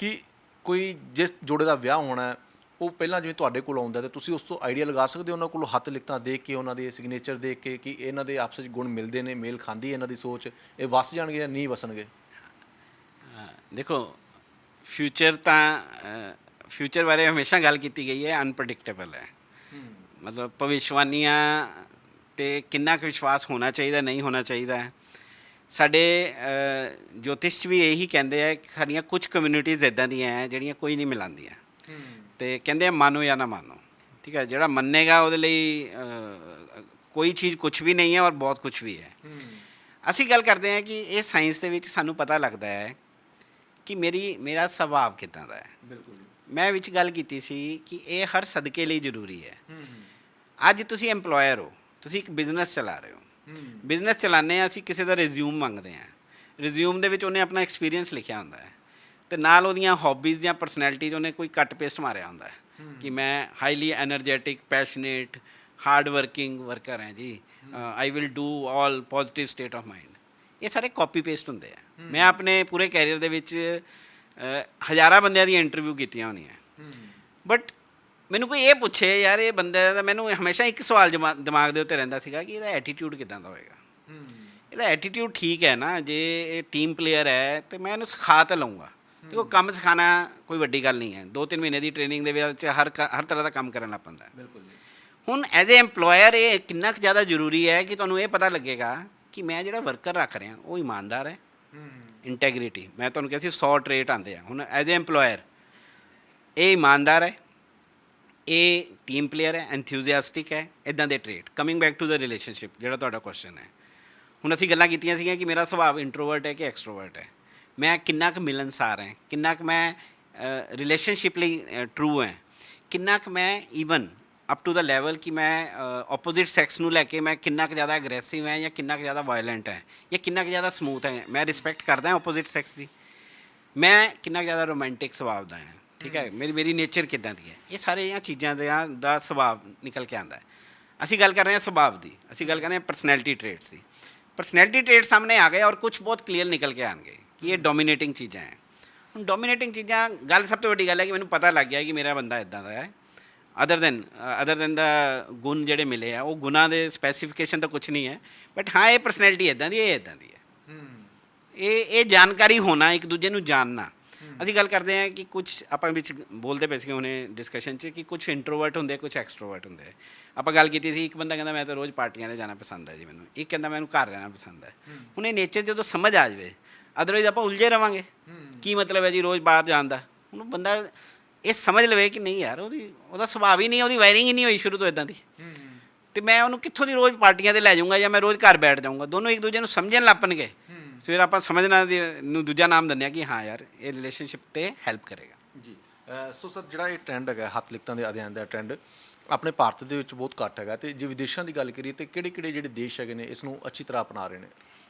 [SPEAKER 2] ਕਿ ਕੋਈ ਜਿਸ ਜੋੜੇ ਦਾ ਵਿਆਹ ਹੋਣਾ, ਉਹ ਪਹਿਲਾਂ ਜਿਵੇਂ ਤੁਹਾਡੇ ਕੋਲ ਆਉਂਦਾ ਤੇ ਤੁਸੀਂ ਉਸ ਤੋਂ ਆਈਡੀਆ ਲਗਾ ਸਕਦੇ ਹੋ, ਉਹਨਾਂ ਕੋਲ ਹੱਥ ਲਿਖਤਾਂ ਦੇਖ ਕੇ, ਉਹਨਾਂ ਦੇ ਸਿਗਨੇਚਰ ਦੇਖ ਕੇ, ਕਿ ਇਹਨਾਂ ਦੇ ਆਪਸ ਵਿੱਚ ਗੁਣ ਮਿਲਦੇ ਨੇ, ਮੇਲ ਖਾਂਦੀ ਹੈ ਇਹਨਾਂ ਦੀ ਸੋਚ, ਇਹ ਵਸ ਜਾਣਗੇ ਜਾਂ ਨਹੀਂ ਵਸਣਗੇ।
[SPEAKER 1] ਦੇਖੋ, ਫਿਊਚਰ ਬਾਰੇ ਹਮੇਸ਼ਾ ਗੱਲ ਕੀਤੀ ਗਈ ਹੈ, ਅਨਪ੍ਰੈਡਿਕਟੇਬਲ ਹੈ। ਮਤਲਬ ਭਵਿੱਖਬਾਣੀਆਂ 'ਤੇ ਕਿੰਨਾ ਕੁ ਵਿਸ਼ਵਾਸ ਹੋਣਾ ਚਾਹੀਦਾ, ਨਹੀਂ ਹੋਣਾ ਚਾਹੀਦਾ। ਸਾਡੇ ਜੋਤਿਸ਼ 'ਚ ਵੀ ਇਹੀ ਕਹਿੰਦੇ ਆ ਕਿ ਸਾਡੀਆਂ ਕੁਝ ਕਮਿਊਨਿਟੀਜ਼ ਇੱਦਾਂ ਦੀਆਂ ਹੈ ਜਿਹੜੀਆਂ ਕੋਈ ਨਹੀਂ ਮਿਲਾਉਂਦੀਆਂ, ਅਤੇ ਕਹਿੰਦੇ ਆ ਮਾਨੋ ਜਾਂ ਨਾ ਮਾਨੋ, ਠੀਕ ਹੈ। ਜਿਹੜਾ ਮੰਨੇਗਾ ਉਹਦੇ ਲਈ ਕੋਈ ਚੀਜ਼ ਕੁਛ ਵੀ ਨਹੀਂ ਹੈ ਔਰ ਬਹੁਤ ਕੁਛ ਵੀ ਹੈ। ਅਸੀਂ ਗੱਲ ਕਰਦੇ ਹਾਂ ਕਿ ਇਹ ਸਾਇੰਸ ਦੇ ਵਿੱਚ ਸਾਨੂੰ ਪਤਾ ਲੱਗਦਾ ਹੈ ਕਿ ਮੇਰਾ ਸੁਭਾਅ ਕਿੱਦਾਂ ਦਾ ਹੈ।
[SPEAKER 2] ਬਿਲਕੁਲ।
[SPEAKER 1] ਮੈਂ ਵਿੱਚ ਗੱਲ ਕੀਤੀ ਸੀ ਕਿ ਇਹ ਹਰ ਸਦਕੇ ਲਈ ਜ਼ਰੂਰੀ ਹੈ। ਅੱਜ ਤੁਸੀਂ ਐਮਪਲੋਇਰ ਹੋ, ਤੁਸੀਂ ਇੱਕ ਬਿਜ਼ਨਸ ਚਲਾ ਰਹੇ ਹੋ, ਬਿਜ਼ਨਸ ਚਲਾਉਂਦੇ ਹਾਂ, ਅਸੀਂ ਕਿਸੇ ਦਾ ਰਿਜ਼ਿਊਮ ਮੰਗਦੇ ਹਾਂ, ਰਿਜ਼ਿਊਮ ਦੇ ਵਿੱਚ ਉਹਨੇ ਆਪਣਾ ਐਕਸਪੀਰੀਅੰਸ ਲਿਖਿਆ ਹੁੰਦਾ ਹੈ, ਅਤੇ ਨਾਲ ਉਹਦੀਆਂ ਹੌਬੀਜ਼ ਜਾਂ ਪਰਸਨੈਲਿਟੀਜ਼ ਉਹਨੇ ਕੋਈ ਕੱਟ ਪੇਸਟ ਮਾਰਿਆ ਹੁੰਦਾ ਹੈ ਕਿ ਮੈਂ highly energetic, passionate, hard working worker ਹੈ ਜੀ, I will do all positive state of mind. ਇਹ ਸਾਰੇ ਕਾਪੀ ਪੇਸਟ ਹੁੰਦੇ ਆ। ਮੈਂ ਆਪਣੇ ਪੂਰੇ ਕੈਰੀਅਰ ਦੇ ਵਿੱਚ ਹਜ਼ਾਰਾਂ ਬੰਦਿਆਂ ਦੀ ਇੰਟਰਵਿਊ ਕੀਤੀਆਂ ਹੋਣੀਆਂ, ਬਟ ਮੈਨੂੰ ਕੋਈ ਇਹ ਪੁੱਛੇ ਯਾਰ ਇਹ ਬੰਦੇ ਦਾ, ਮੈਨੂੰ ਹਮੇਸ਼ਾ ਇੱਕ ਸਵਾਲ ਦਿਮਾਗ ਦੇ ਉੱਤੇ ਰਹਿੰਦਾ ਸੀਗਾ ਕਿ ਇਹਦਾ ਐਟੀਟਿਊਡ ਕਿੱਦਾਂ ਦਾ ਹੋਏਗਾ। ਇਹਦਾ ਐਟੀਟਿਊਡ ਠੀਕ ਹੈ ਨਾ, ਜੇ ਇਹ ਟੀਮ ਪਲੇਅਰ ਹੈ ਤਾਂ ਮੈਂ ਇਹਨੂੰ ਸਿਖਾ ਤਾਂ ਲਊਂਗਾ। ਦੇਖੋ, ਕੰਮ ਸਿਖਾਉਣਾ ਕੋਈ ਵੱਡੀ ਗੱਲ ਨਹੀਂ ਹੈ, 2-3 ਮਹੀਨੇ ਦੀ ਟ੍ਰੇਨਿੰਗ ਦੇ ਵਿੱਚ ਹਰ ਤਰ੍ਹਾਂ ਦਾ ਕੰਮ ਕਰਨ ਲੱਗ ਪੈਂਦਾ। ਬਿਲਕੁਲ। ਹੁਣ ਐਜ਼ ਏ ਐਮਪਲੋਇਰ ਇਹ ਕਿੰਨਾ ਕੁ ਜ਼ਿਆਦਾ ਜ਼ਰੂਰੀ ਹੈ ਕਿ ਤੁਹਾਨੂੰ ਇਹ ਪਤਾ ਲੱਗੇਗਾ ਕਿ ਮੈਂ ਜਿਹੜਾ ਵਰਕਰ ਰੱਖ ਰਿਹਾ ਉਹ ਇਮਾਨਦਾਰ ਹੈ, ਇੰਟੈਗ੍ਰਿਟੀ। ਮੈਂ ਤੁਹਾਨੂੰ ਕਿਹਾ ਸੀ 100 ਟਰੇਟ ਆਉਂਦੇ ਆ। ਹੁਣ ਐਜ਼ ਏ ਐਮਪਲੋਇਰ ਇਹ ਇਮਾਨਦਾਰ ਹੈ, ਇਹ ਟੀਮ ਪਲੇਅਰ ਹੈ, ਐਨਥੂਜ਼ੀਆਸਟਿਕ ਹੈ, ਇੱਦਾਂ ਦੇ trait. Coming back to the relationship, ਜਿਹੜਾ ਤੁਹਾਡਾ ਕੁਐਸਚਨ ਹੈ, ਹੁਣ ਅਸੀਂ ਗੱਲਾਂ ਕੀਤੀਆਂ ਸੀਗੀਆਂ ਕਿ ਮੇਰਾ ਸੁਭਾਅ ਇੰਟਰੋਵਰਟ ਹੈ ਕਿ ਐਕਸਟਰੋਵਰਟ ਹੈ, ਮੈਂ ਕਿੰਨਾ ਕੁ ਮਿਲਣਸਾਰ ਹੈ, ਕਿੰਨਾ ਕੁ ਮੈਂ ਰਿਲੇਸ਼ਨਸ਼ਿਪ ਲਈ ਟਰੂ ਹੈ, ਕਿੰਨਾ ਕੁ ਮੈਂ even up to the level ਕਿ ਮੈਂ ਆਪੋਜ਼ਿਟ ਸੈਕਸ ਨੂੰ ਲੈ ਕੇ ਮੈਂ ਕਿੰਨਾ ਕੁ ਜ਼ਿਆਦਾ ਅਗਰੈਸਿਵ ਹੈ ਜਾਂ ਕਿੰਨਾ ਕੁ ਜ਼ਿਆਦਾ ਵਾਇਲੈਂਟ ਹੈ ਜਾਂ ਕਿੰਨਾ ਕੁ ਜ਼ਿਆਦਾ ਸਮੂਥ ਹੈ, ਮੈਂ ਰਿਸਪੈਕਟ ਕਰਦਾ ਆਪੋਜ਼ਿਟ ਸੈਕਸ ਦੀ, ਮੈਂ ਕਿੰਨਾ ਕੁ ਜ਼ਿਆਦਾ ਰੋਮਾਂਟਿਕ ਸੁਭਾਅ ਦਾ ਹਾਂ, ਠੀਕ ਹੈ, ਮੇਰੀ ਨੇਚਰ ਕਿੱਦਾਂ ਦੀ ਹੈ। ਇਹ ਸਾਰੀਆਂ ਚੀਜ਼ਾਂ ਦਾ ਸੁਭਾਅ ਨਿਕਲ ਕੇ ਆਉਂਦਾ ਹੈ। ਅਸੀਂ ਗੱਲ ਕਰ ਰਹੇ ਹਾਂ ਸੁਭਾਅ ਦੀ, ਅਸੀਂ ਗੱਲ ਕਰ ਰਹੇ ਹਾਂ ਪਰਸਨੈਲਿਟੀ ਟ੍ਰੇਟਸ ਦੀ। ਪਰਸਨੈਲਿਟੀ ਟ੍ਰੇਟ ਸਾਹਮਣੇ ਆ ਗਏ ਔਰ ਕੁਝ ਬਹੁਤ ਕਲੀਅਰ ਨਿਕਲ ਕੇ ਆਉਣਗੇ ਕਿ ਇਹ ਡੋਮੀਨੇਟਿੰਗ ਚੀਜ਼ਾਂ ਹੈ। ਹੁਣ ਡੋਮੀਨੇਟਿੰਗ ਚੀਜ਼ਾਂ, ਗੱਲ ਸਭ ਤੋਂ ਵੱਡੀ ਗੱਲ ਹੈ ਕਿ ਮੈਨੂੰ ਪਤਾ ਲੱਗ ਗਿਆ ਕਿ ਮੇਰਾ ਬੰਦਾ ਇੱਦਾਂ ਦਾ ਹੈ। ਅਦਰ ਦੈਨ ਦਾ ਗੁਣ ਜਿਹੜੇ ਮਿਲੇ ਆ, ਉਹ ਗੁਣਾਂ ਦੇ ਸਪੈਸੀਫਿਕੇਸ਼ਨ ਤਾਂ ਕੁਛ ਨਹੀਂ ਹੈ, ਬਟ ਹਾਂ ਇਹ ਪਰਸਨੈਲਿਟੀ ਇੱਦਾਂ ਦੀ ਹੈ, ਇਹ ਇੱਦਾਂ ਦੀ ਹੈ। ਇਹ ਜਾਣਕਾਰੀ ਹੋਣਾ, ਇੱਕ ਦੂਜੇ ਨੂੰ ਜਾਣਨਾ। ਅਸੀਂ ਗੱਲ ਕਰਦੇ ਹਾਂ ਕਿ ਕੁਝ ਆਪਾਂ ਵਿੱਚ ਬੋਲਦੇ ਪਏ ਸੀਗੇ ਹੁਣੇ ਡਿਸਕਸ਼ਨ 'ਚ ਕਿ ਕੁਝ ਇੰਟਰੋਵਰਟ ਹੁੰਦੇ, ਕੁਝ ਐਕਸਟਰੋਵਰਟ ਹੁੰਦੇ। ਆਪਾਂ ਗੱਲ ਕੀਤੀ ਸੀ, ਇੱਕ ਬੰਦਾ ਕਹਿੰਦਾ ਮੈਂ ਤਾਂ ਰੋਜ਼ ਪਾਰਟੀਆਂ 'ਤੇ ਜਾਣਾ ਪਸੰਦ ਹੈ ਜੀ ਮੈਨੂੰ, ਇੱਕ ਕਹਿੰਦਾ ਮੈਨੂੰ ਘਰ ਰਹਿਣਾ ਪਸੰਦ ਹੈ। ਹੁਣ ਇਹ ਨੇਚਰ ਜਦੋਂ ਸਮਝ ਆ ਜਾਵੇ, ਅਦਰਵਾਈਜ਼ ਆਪਾਂ ਉਲਝੇ ਰਵਾਂਗੇ, ਕੀ ਮਤਲਬ ਹੈ ਜੀ ਰੋਜ਼ ਬਾਹਰ ਜਾਣ ਦਾ। ਹੁਣ ਬੰਦਾ ਇਹ ਸਮਝ ਲਵੇ ਕਿ ਨਹੀਂ ਯਾਰ, ਉਹਦਾ ਸੁਭਾਅ ਹੀ ਨਹੀਂ, ਉਹਦੀ ਵਾਇਰਿੰਗ ਹੀ ਨਹੀਂ ਹੋਈ ਸ਼ੁਰੂ ਤੋਂ ਇੱਦਾਂ ਦੀ, ਅਤੇ ਮੈਂ ਉਹਨੂੰ ਕਿੱਥੋਂ ਦੀ ਰੋਜ਼ ਪਾਰਟੀਆਂ 'ਤੇ ਲੈ ਜਾਊਂਗਾ ਜਾਂ ਮੈਂ ਰੋਜ਼ ਘਰ ਬੈਠ ਜਾਊਂਗਾ। ਦੋਨੋਂ ਇੱਕ ਦੂਜੇ ਨੂੰ ਸਮਝਣ ਲੱਗ ਪੈਣਗੇ, ਫਿਰ ਆਪਾਂ ਸਮਝਣਾ ਨੂੰ ਦੂਜਾ ਨਾਮ ਦਿੰਦੇ ਹਾਂ ਕਿ ਹਾਂ ਯਾਰ ਇਹ ਰਿਲੇਸ਼ਨਸ਼ਿਪ 'ਤੇ ਹੈਲਪ ਕਰੇਗਾ
[SPEAKER 2] ਜੀ। ਸੋ ਸਰ, ਜਿਹੜਾ ਇਹ ਟਰੈਂਡ ਹੈਗਾ ਹੱਥ ਲਿਖਤਾਂ ਦੇ ਅਧਿਐਨ ਦਾ ਟਰੈਂਡ ਆਪਣੇ ਭਾਰਤ ਦੇ ਵਿੱਚ ਬਹੁਤ ਘੱਟ ਹੈਗਾ, ਅਤੇ ਜੇ ਵਿਦੇਸ਼ਾਂ ਦੀ ਗੱਲ ਕਰੀਏ ਤਾਂ ਕਿਹੜੇ ਜਿਹੜੇ ਦੇਸ਼ ਹੈਗੇ ਨੇ ਇਸ ਨੂੰ ਅੱਛੀ ਤਰ੍ਹਾਂ ਅਪਣਾ ਰਹੇ ਨੇ?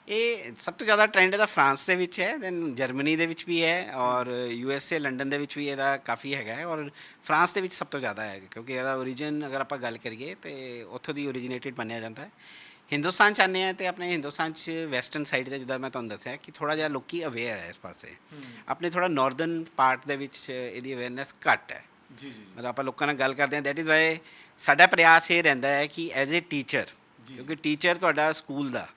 [SPEAKER 2] ਇਹ
[SPEAKER 1] ਸਭ ਤੋਂ ਜ਼ਿਆਦਾ ਟਰੈਂਡ ਇਹਦਾ ਫਰਾਂਸ ਦੇ ਵਿੱਚ ਹੈ, ਦੈਨ ਜਰਮਨੀ ਦੇ ਵਿੱਚ ਵੀ ਹੈ, ਔਰ USA ਲੰਡਨ ਦੇ ਵਿੱਚ ਵੀ ਇਹਦਾ ਕਾਫੀ ਹੈਗਾ ਹੈ, ਔਰ ਫਰਾਂਸ ਦੇ ਵਿੱਚ ਸਭ ਤੋਂ ਜ਼ਿਆਦਾ ਹੈ ਕਿਉਂਕਿ ਇਹਦਾ ਓਰੀਜਨ ਅਗਰ ਆਪਾਂ ਗੱਲ ਕਰੀਏ ਤਾਂ ਉੱਥੋਂ ਦੀ ਓਰੀਜਨੇਟਿਡ ਮੰਨਿਆ ਜਾਂਦਾ ਹੈ। ਹਿੰਦੁਸਤਾਨ 'ਚ ਆਉਂਦੇ ਹਾਂ ਅਤੇ ਆਪਣੇ ਹਿੰਦੁਸਤਾਨ 'ਚ ਵੈਸਟਰਨ ਸਾਈਡ 'ਤੇ ਜਿੱਦਾਂ ਮੈਂ ਤੁਹਾਨੂੰ ਦੱਸਿਆ ਕਿ ਥੋੜ੍ਹਾ ਜਿਹਾ ਲੋਕ ਅਵੇਅਰ ਹੈ ਇਸ ਪਾਸੇ। ਆਪਣੇ ਥੋੜ੍ਹਾ ਨਾਰਦਰਨ ਪਾਰਟ ਦੇ ਵਿੱਚ ਇਹਦੀ ਅਵੇਅਰਨੈਸ ਘੱਟ ਹੈ।
[SPEAKER 2] ਜੀ ਜੀ।
[SPEAKER 1] ਮਤਲਬ ਆਪਾਂ ਲੋਕਾਂ ਨਾਲ ਗੱਲ ਕਰਦੇ ਹਾਂ, ਦੈਟ ਇਜ਼ ਵਾਈ ਸਾਡਾ ਪ੍ਰਯਾਸ ਇਹ ਰਹਿੰਦਾ ਹੈ ਕਿ ਐਜ਼ ਏ ਟੀਚਰ, ਕਿਉਂਕਿ ਟੀਚਰ ਤੁਹਾਡਾ ਸਕੂਲ ਦਾ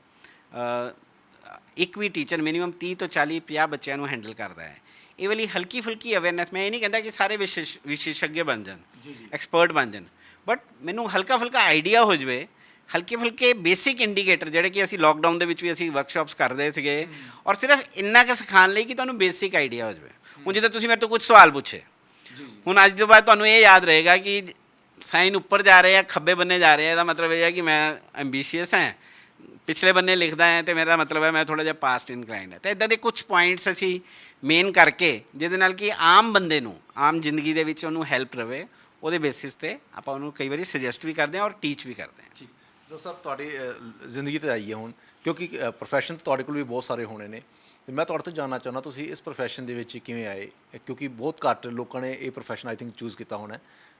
[SPEAKER 1] ਇੱਕ ਵੀ ਟੀਚਰ ਮਿਨੀਮਮ 30 ਤੋਂ 40-50 ਬੱਚਿਆਂ ਨੂੰ ਹੈਂਡਲ ਕਰਦਾ ਹੈ। ਇਹ ਵਾਲੀ ਹਲਕੀ ਫੁਲਕੀ ਅਵੇਅਰਨੈਸ, ਮੈਂ ਇਹ ਨਹੀਂ ਕਹਿੰਦਾ ਕਿ ਸਾਰੇ ਵਿਸ਼ੇਸ਼ੱਗ ਬਣ ਜਾਣ, ਐਕਸਪਰਟ ਬਣ ਜਾਣ, ਬਟ ਮੈਨੂੰ ਹਲਕਾ ਫੁਲਕਾ ਆਈਡੀਆ ਹੋ ਜਾਵੇ, ਹਲਕੇ ਫੁਲਕੇ ਬੇਸਿਕ ਇੰਡੀਕੇਟਰ ਜਿਹੜੇ ਕਿ ਅਸੀਂ ਲੋਕਡਾਊਨ ਦੇ ਵਿੱਚ ਵੀ ਅਸੀਂ ਵਰਕਸ਼ਾਪਸ ਕਰਦੇ ਸੀਗੇ, ਔਰ ਸਿਰਫ ਇੰਨਾ ਕੁ ਸਿਖਾਉਣ ਲਈ ਕਿ ਤੁਹਾਨੂੰ ਬੇਸਿਕ ਆਈਡੀਆ ਹੋ ਜਾਵੇ। ਹੁਣ ਜਿੱਦਾਂ ਤੁਸੀਂ ਮੇਰੇ ਤੋਂ ਕੁਝ ਸਵਾਲ ਪੁੱਛੇ, ਹੁਣ ਅੱਜ ਤੋਂ ਬਾਅਦ ਤੁਹਾਨੂੰ ਇਹ ਯਾਦ ਰਹੇਗਾ ਕਿ ਸਾਈਨ ਉੱਪਰ ਜਾ ਰਹੇ ਆ, ਖੱਬੇ ਬੰਨੇ ਜਾ ਰਹੇ ਆ, ਇਹਦਾ ਮਤਲਬ ਇਹ ਹੈ ਕਿ ਮੈਂ ਐਂਬੀਸ਼ੀਅਸ ਹਾਂ, ਪਿਛਲੇ ਬੰਨੇ ਲਿਖਦਾ ਹੈ ਤੇ ਮੇਰਾ ਮਤਲਬ ਹੈ ਮੈਂ ਥੋੜ੍ਹਾ ਜਿਹਾ ਪਾਸਟ ਇਨਕਲਾਈਨਡ ਹੈ। ਤਾਂ ਇੱਦਾਂ ਦੇ ਕੁਝ ਪੁਆਇੰਟਸ ਅਸੀਂ ਮੇਨ ਕਰਕੇ, ਜਿਹਦੇ ਨਾਲ ਕਿ ਆਮ ਬੰਦੇ ਨੂੰ ਆਮ ਜ਼ਿੰਦਗੀ ਦੇ ਵਿੱਚ ਉਹਨੂੰ ਹੈਲਪ ਰਵੇ, ਉਹਦੇ ਬੇਸਿਸ 'ਤੇ ਆਪਾਂ ਉਹਨੂੰ ਕਈ ਵਾਰੀ ਸੁਜੈਸਟ ਵੀ ਕਰਦੇ ਹਾਂ ਔਰ ਟੀਚ ਵੀ ਕਰਦੇ ਹਾਂ।
[SPEAKER 2] ਸੋ ਸਰ, ਤੁਹਾਡੀ ਜ਼ਿੰਦਗੀ 'ਤੇ ਆਈਏ ਹੁਣ, ਕਿਉਂਕਿ ਪ੍ਰੋਫੈਸ਼ਨ ਤੁਹਾਡੇ ਕੋਲ ਵੀ ਬਹੁਤ ਸਾਰੇ ਹੋਣੇ ਨੇ, ਤੇ ਮੈਂ ਤੁਹਾਡੇ ਤੋਂ ਜਾਣਨਾ ਚਾਹੁੰਦਾ ਤੁਸੀਂ ਇਸ ਪ੍ਰੋਫੈਸ਼ਨ ਦੇ ਵਿੱਚ ਕਿਵੇਂ ਆਏ, ਕਿਉਂਕਿ ਬਹੁਤ ਘੱਟ ਲੋਕਾਂ ਨੇ ਇਹ ਪ੍ਰੋਫੈਸ਼ਨ ਆਈ ਥਿੰਕ ਚੂਜ਼ ਕੀਤਾ ਹੋਣਾ,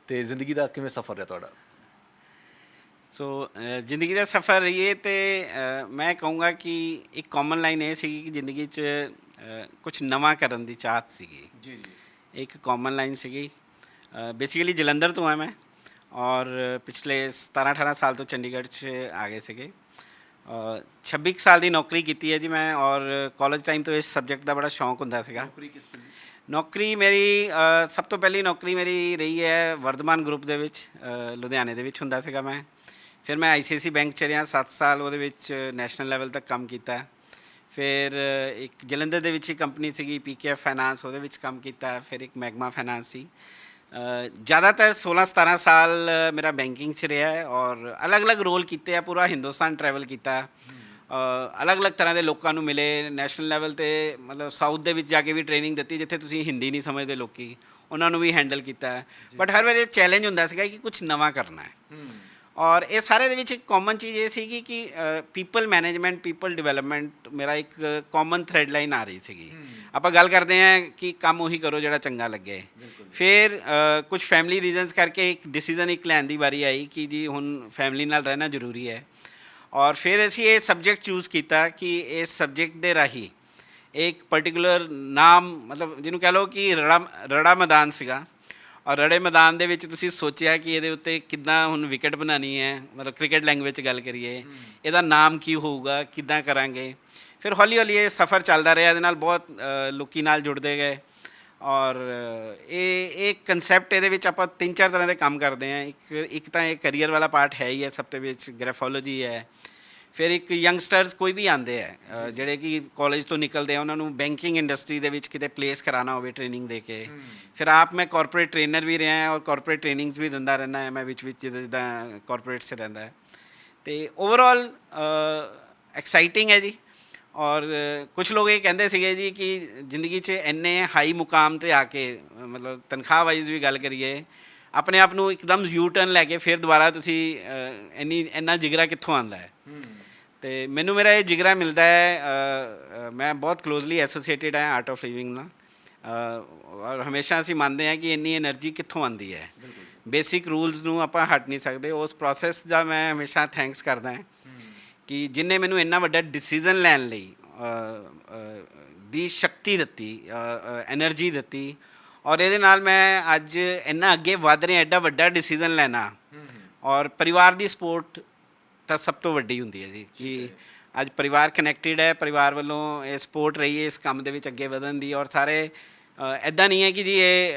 [SPEAKER 2] ਤੇ ਜ਼ਿੰਦਗੀ ਦਾ ਕਿਵੇਂ ਸਫ਼ਰ ਰਿਹਾ ਤੁਹਾਡਾ?
[SPEAKER 1] ਸੋ ਜ਼ਿੰਦਗੀ ਦਾ ਸਫ਼ਰ ਇਹ ਤੇ ਮੈਂ ਕਹੂੰਗਾ ਕਿ ਇੱਕ ਕਾਮਨ ਲਾਈਨ ਇਹ ਸੀਗੀ ਕਿ ਜ਼ਿੰਦਗੀ 'ਚ ਕੁਝ ਨਵਾਂ ਕਰਨ ਦੀ ਚਾਹਤ ਸੀਗੀ।
[SPEAKER 2] ਜੀ ਜੀ।
[SPEAKER 1] ਇੱਕ ਕਾਮਨ ਲਾਈਨ ਸੀਗੀ। ਬੇਸਿਕਲੀ ਜਲੰਧਰ ਤੋਂ ਹਾਂ ਮੈਂ, ਔਰ ਪਿਛਲੇ 17-18 ਸਾਲ ਤੋਂ ਚੰਡੀਗੜ੍ਹ 'ਚ ਆ ਗਏ ਸੀਗੇ। 26 ਸਾਲ ਦੀ ਨੌਕਰੀ ਕੀਤੀ ਹੈ ਜੀ ਮੈਂ, ਔਰ ਕਾਲਜ ਟਾਈਮ ਤੋਂ ਇਸ ਸਬਜੈਕਟ ਦਾ ਬੜਾ ਸ਼ੌਂਕ ਹੁੰਦਾ ਸੀਗਾ।
[SPEAKER 2] ਨੌਕਰੀ ਕਿਸ ਤਰ੍ਹਾਂ?
[SPEAKER 1] ਨੌਕਰੀ ਮੇਰੀ ਸਭ ਤੋਂ ਪਹਿਲੀ ਨੌਕਰੀ ਮੇਰੀ ਰਹੀ ਹੈ ਵਰਧਮਾਨ ਗਰੁੱਪ ਦੇ ਵਿੱਚ, ਲੁਧਿਆਣੇ ਦੇ ਵਿੱਚ ਹੁੰਦਾ ਸੀਗਾ ਮੈਂ। ਫਿਰ ਮੈਂ ICICI ਬੈਂਕ 'ਚ ਰਿਹਾ 7 ਸਾਲ, ਉਹਦੇ ਵਿੱਚ ਨੈਸ਼ਨਲ ਲੈਵਲ ਤੱਕ ਕੰਮ ਕੀਤਾ। ਫਿਰ ਇੱਕ ਜਲੰਧਰ ਦੇ ਵਿੱਚ ਹੀ ਕੰਪਨੀ ਸੀਗੀ PKF ਫਾਈਨਾਂਸ, ਉਹਦੇ ਵਿੱਚ ਕੰਮ ਕੀਤਾ। ਫਿਰ ਇੱਕ ਮੈਗਮਾ ਫਾਈਨਾਂਸ ਸੀ। ਜ਼ਿਆਦਾਤਰ 16-17 ਸਾਲ ਮੇਰਾ ਬੈਂਕਿੰਗ 'ਚ ਰਿਹਾ ਹੈ, ਔਰ ਅਲੱਗ-ਅਲੱਗ ਰੋਲ ਕੀਤੇ ਆ, ਪੂਰਾ ਹਿੰਦੁਸਤਾਨ ਟਰੈਵਲ ਕੀਤਾ, ਅਲੱਗ-ਅਲੱਗ ਤਰ੍ਹਾਂ ਦੇ ਲੋਕਾਂ ਨੂੰ ਮਿਲੇ। ਨੈਸ਼ਨਲ ਲੈਵਲ 'ਤੇ ਮਤਲਬ ਸਾਊਥ ਦੇ ਵਿੱਚ ਜਾ ਕੇ ਵੀ ਟ੍ਰੇਨਿੰਗ ਦਿੱਤੀ, ਜਿੱਥੇ ਤੁਸੀਂ ਹਿੰਦੀ ਨਹੀਂ ਸਮਝਦੇ ਲੋਕੀ, ਉਹਨਾਂ ਨੂੰ ਵੀ ਹੈਂਡਲ ਕੀਤਾ। ਬਟ ਹਰ ਵਾਰੀ ਚੈਲੰਜ ਹੁੰਦਾ ਸੀਗਾ ਕਿ ਕੁਝ ਨਵਾਂ ਕਰਨਾ ਹੈ। ਔਰ ਇਹ ਸਾਰੇ ਦੇ ਵਿੱਚ ਇੱਕ ਕਾਮਨ ਚੀਜ਼ ਇਹ ਸੀਗੀ ਕਿ ਪੀਪਲ ਮੈਨੇਜਮੈਂਟ, ਪੀਪਲ ਡਿਵੈਲਪਮੈਂਟ ਮੇਰਾ ਇੱਕ ਕਾਮਨ ਥ੍ਰੈਡ ਲਾਈਨ ਆ ਰਹੀ ਸੀਗੀ। ਆਪਾਂ ਗੱਲ ਕਰਦੇ ਹਾਂ ਕਿ ਕੰਮ ਉਹੀ ਕਰੋ ਜਿਹੜਾ ਚੰਗਾ ਲੱਗੇ। ਫਿਰ ਕੁਝ ਫੈਮਿਲੀ ਰੀਜ਼ਨਸ ਕਰਕੇ ਇੱਕ ਡਿਸੀਜ਼ਨ ਇੱਕ ਲੈਣ ਦੀ ਵਾਰੀ ਆਈ ਕਿ ਜੀ ਹੁਣ ਫੈਮਿਲੀ ਨਾਲ ਰਹਿਣਾ ਜ਼ਰੂਰੀ ਹੈ, ਔਰ ਫਿਰ ਅਸੀਂ ਇਹ ਸਬਜੈਕਟ ਚੂਜ਼ ਕੀਤਾ ਕਿ ਇਸ ਸਬਜੈਕਟ ਦੇ ਰਾਹੀਂ ਇੱਕ ਪਰਟੀਕੂਲਰ ਨਾਮ, ਮਤਲਬ ਜਿਹਨੂੰ ਕਹਿ ਲਓ ਕਿ ਰੜਾ ਮੈਦਾਨ ਸੀਗਾ, ਔਰ ਰੜੇ ਮੈਦਾਨ ਦੇ ਵਿੱਚ ਤੁਸੀਂ ਸੋਚਿਆ ਕਿ ਇਹਦੇ ਉੱਤੇ ਕਿੱਦਾਂ ਹੁਣ ਵਿਕਟ ਬਣਾਉਣੀ ਹੈ, ਮਤਲਬ ਕ੍ਰਿਕਟ ਲੈਂਗੁਏਜ 'ਚ ਗੱਲ ਕਰੀਏ, ਇਹਦਾ ਨਾਮ ਕੀ ਹੋਊਗਾ, ਕਿੱਦਾਂ ਕਰਾਂਗੇ। ਫਿਰ ਹੌਲੀ ਹੌਲੀ ਇਹ ਸਫ਼ਰ ਚੱਲਦਾ ਰਿਹਾ, ਇਹਦੇ ਨਾਲ ਬਹੁਤ ਲੋਕੀ ਨਾਲ ਜੁੜਦੇ ਗਏ, ਔਰ ਇਹ ਕਨਸੈਪਟ ਇਹਦੇ ਵਿੱਚ ਆਪਾਂ 3-4 ਤਰ੍ਹਾਂ ਦੇ ਕੰਮ ਕਰਦੇ ਹਾਂ। ਇੱਕ ਤਾਂ ਇਹ ਕਰੀਅਰ ਵਾਲਾ ਪਾਰਟ ਹੈ ਹੀ ਹੈ, ਸਭ ਦੇ ਵਿੱਚ ਗ੍ਰੈਫੋਲੋਜੀ ਹੈ। ਫਿਰ ਇੱਕ ਯੰਗਸਟਰਸ ਕੋਈ ਵੀ ਆਉਂਦੇ ਹੈ ਜਿਹੜੇ ਕਿ ਕਾਲਜ ਤੋਂ ਨਿਕਲਦੇ ਆ, ਉਹਨਾਂ ਨੂੰ ਬੈਂਕਿੰਗ ਇੰਡਸਟਰੀ ਦੇ ਵਿੱਚ ਕਿਤੇ ਪਲੇਸ ਕਰਾਉਣਾ ਹੋਵੇ ਟ੍ਰੇਨਿੰਗ ਦੇ ਕੇ। ਫਿਰ ਆਪ ਮੈਂ ਕਾਰਪੋਰੇਟ ਟ੍ਰੇਨਰ ਵੀ ਰਿਹਾ ਔਰ ਕਾਰਪੋਰੇਟ ਟ੍ਰੇਨਿੰਗਸ ਵੀ ਦਿੰਦਾ ਰਹਿੰਦਾ ਹੈ ਮੈਂ ਵਿੱਚ ਜਿੱਦਾਂ ਕਾਰਪੋਰੇਟ 'ਚ ਰਹਿੰਦਾ ਹੈ। ਅਤੇ ਓਵਰਆਲ ਐਕਸਾਈਟਿੰਗ ਹੈ ਜੀ। ਔਰ ਕੁਛ ਲੋਕ ਇਹ ਕਹਿੰਦੇ ਸੀਗੇ ਜੀ ਕਿ ਜ਼ਿੰਦਗੀ 'ਚ ਇੰਨੇ ਹਾਈ ਮੁਕਾਮ 'ਤੇ ਆ ਕੇ, ਮਤਲਬ ਤਨਖਾਹ ਵਾਈਜ਼ ਵੀ ਗੱਲ ਕਰੀਏ, ਆਪਣੇ ਆਪ ਨੂੰ ਇੱਕਦਮ ਯੂ ਟਰਨ ਲੈ ਕੇ ਫਿਰ ਦੁਬਾਰਾ ਤੁਸੀਂ ਇੰਨਾ ਜਿਗਰਾ ਕਿੱਥੋਂ ਆਉਂਦਾ ਹੈ। ਅਤੇ ਮੈਨੂੰ ਮੇਰਾ ਇਹ ਜਿਗਰਾ ਮਿਲਦਾ ਹੈ, ਮੈਂ ਬਹੁਤ ਕਲੋਜ਼ਲੀ ਐਸੋਸੀਏਟਿਡ ਹਾਂ ਆਰਟ ਆਫ ਲਿਵਿੰਗ ਨਾਲ, ਔਰ ਹਮੇਸ਼ਾ ਅਸੀਂ ਮੰਨਦੇ ਹਾਂ ਕਿ ਇੰਨੀ ਐਨਰਜੀ ਕਿੱਥੋਂ ਆਉਂਦੀ ਹੈ। ਬੇਸਿਕ ਰੂਲਸ ਨੂੰ ਆਪਾਂ ਹਟ ਨਹੀਂ ਸਕਦੇ। ਉਸ ਪ੍ਰੋਸੈਸ ਦਾ ਮੈਂ ਹਮੇਸ਼ਾ ਥੈਂਕਸ ਕਰਦਾ ਹਾਂ ਕਿ ਜਿਹਨੇ ਮੈਨੂੰ ਇੰਨਾ ਵੱਡਾ ਡਿਸੀਜ਼ਨ ਲੈਣ ਲਈ ਦੀ ਸ਼ਕਤੀ ਦਿੱਤੀ, ਐਨਰਜੀ ਦਿੱਤੀ, ਔਰ ਇਹਦੇ ਨਾਲ ਮੈਂ ਅੱਜ ਇੰਨਾ ਅੱਗੇ ਵੱਧ ਰਿਹਾ। ਐਡਾ ਵੱਡਾ ਡਿਸੀਜ਼ਨ ਲੈਣਾ, ਔਰ ਪਰਿਵਾਰ ਦੀ ਸਪੋਰਟ ਤਾਂ ਸਭ ਤੋਂ ਵੱਡੀ ਹੁੰਦੀ ਹੈ ਜੀ, ਕਿ ਅੱਜ ਪਰਿਵਾਰ ਕਨੈਕਟਿਡ ਹੈ, ਪਰਿਵਾਰ ਵੱਲੋਂ ਇਹ ਸਪੋਰਟ ਰਹੀ ਹੈ ਇਸ ਕੰਮ ਦੇ ਵਿੱਚ ਅੱਗੇ ਵਧਣ ਦੀ। ਔਰ ਸਾਰੇ ਇੱਦਾਂ ਨਹੀਂ ਹੈ ਕਿ ਜੀ ਇਹ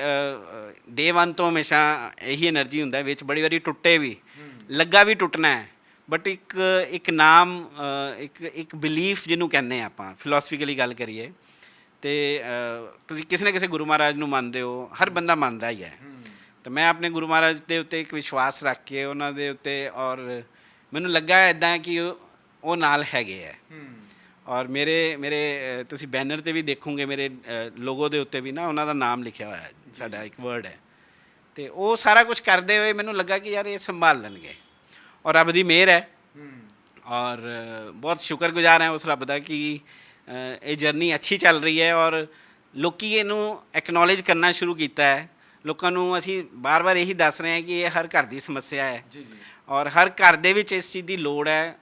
[SPEAKER 1] ਡੇ 1 ਤੋਂ ਹਮੇਸ਼ਾ ਇਹੀ ਐਨਰਜੀ ਹੁੰਦਾ, ਵਿੱਚ ਬੜੀ ਵਾਰੀ ਟੁੱਟੇ ਵੀ, ਲੱਗਾ ਵੀ ਟੁੱਟਣਾ ਹੈ, ਬਟ ਇੱਕ ਨਾਮ, ਇੱਕ ਬਿਲੀਫ ਜਿਹਨੂੰ ਕਹਿੰਦੇ ਹਾਂ ਆਪਾਂ, ਫਿਲੋਸਫੀਕਲੀ ਗੱਲ ਕਰੀਏ, ਅਤੇ ਤੁਸੀਂ ਕਿਸੇ ਨਾ ਕਿਸੇ ਗੁਰੂ ਮਹਾਰਾਜ ਨੂੰ ਮੰਨਦੇ ਹੋ, ਹਰ ਬੰਦਾ ਮੰਨਦਾ ਹੀ ਹੈ। ਤਾਂ ਮੈਂ ਆਪਣੇ ਗੁਰੂ ਮਹਾਰਾਜ ਦੇ ਉੱਤੇ ਇੱਕ ਵਿਸ਼ਵਾਸ ਰੱਖ ਕੇ ਉਹਨਾਂ ਦੇ ਉੱਤੇ, ਔਰ ਮੈਨੂੰ ਲੱਗਾ ਇੱਦਾਂ ਕਿ ਉਹ ਨਾਲ ਹੈਗੇ ਹੈ। ਔਰ ਮੇਰੇ ਤੁਸੀਂ ਬੈਨਰ 'ਤੇ ਵੀ ਦੇਖੋਗੇ, ਮੇਰੇ ਲੋਗੋ ਦੇ ਉੱਤੇ ਵੀ ਨਾ ਉਹਨਾਂ ਦਾ ਨਾਮ ਲਿਖਿਆ ਹੋਇਆ, ਸਾਡਾ ਇੱਕ ਵਰਡ ਹੈ। ਅਤੇ ਉਹ ਸਾਰਾ ਕੁਝ ਕਰਦੇ ਹੋਏ ਮੈਨੂੰ ਲੱਗਾ ਕਿ ਯਾਰ ਇਹ ਸੰਭਾਲ ਲੈਣਗੇ, ਔਰ ਰੱਬ ਦੀ ਮਿਹਰ ਹੈ। ਔਰ ਬਹੁਤ ਸ਼ੁਕਰਗੁਜ਼ਾਰ ਹੈ ਉਸ ਰੱਬ ਦਾ ਕਿ ਇਹ ਜਰਨੀ ਅੱਛੀ ਚੱਲ ਰਹੀ ਹੈ, ਔਰ ਲੋਕੀ ਇਹਨੂੰ ਐਕਨੋਲੇਜ ਕਰਨਾ ਸ਼ੁਰੂ ਕੀਤਾ ਹੈ। ਲੋਕਾਂ ਨੂੰ ਅਸੀਂ ਬਾਰ-ਬਾਰ ਇਹੀ ਦੱਸ ਰਹੇ ਹਾਂ ਕਿ ਇਹ ਹਰ ਘਰ ਦੀ ਸਮੱਸਿਆ ਹੈ, ਔਰ ਹਰ ਘਰ ਦੇ ਵਿੱਚ ਇਸ ਚੀਜ਼ ਦੀ ਲੋੜ ਹੈ।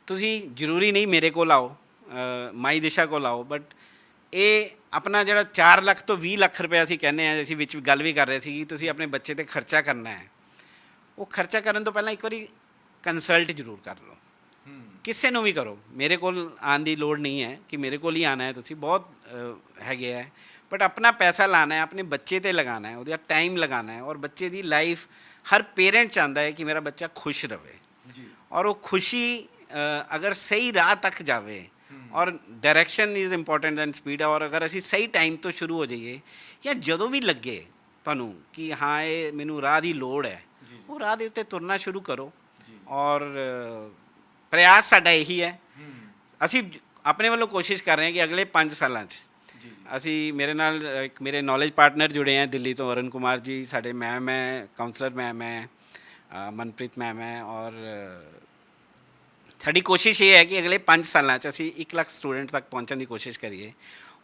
[SPEAKER 1] ਤੁਸੀਂ ਜ਼ਰੂਰੀ ਨਹੀਂ ਮੇਰੇ ਕੋਲ ਆਓ, ਮਾਈ ਦਿਸ਼ਾ ਕੋਲ ਆਓ, ਬਟ ਇਹ ਆਪਣਾ ਜਿਹੜਾ 4 ਲੱਖ ਤੋਂ 20 ਲੱਖ ਰੁਪਏ ਅਸੀਂ ਕਹਿੰਦੇ ਹਾਂ, ਅਸੀਂ ਵਿੱਚ ਗੱਲ ਵੀ ਕਰ ਰਹੇ ਸੀ ਕਿ ਤੁਸੀਂ ਆਪਣੇ ਬੱਚੇ 'ਤੇ ਖਰਚਾ ਕਰਨਾ ਹੈ, ਉਹ ਖਰਚਾ ਕਰਨ ਤੋਂ ਪਹਿਲਾਂ ਇੱਕ ਵਾਰੀ ਕੰਸਲਟ ਜ਼ਰੂਰ ਕਰ ਲਓ। ਕਿਸੇ ਨੂੰ ਵੀ ਕਰੋ, ਮੇਰੇ ਕੋਲ ਆਉਣ ਦੀ ਲੋੜ ਨਹੀਂ ਹੈ ਕਿ ਮੇਰੇ ਕੋਲ ਹੀ ਆਉਣਾ ਹੈ, ਤੁਸੀਂ ਬਹੁਤ ਹੈਗੇ ਹੈ, ਬਟ ਆਪਣਾ ਪੈਸਾ ਲਾਣਾ ਹੈ, ਆਪਣੇ ਬੱਚੇ 'ਤੇ ਲਗਾਉਣਾ ਹੈ, ਉਹਦਾ ਟਾਈਮ ਲਗਾਉਣਾ ਹੈ। ਔਰ ਬੱਚੇ ਦੀ ਲਾਈਫ, ਹਰ ਪੇਰੈਂਟ ਚਾਹੁੰਦਾ ਹੈ ਕਿ ਮੇਰਾ ਬੱਚਾ ਖੁਸ਼ ਰਹੇ, ਔਰ ਉਹ ਖੁਸ਼ੀ ਅਗਰ ਸਹੀ ਰਾਹ ਤੱਕ ਜਾਵੇ ਔਰ direction is important than speed, ਔਰ ਅਗਰ ਅਸੀਂ ਸਹੀ ਟਾਈਮ ਤੋਂ ਸ਼ੁਰੂ ਹੋ ਜਾਈਏ ਜਾਂ ਜਦੋਂ ਵੀ ਲੱਗੇ ਤੁਹਾਨੂੰ ਕਿ ਹਾਂ ਇਹ ਮੈਨੂੰ ਰਾਹ ਦੀ ਲੋੜ ਹੈ, ਉਹ ਰਾਹ ਦੇ ਉੱਤੇ ਤੁਰਨਾ ਸ਼ੁਰੂ ਕਰੋ। ਔਰ ਪ੍ਰਯਾਸ ਸਾਡਾ ਇਹੀ ਹੈ, ਅਸੀਂ ਆਪਣੇ ਵੱਲੋਂ ਕੋਸ਼ਿਸ਼ ਕਰ ਰਹੇ ਹਾਂ ਕਿ ਅਗਲੇ 5 ਸਾਲਾਂ 'ਚ ਅਸੀਂ, ਮੇਰੇ ਨਾਲ ਇੱਕ ਮੇਰੇ ਨੌਲੇਜ ਪਾਰਟਨਰ ਜੁੜੇ ਹੈ ਦਿੱਲੀ ਤੋਂ, ਅਰੁਣ ਕੁਮਾਰ ਜੀ ਸਾਡੇ ਮੈਮ ਹੈ, ਕਾਉਂਸਲਰ ਮੈਮ ਹੈ, ਮਨਪ੍ਰੀਤ ਮੈਮ ਹੈ, ਔਰ ਸਾਡੀ ਕੋਸ਼ਿਸ਼ ਇਹ ਹੈ ਕਿ ਅਗਲੇ 5 ਸਾਲਾਂ 'ਚ ਅਸੀਂ 1 ਲੱਖ ਸਟੂਡੈਂਟ ਤੱਕ ਪਹੁੰਚਣ ਦੀ ਕੋਸ਼ਿਸ਼ ਕਰੀਏ।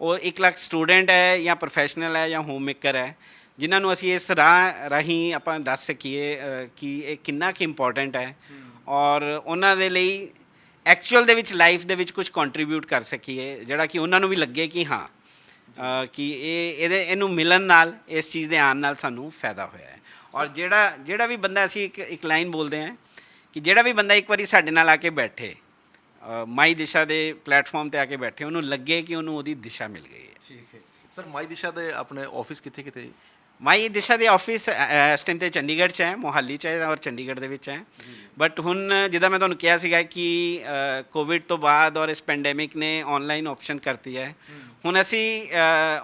[SPEAKER 1] ਉਹ 1 ਲੱਖ ਸਟੂਡੈਂਟ ਹੈ ਜਾਂ ਪ੍ਰੋਫੈਸ਼ਨਲ ਹੈ ਜਾਂ ਹੋਮ ਮੇਕਰ ਹੈ, ਜਿਨ੍ਹਾਂ ਨੂੰ ਅਸੀਂ ਇਸ ਰਾਹ ਰਾਹੀਂ ਆਪਾਂ ਦੱਸ ਸਕੀਏ ਕਿ ਇਹ ਕਿੰਨਾ ਕੁ ਇੰਪੋਰਟੈਂਟ ਹੈ, ਔਰ ਉਹਨਾਂ ਦੇ ਲਈ ਐਕਚੁਅਲ ਦੇ ਵਿੱਚ ਲਾਈਫ ਦੇ ਵਿੱਚ ਕੁਝ ਕੰਟਰੀਬਿਊਟ ਕਰ ਸਕੀਏ, ਜਿਹੜਾ ਕਿ ਉਹਨਾਂ ਨੂੰ ਵੀ ਲੱਗੇ ਕਿ ਹਾਂ ਕਿ ਇਹਨੂੰ ਮਿਲਣ ਨਾਲ, ਇਸ ਚੀਜ਼ ਦੇ ਆਉਣ ਨਾਲ ਸਾਨੂੰ ਫਾਇਦਾ ਹੋਇਆ ਹੈ। ਔਰ ਜਿਹੜਾ ਵੀ ਬੰਦਾ, ਅਸੀਂ ਇੱਕ ਲਾਈਨ ਬੋਲਦੇ ਹਾਂ ਕਿ ਜਿਹੜਾ ਵੀ ਬੰਦਾ ਇੱਕ ਵਾਰੀ ਸਾਡੇ ਨਾਲ ਆ ਕੇ ਬੈਠੇ, ਮਾਈ ਦਿਸ਼ਾ ਦੇ ਪਲੇਟਫਾਰਮ 'ਤੇ ਆ ਕੇ ਬੈਠੇ, ਉਹਨੂੰ ਲੱਗੇ ਕਿ ਉਹਨੂੰ ਉਹਦੀ ਦਿਸ਼ਾ ਮਿਲ ਗਈ ਹੈ।
[SPEAKER 2] ਠੀਕ ਹੈ ਸਰ, ਮਾਈ ਦਿਸ਼ਾ ਦੇ ਆਪਣੇ ਆਫਿਸ ਕਿੱਥੇ ਕਿੱਥੇ ਜੀ?
[SPEAKER 1] ਮਾਈ ਦਿਸ਼ਾ ਦੇ ਆਫਿਸ ਇਸ ਟਾਈਮ 'ਤੇ ਚੰਡੀਗੜ੍ਹ 'ਚ ਹੈ, ਮੋਹਾਲੀ 'ਚ ਹੈ ਔਰ ਚੰਡੀਗੜ੍ਹ ਦੇ ਵਿੱਚ ਹੈ। ਬਟ ਹੁਣ ਜਿੱਦਾਂ ਮੈਂ ਤੁਹਾਨੂੰ ਕਿਹਾ ਸੀਗਾ ਕਿ ਕੋਵਿਡ ਤੋਂ ਬਾਅਦ ਔਰ ਇਸ ਪੈਂਡੈਮਿਕ ਨੇ ਔਨਲਾਈਨ ਆਪਸ਼ਨ ਕਰਤੀ ਹੈ, ਹੁਣ ਅਸੀਂ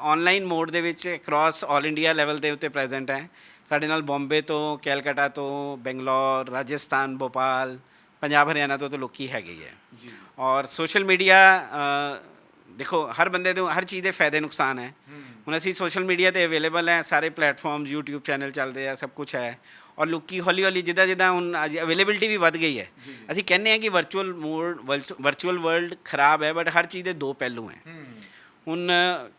[SPEAKER 1] ਔਨਲਾਈਨ ਮੋਡ ਦੇ ਵਿੱਚ ਅਕ੍ਰੋਸ ਆਲ ਇੰਡੀਆ ਲੈਵਲ ਦੇ ਉੱਤੇ ਪ੍ਰੈਜ਼ੈਂਟ ਹੈ। ਸਾਡੇ ਨਾਲ ਬੰਬੇ ਤੋਂ, ਕੈਲਕਟਾ ਤੋਂ, ਬੈਂਗਲੌਰ, ਰਾਜਸਥਾਨ, ਭੋਪਾਲ, ਪੰਜਾਬ, ਹਰਿਆਣਾ ਤੋਂ ਲੋਕੀ ਹੈਗੇ ਹੀ ਹੈ। ਔਰ ਸੋਸ਼ਲ ਮੀਡੀਆ, ਦੇਖੋ ਹਰ ਬੰਦੇ ਦੇ ਹਰ ਚੀਜ਼ ਦੇ ਫਾਇਦੇ ਨੁਕਸਾਨ ਹੈ। ਹੁਣ ਅਸੀਂ ਸੋਸ਼ਲ ਮੀਡੀਆ 'ਤੇ ਅਵੇਲੇਬਲ ਹੈ, ਸਾਰੇ ਪਲੇਟਫਾਰਮ, ਯੂਟਿਊਬ ਚੈਨਲ ਚੱਲਦੇ ਆ, ਸਭ ਕੁਛ ਹੈ। ਔਰ ਲੋਕੀ ਹੌਲੀ ਹੌਲੀ ਜਿੱਦਾਂ ਹੁਣ ਅਵੇਲੇਬਿਲਿਟੀ ਵੀ ਵੱਧ ਗਈ ਹੈ। ਅਸੀਂ ਕਹਿੰਦੇ ਹਾਂ ਕਿ ਵਰਚੁਅਲ ਵਰਲਡ ਖਰਾਬ ਹੈ, ਬਟ ਹਰ ਚੀਜ਼ ਦੇ 2 ਪਹਿਲੂ ਹੈ। ਹੁਣ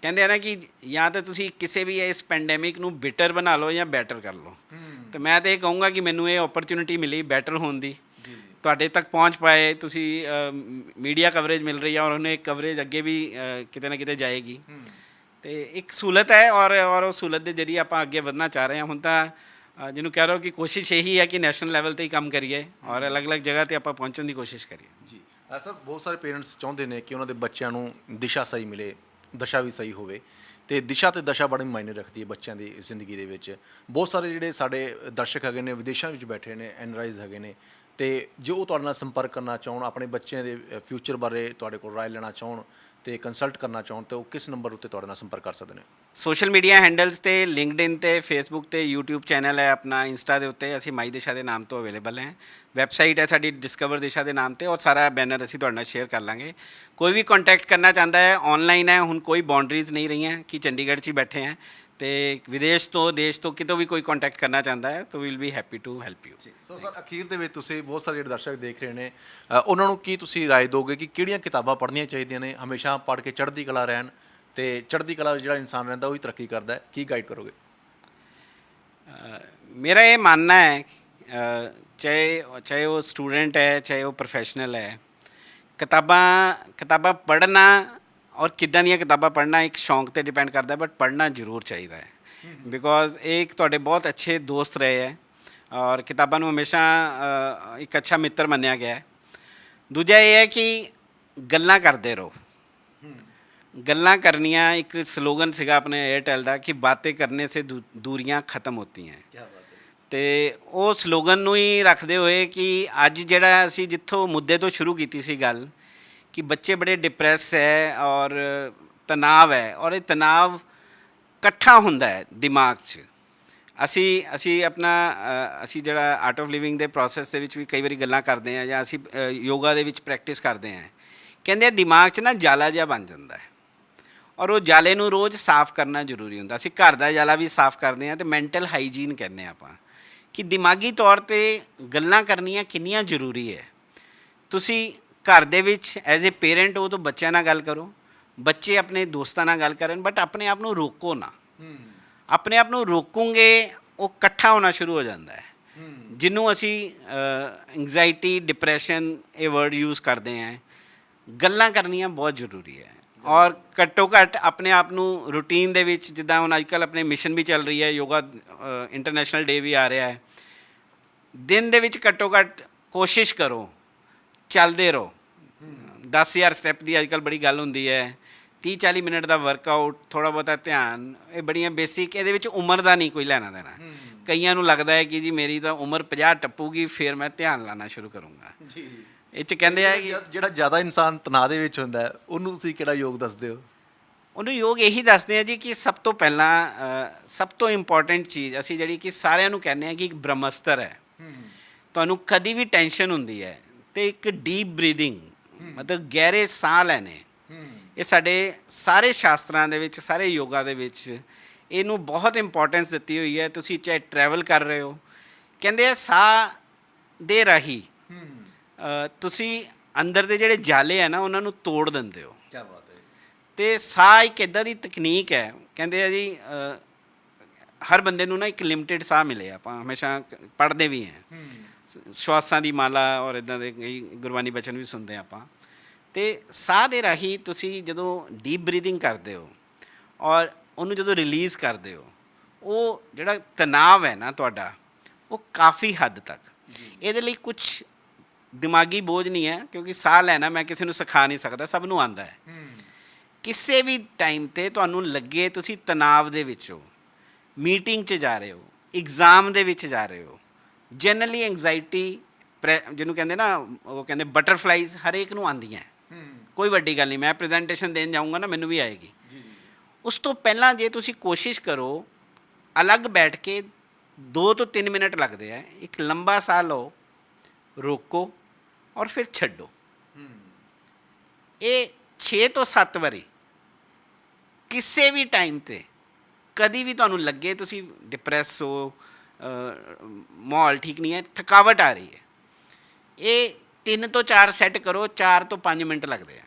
[SPEAKER 1] ਕਹਿੰਦੇ ਆ ਨਾ ਕਿ ਜਾਂ ਤਾਂ ਤੁਸੀਂ ਕਿਸੇ ਵੀ ਇਸ ਪੈਂਡੈਮਿਕ ਨੂੰ ਬਿਟਰ ਬਣਾ ਲਓ ਜਾਂ ਬੈਟਰ ਕਰ ਲਓ, ਤੇ ਮੈਂ ਤਾਂ ਇਹ ਕਹੂੰਗਾ ਕਿ ਮੈਨੂੰ ਇਹ ਓਪਰਚੁਨਿਟੀ ਮਿਲੀ ਬੈਟਰ ਹੋਣ ਦੀ, ਤੁਹਾਡੇ ਤੱਕ ਪਹੁੰਚ ਪਾਏ ਤੁਸੀਂ, ਮੀਡੀਆ ਕਵਰੇਜ ਮਿਲ ਰਹੀ ਹੈ, ਔਰ ਉਹਨੇ ਕਵਰੇਜ ਅੱਗੇ ਵੀ ਕਿਤੇ ਨਾ ਕਿਤੇ ਜਾਏਗੀ, ਤੇ ਇੱਕ ਸਹੂਲਤ ਹੈ। ਔਰ ਉਹ ਸਹੂਲਤ ਦੇ ਜ਼ਰੀਏ ਆਪਾਂ ਅੱਗੇ ਵਧਣਾ ਚਾਹ ਰਹੇ ਹਾਂ। ਹੁਣ ਤਾਂ ਜਿਹਨੂੰ ਕਹਿ ਰਹੇ ਕਿ ਕੋਸ਼ਿਸ਼ ਇਹੀ ਹੈ ਕਿ ਨੈਸ਼ਨਲ ਲੈਵਲ 'ਤੇ ਹੀ ਕੰਮ ਕਰੀਏ ਔਰ ਅਲੱਗ-ਅਲੱਗ ਜਗ੍ਹਾ 'ਤੇ ਆਪਾਂ ਪਹੁੰਚਣ ਦੀ ਕੋਸ਼ਿਸ਼ ਕਰੀਏ।
[SPEAKER 2] ਜੀ ਸਰ, ਬਹੁਤ ਸਾਰੇ ਪੇਰੈਂਟਸ ਚਾਹੁੰਦੇ ਨੇ ਕਿ ਉਹਨਾਂ ਦੇ ਬੱਚਿਆਂ ਨੂੰ ਦਿਸ਼ਾ ਸਹੀ ਮਿਲੇ, ਦਸ਼ਾ ਵੀ ਸਹੀ ਹੋਵੇ, ਤੇ ਦਿਸ਼ਾ ਤੇ ਦਸ਼ਾ ਬੜੀ ਮਾਇਨੇ ਰੱਖਦੀ ਹੈ ਬੱਚਿਆਂ ਦੀ ਜ਼ਿੰਦਗੀ ਦੇ ਵਿੱਚ। ਬਹੁਤ ਸਾਰੇ ਜਿਹੜੇ ਸਾਡੇ ਦਰਸ਼ਕ ਹੈਗੇ ਨੇ, ਵਿਦੇਸ਼ਾਂ ਵਿੱਚ ਬੈਠੇ ਨੇ, ਐਨਰਾਈਜ਼ ਹੈਗੇ ਨੇ, ਤੇ ਜੇ ਉਹ ਤੁਹਾਡੇ ਨਾਲ ਸੰਪਰਕ ਕਰਨਾ ਚਾਹਣ, ਆਪਣੇ ਬੱਚਿਆਂ ਦੇ ਫਿਊਚਰ ਬਾਰੇ ਤੁਹਾਡੇ ਕੋਲ ਰਾਏ ਲੈਣਾ ਚਾਹਣ ਤੇ ਕੰਸਲਟ ਕਰਨਾ ਚਾਹਣ, ਤਾਂ ਉਹ ਕਿਸ ਨੰਬਰ ਉੱਤੇ ਤੁਹਾਡੇ ਨਾਲ ਸੰਪਰਕ ਕਰ ਸਕਦੇ ਨੇ?
[SPEAKER 1] ਸੋਸ਼ਲ ਮੀਡੀਆ ਹੈਂਡਲਸ 'ਤੇ ਲਿੰਕਡਇਨ 'ਤੇ, ਫੇਸਬੁੱਕ 'ਤੇ, ਯੂਟਿਊਬ ਚੈਨਲ ਹੈ ਆਪਣਾ, ਇੰਸਟਾ ਦੇ ਉੱਤੇ ਅਸੀਂ ਮਾਈ ਦਿਸ਼ਾ ਦੇ ਨਾਮ ਤੋਂ ਅਵੇਲੇਬਲ ਹੈ। ਵੈਬਸਾਈਟ ਹੈ ਸਾਡੀ ਡਿਸਕਵਰ ਦਿਸ਼ਾ ਦੇ ਨਾਮ 'ਤੇ, ਔਰ ਸਾਰਾ ਬੈਨਰ ਅਸੀਂ ਤੁਹਾਡੇ ਨਾਲ ਸ਼ੇਅਰ ਕਰ ਲਾਂਗੇ। ਕੋਈ ਵੀ ਕੰਟੈਕਟ ਕਰਨਾ ਚਾਹੁੰਦਾ ਹੈ, ਔਨਲਾਈਨ ਹੈ, ਹੁਣ ਕੋਈ ਬਾਉਂਡਰੀਜ਼ ਨਹੀਂ ਰਹੀਆਂ ਕਿ ਚੰਡੀਗੜ੍ਹ 'ਚ ਹੀ ਬੈਠੇ हैं, ਤੇ ਵਿਦੇਸ਼ ਤੋਂ, ਦੇਸ਼ ਤੋਂ ਕਿਤੋਂ ਵੀ ਕੋਈ ਕੰਟੈਕਟ ਕਰਨਾ ਚਾਹੁੰਦਾ ਹੈ ਤਾਂ we'll be happy to help you.
[SPEAKER 2] So sir, ਅਖੀਰ ਦੇ ਵਿੱਚ ਤੁਸੀਂ ਬਹੁਤ ਸਾਰੇ ਜਿਹੜੇ ਦਰਸ਼ਕ ਦੇਖ ਰਹੇ ਨੇ, ਉਹਨਾਂ ਨੂੰ ਕੀ ਤੁਸੀਂ ਰਾਏ ਦਿਓਗੇ ਕਿ ਕਿਹੜੀਆਂ ਕਿਤਾਬਾਂ ਪੜ੍ਹਨੀਆਂ ਚਾਹੀਦੀਆਂ ਨੇ? ਹਮੇਸ਼ਾ ਪੜ੍ਹ ਕੇ ਚੜ੍ਹਦੀ ਕਲਾ ਰਹਿਣ, ਤੇ ਚੜ੍ਹਦੀ ਕਲਾ ਜਿਹੜਾ ਇਨਸਾਨ ਰਹਿੰਦਾ ਉਹ ਹੀ ਤਰੱਕੀ ਕਰਦਾ ਹੈ। ਕੀ ਗਾਈਡ ਕਰੋਗੇ?
[SPEAKER 1] मेरा ये मानना है, चाहे वो स्टूडेंट है, चाहे वो प्रोफेशनल है, किताबां पढ़ना और किदां ਦੀਆਂ किताबां पढ़ना एक शौक ਤੇ डिपेंड करता है, बट पढ़ना ਜ਼ਰੂਰ ਚਾਹੀਦਾ ਹੈ। ਬਿਕੋਜ਼ ਇੱਕ ਤੁਹਾਡੇ ਬਹੁਤ ਅੱਛੇ ਦੋਸਤ ਰਹੇ ਹੈ ਔਰ ਕਿਤਾਬਾਂ ਨੂੰ ਹਮੇਸ਼ਾ ਇੱਕ ਅੱਛਾ ਮਿੱਤਰ ਮੰਨਿਆ ਗਿਆ ਹੈ। ਦੂਜਾ ਇਹ ਹੈ ਕਿ ਗੱਲਾਂ ਕਰਦੇ ਰਹੋ। ਗੱਲਾਂ ਕਰਨੀਆਂ ਇੱਕ ਸਲੋਗਨ ਸੀਗਾ ਆਪਣੇ ਏਅਰਟੈਲ ਦਾ ਕਿ ਬਾतें करने से दूरियां खत्म होती हैं। ਤੇ ਉਹ ਸਲੋਗਨ ਨੂੰ ਹੀ ਰੱਖਦੇ ਹੋਏ ਕਿ ਅੱਜ ਜਿਹੜਾ ਅਸੀਂ ਜਿੱਥੋਂ ਮੁੱਦੇ ਤੋਂ ਸ਼ੁਰੂ ਕੀਤੀ ਸੀ ਗੱਲ ਕਿ ਬੱਚੇ ਬੜੇ ਡਿਪਰੈਸ ਹੈ ਔਰ ਤਣਾਅ ਹੈ, ਔਰ ਇਹ ਤਣਾਅ ਇਕੱਠਾ ਹੁੰਦਾ ਹੈ ਦਿਮਾਗ 'ਚ। ਅਸੀਂ ਆਪਣਾ ਅਸੀਂ ਜਿਹੜਾ ਆਰਟ ਆਫ ਲਿਵਿੰਗ ਦੇ ਪ੍ਰੋਸੈਸ ਦੇ ਵਿੱਚ ਵੀ ਕਈ ਵਾਰੀ ਗੱਲਾਂ ਕਰਦੇ ਹਾਂ, ਜਾਂ ਅਸੀਂ ਯੋਗਾ ਦੇ ਵਿੱਚ ਪ੍ਰੈਕਟਿਸ ਕਰਦੇ ਹਾਂ, ਕਹਿੰਦੇ ਦਿਮਾਗ 'ਚ ਨਾ ਜਾਲਾ ਜਿਹਾ ਬਣ ਜਾਂਦਾ ਹੈ, ਔਰ ਉਹ ਜਾਲੇ ਨੂੰ ਰੋਜ਼ ਸਾਫ਼ ਕਰਨਾ ਜ਼ਰੂਰੀ ਹੁੰਦਾ। ਅਸੀਂ ਘਰ ਦਾ ਜਾਲਾ ਵੀ ਸਾਫ਼ ਕਰਦੇ ਹਾਂ, ਤੇ ਮੈਂਟਲ ਹਾਈਜੀਨ ਕਹਿੰਦੇ ਹਾਂ ਆਪਾਂ ਕਿ ਦਿਮਾਗੀ ਤੌਰ 'ਤੇ ਗੱਲਾਂ ਕਰਨੀਆਂ ਕਿੰਨੀਆਂ ਜ਼ਰੂਰੀ ਹੈ। ਤੁਸੀਂ ਘਰ ਦੇ ਵਿੱਚ ਐਜ਼ ਏ ਪੇਰੈਂਟ ਹੋ ਤਾਂ ਬੱਚਿਆਂ ਨਾਲ ਗੱਲ ਕਰੋ, ਬੱਚੇ ਆਪਣੇ ਦੋਸਤਾਂ ਨਾਲ ਗੱਲ ਕਰਨ, ਬਟ ਆਪਣੇ ਆਪ ਨੂੰ ਰੋਕੋ ਨਾ। ਆਪਣੇ ਆਪ ਨੂੰ ਰੋਕੋਗੇ ਉਹ ਇਕੱਠਾ ਹੋਣਾ ਸ਼ੁਰੂ ਹੋ ਜਾਂਦਾ ਹੈ, ਜਿਹਨੂੰ ਅਸੀਂ ਐਂਗਜ਼ਾਇਟੀ, ਡਿਪਰੈਸ਼ਨ ਇਹ ਵਰਡ ਯੂਜ਼ ਕਰਦੇ ਹਾਂ। ਗੱਲਾਂ ਕਰਨੀਆਂ ਬਹੁਤ ਜ਼ਰੂਰੀ ਹੈ, ਔਰ ਘੱਟੋ ਘੱਟ ਆਪਣੇ ਆਪ ਨੂੰ ਰੂਟੀਨ ਦੇ ਵਿੱਚ, ਜਿੱਦਾਂ ਹੁਣ ਅੱਜ ਕੱਲ੍ਹ ਆਪਣੇ ਮਿਸ਼ਨ ਵੀ ਚੱਲ ਰਹੀ ਹੈ, ਯੋਗਾ ਇੰਟਰਨੈਸ਼ਨਲ ਡੇ ਵੀ ਆ ਰਿਹਾ ਹੈ, ਦਿਨ ਦੇ ਵਿੱਚ ਘੱਟੋ ਘੱਟ ਕੋਸ਼ਿਸ਼ ਕਰੋ ਚੱਲਦੇ ਰਹੋ। 10,000 ਸਟੈਪ ਦੀ ਅੱਜ ਕੱਲ੍ਹ ਬੜੀ ਗੱਲ ਹੁੰਦੀ ਹੈ, 30-40 ਮਿੰਟ ਦਾ ਵਰਕਆਊਟ, ਥੋੜ੍ਹਾ ਬਹੁਤਾ ਧਿਆਨ, ਇਹ ਬੜੀਆਂ ਬੇਸਿਕ, ਇਹਦੇ ਵਿੱਚ ਉਮਰ ਦਾ ਨਹੀਂ ਕੋਈ ਲੈਣਾ ਦੇਣਾ। ਕਈਆਂ ਨੂੰ ਲੱਗਦਾ ਹੈ ਕਿ ਜੀ ਮੇਰੀ ਤਾਂ ਉਮਰ 50 ਟੱਪੂਗੀ ਫਿਰ ਮੈਂ ਧਿਆਨ ਲਾਉਣਾ ਸ਼ੁਰੂ ਕਰੂੰਗਾ।
[SPEAKER 2] ਜੀ।
[SPEAKER 1] ਇਹ 'ਚ ਕਹਿੰਦੇ ਆ ਕਿ
[SPEAKER 2] ਜਿਹੜਾ ਜ਼ਿਆਦਾ ਇਨਸਾਨ ਤਣਾਅ ਦੇ ਵਿੱਚ ਹੁੰਦਾ ਹੈ, ਉਹਨੂੰ ਤੁਸੀਂ ਕਿਹੜਾ ਯੋਗ ਦੱਸਦੇ ਹੋ?
[SPEAKER 1] ਉਹਨੂੰ ਯੋਗ ਇਹੀ ਦੱਸਦੇ ਆ ਜੀ ਕਿ ਸਭ ਤੋਂ ਪਹਿਲਾਂ ਸਭ ਤੋਂ ਇੰਪੋਰਟੈਂਟ ਚੀਜ਼ ਅਸੀਂ ਜਿਹੜੀ ਕਿ ਸਾਰਿਆਂ ਨੂੰ ਕਹਿੰਦੇ ਆ ਕਿ ਇੱਕ ਬ੍ਰਹਮਸਤਰ ਹੈ। ਤੁਹਾਨੂੰ ਕਦੀ ਵੀ ਟੈਨਸ਼ਨ ਹੁੰਦੀ ਹੈ ਤੇ ਇੱਕ ਡੀਪ ਬਰੀਦਿੰਗ, ਮਤਲਬ ਗਹਿਰੇ ਸਾਹ ਲੈਣੇ, ਇਹ ਸਾਡੇ ਸਾਰੇ ਸ਼ਾਸਤਰਾਂ ਦੇ ਵਿੱਚ, ਸਾਰੇ ਯੋਗਾ ਦੇ ਵਿੱਚ ਇਹਨੂੰ ਬਹੁਤ ਇੰਪੋਰਟੈਂਸ ਦਿੱਤੀ ਹੋਈ ਹੈ। ਤੁਸੀਂ ਚਾਹੇ ਟਰੈਵਲ ਕਰ ਰਹੇ ਹੋ, ਕਹਿੰਦੇ ਆ ਸਾਹ ਦੇ ਰਾਹੀਂ ਤੁਸੀਂ ਅੰਦਰ ਦੇ ਜਿਹੜੇ ਜਾਲੇ ਆ ਨਾ ਉਹਨਾਂ ਨੂੰ ਤੋੜ ਦਿੰਦੇ ਹੋ।
[SPEAKER 2] ਕੀ ਬਾਤ ਹੈ।
[SPEAKER 1] ਅਤੇ ਸਾਹ ਇੱਕ ਇੱਦਾਂ ਦੀ ਤਕਨੀਕ ਹੈ, ਕਹਿੰਦੇ ਆ ਜੀ ਹਰ ਬੰਦੇ ਨੂੰ ਨਾ ਇੱਕ ਲਿਮਿਟਿਡ ਸਾਹ ਮਿਲੇ। ਆਪਾਂ ਹਮੇਸ਼ਾ ਪੜ੍ਹਦੇ ਵੀ ਹਾਂ ਸ਼ਵਾਸਾਂ ਦੀ ਮਾਲਾ ਔਰ ਇੱਦਾਂ ਦੇ ਕਈ ਗੁਰਬਾਣੀ ਬਚਨ ਵੀ ਸੁਣਦੇ ਹਾਂ ਆਪਾਂ। ਅਤੇ ਸਾਹ ਦੇ ਰਾਹੀਂ ਤੁਸੀਂ ਜਦੋਂ ਡੀਪ ਬਰੀਦਿੰਗ ਕਰਦੇ ਹੋ ਔਰ ਉਹਨੂੰ ਜਦੋਂ ਰਿਲੀਜ਼ ਕਰਦੇ ਹੋ, ਉਹ ਜਿਹੜਾ ਤਣਾਅ ਹੈ ਨਾ ਤੁਹਾਡਾ, ਉਹ ਕਾਫੀ ਹੱਦ ਤੱਕ, ਇਹਦੇ ਲਈ ਕੁਛ ਦਿਮਾਗੀ ਬੋਝ ਨਹੀਂ ਹੈ, ਕਿਉਂਕਿ ਸਾਹ ਲੈਣਾ ਮੈਂ ਕਿਸੇ ਨੂੰ ਸਿਖਾ ਨਹੀਂ ਸਕਦਾ, ਸਭ ਨੂੰ ਆਉਂਦਾ ਹੈ। ਕਿਸੇ ਵੀ ਟਾਈਮ 'ਤੇ ਤੁਹਾਨੂੰ ਲੱਗੇ ਤੁਸੀਂ ਤਣਾਅ ਦੇ ਵਿੱਚ ਹੋ, ਮੀਟਿੰਗ 'ਚ ਜਾ ਰਹੇ ਹੋ, ਇਗਜ਼ਾਮ ਦੇ ਵਿੱਚ ਜਾ ਰਹੇ ਹੋ, ਜਨਰਲੀ ਐਂਗਜ਼ਾਈਟੀ ਜਿਹਨੂੰ ਕਹਿੰਦੇ ਨਾ, ਉਹ ਕਹਿੰਦੇ ਬਟਰਫਲਾਈਜ਼ ਹਰੇਕ ਨੂੰ ਆਉਂਦੀਆਂ, ਕੋਈ ਵੱਡੀ ਗੱਲ ਨਹੀਂ। ਮੈਂ ਪ੍ਰੈਜੈਂਟੇਸ਼ਨ ਦੇਣ ਜਾਊਂਗਾ ਨਾ, ਮੈਨੂੰ ਵੀ ਆਏਗੀ। ਉਸ ਤੋਂ ਪਹਿਲਾਂ ਜੇ ਤੁਸੀਂ ਕੋਸ਼ਿਸ਼ ਕਰੋ, ਅਲੱਗ ਬੈਠ ਕੇ 2 ਤੋਂ 3 ਮਿੰਟ ਲੱਗਦੇ ਆ, ਇੱਕ ਲੰਬਾ ਸਾਹ ਲਓ, ਰੋਕੋ ਔਰ ਫਿਰ ਛੱਡੋ। ਇਹ 6 ਤੋਂ 7 ਵਾਰੀ ਕਿਸੇ ਵੀ ਟਾਈਮ 'ਤੇ, ਕਦੀ ਵੀ ਤੁਹਾਨੂੰ ਲੱਗੇ ਤੁਸੀਂ ਡਿਪਰੈਸ ਹੋ, ਮਾਹੌਲ ਠੀਕ ਨਹੀਂ ਹੈ, ਥਕਾਵਟ ਆ ਰਹੀ ਹੈ, ਇਹ 3 ਤੋਂ 4 ਸੈੱਟ ਕਰੋ, 4 ਤੋਂ 5 ਮਿੰਟ ਲੱਗਦੇ ਆ।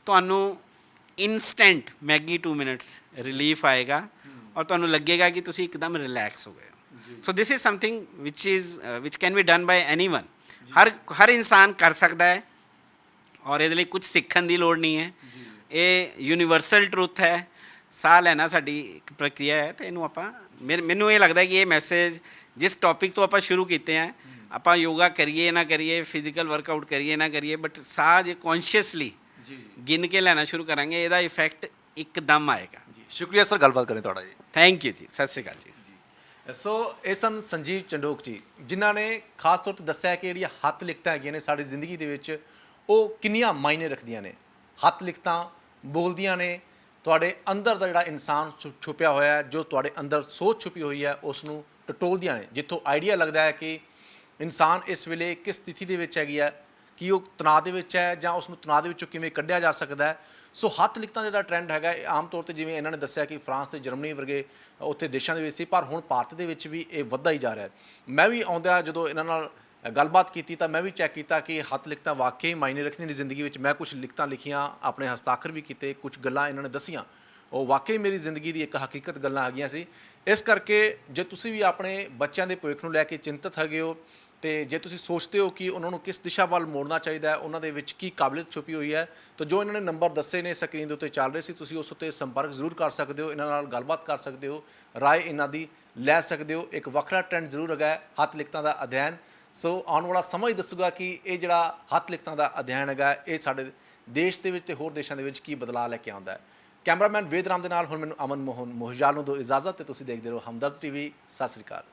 [SPEAKER 1] ਤੁਹਾਨੂੰ ਇਨਸਟੈਂਟ ਮੈਗੀ 2 ਮਿੰਟਸ ਰਿਲੀਫ ਆਏਗਾ ਔਰ ਤੁਹਾਨੂੰ ਲੱਗੇਗਾ ਕਿ ਤੁਸੀਂ ਇੱਕਦਮ ਰਿਲੈਕਸ ਹੋ ਗਏ ਹੋ। So this is something which can be done by anyone. ਹਰ ਇਨਸਾਨ ਕਰ ਸਕਦਾ ਹੈ ਔਰ ਇਹਦੇ ਲਈ ਕੁਝ ਸਿੱਖਣ ਦੀ ਲੋੜ ਨਹੀਂ ਹੈ। ਇਹ ਯੂਨੀਵਰਸਲ ਟਰੂਥ ਹੈ। ਸਾਹ ਲੈਣਾ ਸਾਡੀ ਇੱਕ ਪ੍ਰਕਿਰਿਆ ਹੈ ਅਤੇ ਇਹਨੂੰ ਆਪਾਂ, ਮੈਨੂੰ ਇਹ ਲੱਗਦਾ ਕਿ ਇਹ ਮੈਸੇਜ ਜਿਸ ਟੌਪਿਕ ਤੋਂ ਆਪਾਂ ਸ਼ੁਰੂ ਕੀਤੇ ਹੈ, ਆਪਾਂ ਯੋਗਾ ਕਰੀਏ ਨਾ ਕਰੀਏ, ਫਿਜ਼ੀਕਲ ਵਰਕਆਊਟ ਕਰੀਏ ਨਾ ਕਰੀਏ, ਬਟ ਸਾਹ ਜੇ ਕੌਨਸ਼ੀਅਸਲੀ ਗਿਣ ਕੇ ਲੈਣਾ ਸ਼ੁਰੂ ਕਰਾਂਗੇ, ਇਹਦਾ ਇਫੈਕਟ ਇੱਕਦਮ ਆਏਗਾ।
[SPEAKER 2] ਸ਼ੁਕਰੀਆ ਸਰ ਗੱਲਬਾਤ ਕਰੇ ਤੁਹਾਡਾ ਜੀ।
[SPEAKER 1] ਥੈਂਕ ਯੂ ਜੀ, ਸਤਿ ਸ਼੍ਰੀ ਅਕਾਲ ਜੀ।
[SPEAKER 2] ਸੋ ਇਹ ਸਨ ਸੰਜੀਵ ਚੰਡੋਕ ਜੀ, ਜਿਨ੍ਹਾਂ ਨੇ ਖਾਸ ਤੌਰ 'ਤੇ ਦੱਸਿਆ ਕਿ ਜਿਹੜੀਆਂ ਹੱਥ ਲਿਖਤਾਂ ਹੈਗੀਆਂ ਨੇ ਸਾਡੀ ਜ਼ਿੰਦਗੀ ਦੇ ਵਿੱਚ, ਉਹ ਕਿੰਨੀਆਂ ਮਾਇਨੇ ਰੱਖਦੀਆਂ ਨੇ। ਹੱਥ ਲਿਖਤਾਂ ਬੋਲਦੀਆਂ ਨੇ ਤੁਹਾਡੇ ਅੰਦਰ ਦਾ ਜਿਹੜਾ ਇਨਸਾਨ ਛੁਪਿਆ ਹੋਇਆ ਹੈ, ਜੋ ਤੁਹਾਡੇ ਅੰਦਰ ਸੋਚ ਛੁਪੀ ਹੋਈ ਹੈ, ਉਸ ਨੂੰ ਟਟੋਲਦੀਆਂ ਨੇ। ਜਿੱਥੋਂ ਆਈਡੀਆ ਲੱਗਦਾ ਹੈ ਕਿ ਇਨਸਾਨ ਇਸ ਵੇਲੇ ਕਿਸ ਸਥਿਤੀ ਦੇ ਵਿੱਚ ਹੈਗੀ ਹੈ, ਕਿ ਉਹ ਤਣਾਅ ਦੇ ਵਿੱਚ ਹੈ ਜਾਂ ਉਸ ਨੂੰ ਤਣਾਅ ਦੇ ਵਿੱਚੋਂ ਕਿਵੇਂ ਕੱਢਿਆ ਜਾ ਸਕਦਾ ਹੈ। ਸੋ ਹੱਥ ਲਿਖਤਾਂ ਜਿਹੜਾ ਟਰੈਂਡ ਹੈਗਾ, ਇਹ ਆਮ ਤੌਰ 'ਤੇ ਜਿਵੇਂ ਇਹਨਾਂ ਨੇ ਦੱਸਿਆ ਕਿ ਫਰਾਂਸ ਅਤੇ ਜਰਮਨੀ ਵਰਗੇ ਉੱਥੇ ਦੇਸ਼ਾਂ ਦੇ ਵਿੱਚ ਸੀ, ਪਰ ਹੁਣ ਭਾਰਤ ਦੇ ਵਿੱਚ ਵੀ ਇਹ ਵੱਧਦਾ ਹੀ ਜਾ ਰਿਹਾ ਹੈ। ਮੈਂ ਵੀ ਆਉਂਦਿਆਂ ਜਦੋਂ ਇਹਨਾਂ ਨਾਲ ਗੱਲਬਾਤ ਕੀਤੀ ਤਾਂ ਮੈਂ ਵੀ ਚੈੱਕ ਕੀਤਾ ਕਿ ਹੱਥ ਲਿਖਤਾਂ ਵਾਕਈ ਮਾਇਨੇ ਰੱਖਦੀਆਂ ਨੇ ਜ਼ਿੰਦਗੀ ਵਿੱਚ। ਮੈਂ ਕੁਝ ਲਿਖਤਾਂ ਲਿਖੀਆਂ, ਆਪਣੇ ਹਸਤਾਖਰ ਵੀ ਕੀਤੇ, ਕੁਝ ਗੱਲਾਂ ਇਹਨਾਂ ਨੇ ਦੱਸੀਆਂ, ਉਹ ਵਾਕਈ ਮੇਰੀ ਜ਼ਿੰਦਗੀ ਦੀ ਇੱਕ ਹਕੀਕਤ ਗੱਲਾਂ ਹੈਗੀਆਂ ਸੀ। ਇਸ ਕਰਕੇ ਜੇ ਤੁਸੀਂ ਵੀ ਆਪਣੇ ਬੱਚਿਆਂ ਦੇ ਭਵਿੱਖ ਨੂੰ ਲੈ ਕੇ ਚਿੰਤਤ ਹੈਗੇ ਹੋ, ਅਤੇ ਜੇ ਤੁਸੀਂ ਸੋਚਦੇ ਹੋ ਕਿ ਉਹਨਾਂ ਨੂੰ ਕਿਸ ਦਿਸ਼ਾ ਵੱਲ ਮੋੜਨਾ ਚਾਹੀਦਾ ਹੈ, ਉਹਨਾਂ ਦੇ ਵਿੱਚ ਕੀ ਕਾਬਲੀਅਤ ਛੁਪੀ ਹੋਈ ਹੈ, ਤਾਂ ਜੋ ਇਹਨਾਂ ਨੇ ਨੰਬਰ ਦੱਸੇ ਨੇ ਸਕਰੀਨ ਦੇ ਉੱਤੇ ਚੱਲ ਰਹੇ ਸੀ, ਤੁਸੀਂ ਉਸ ਉੱਤੇ ਸੰਪਰਕ ਜ਼ਰੂਰ ਕਰ ਸਕਦੇ ਹੋ, ਇਹਨਾਂ ਨਾਲ ਗੱਲਬਾਤ ਕਰ ਸਕਦੇ ਹੋ, ਰਾਏ ਇਹਨਾਂ ਦੀ ਲੈ ਸਕਦੇ ਹੋ। ਇੱਕ ਵੱਖਰਾ ਟ੍ਰੈਂਡ ਜ਼ਰੂਰ ਹੈਗਾ ਹੱਥ ਲਿਖਤਾਂ ਦਾ ਅਧਿਐਨ। ਸੋ ਆਉਣ ਵਾਲਾ ਸਮਾਂ ਹੀ ਦੱਸੂਗਾ ਕਿ ਇਹ ਜਿਹੜਾ ਹੱਥ ਲਿਖਤਾਂ ਦਾ ਅਧਿਐਨ ਹੈਗਾ, ਇਹ ਸਾਡੇ ਦੇਸ਼ ਦੇ ਵਿੱਚ ਅਤੇ ਹੋਰ ਦੇਸ਼ਾਂ ਦੇ ਵਿੱਚ ਕੀ ਬਦਲਾਅ ਲੈ ਕੇ ਆਉਂਦਾ ਹੈ। ਕੈਮਰਾਮੈਨ ਵੇਦ ਰਾਮ ਦੇ ਨਾਲ ਹੁਣ ਮੈਨੂੰ ਅਮਨ ਮੋਹਨ ਮੋਹਜਾਲ ਨੂੰ ਦਿਓ ਇਜਾਜ਼ਤ, ਅਤੇ ਤੁਸੀਂ ਦੇਖਦੇ ਰਹੋ ਹਮਦਰਦ TV। ਸਤਿ ਸ਼੍ਰੀ ਅਕਾਲ।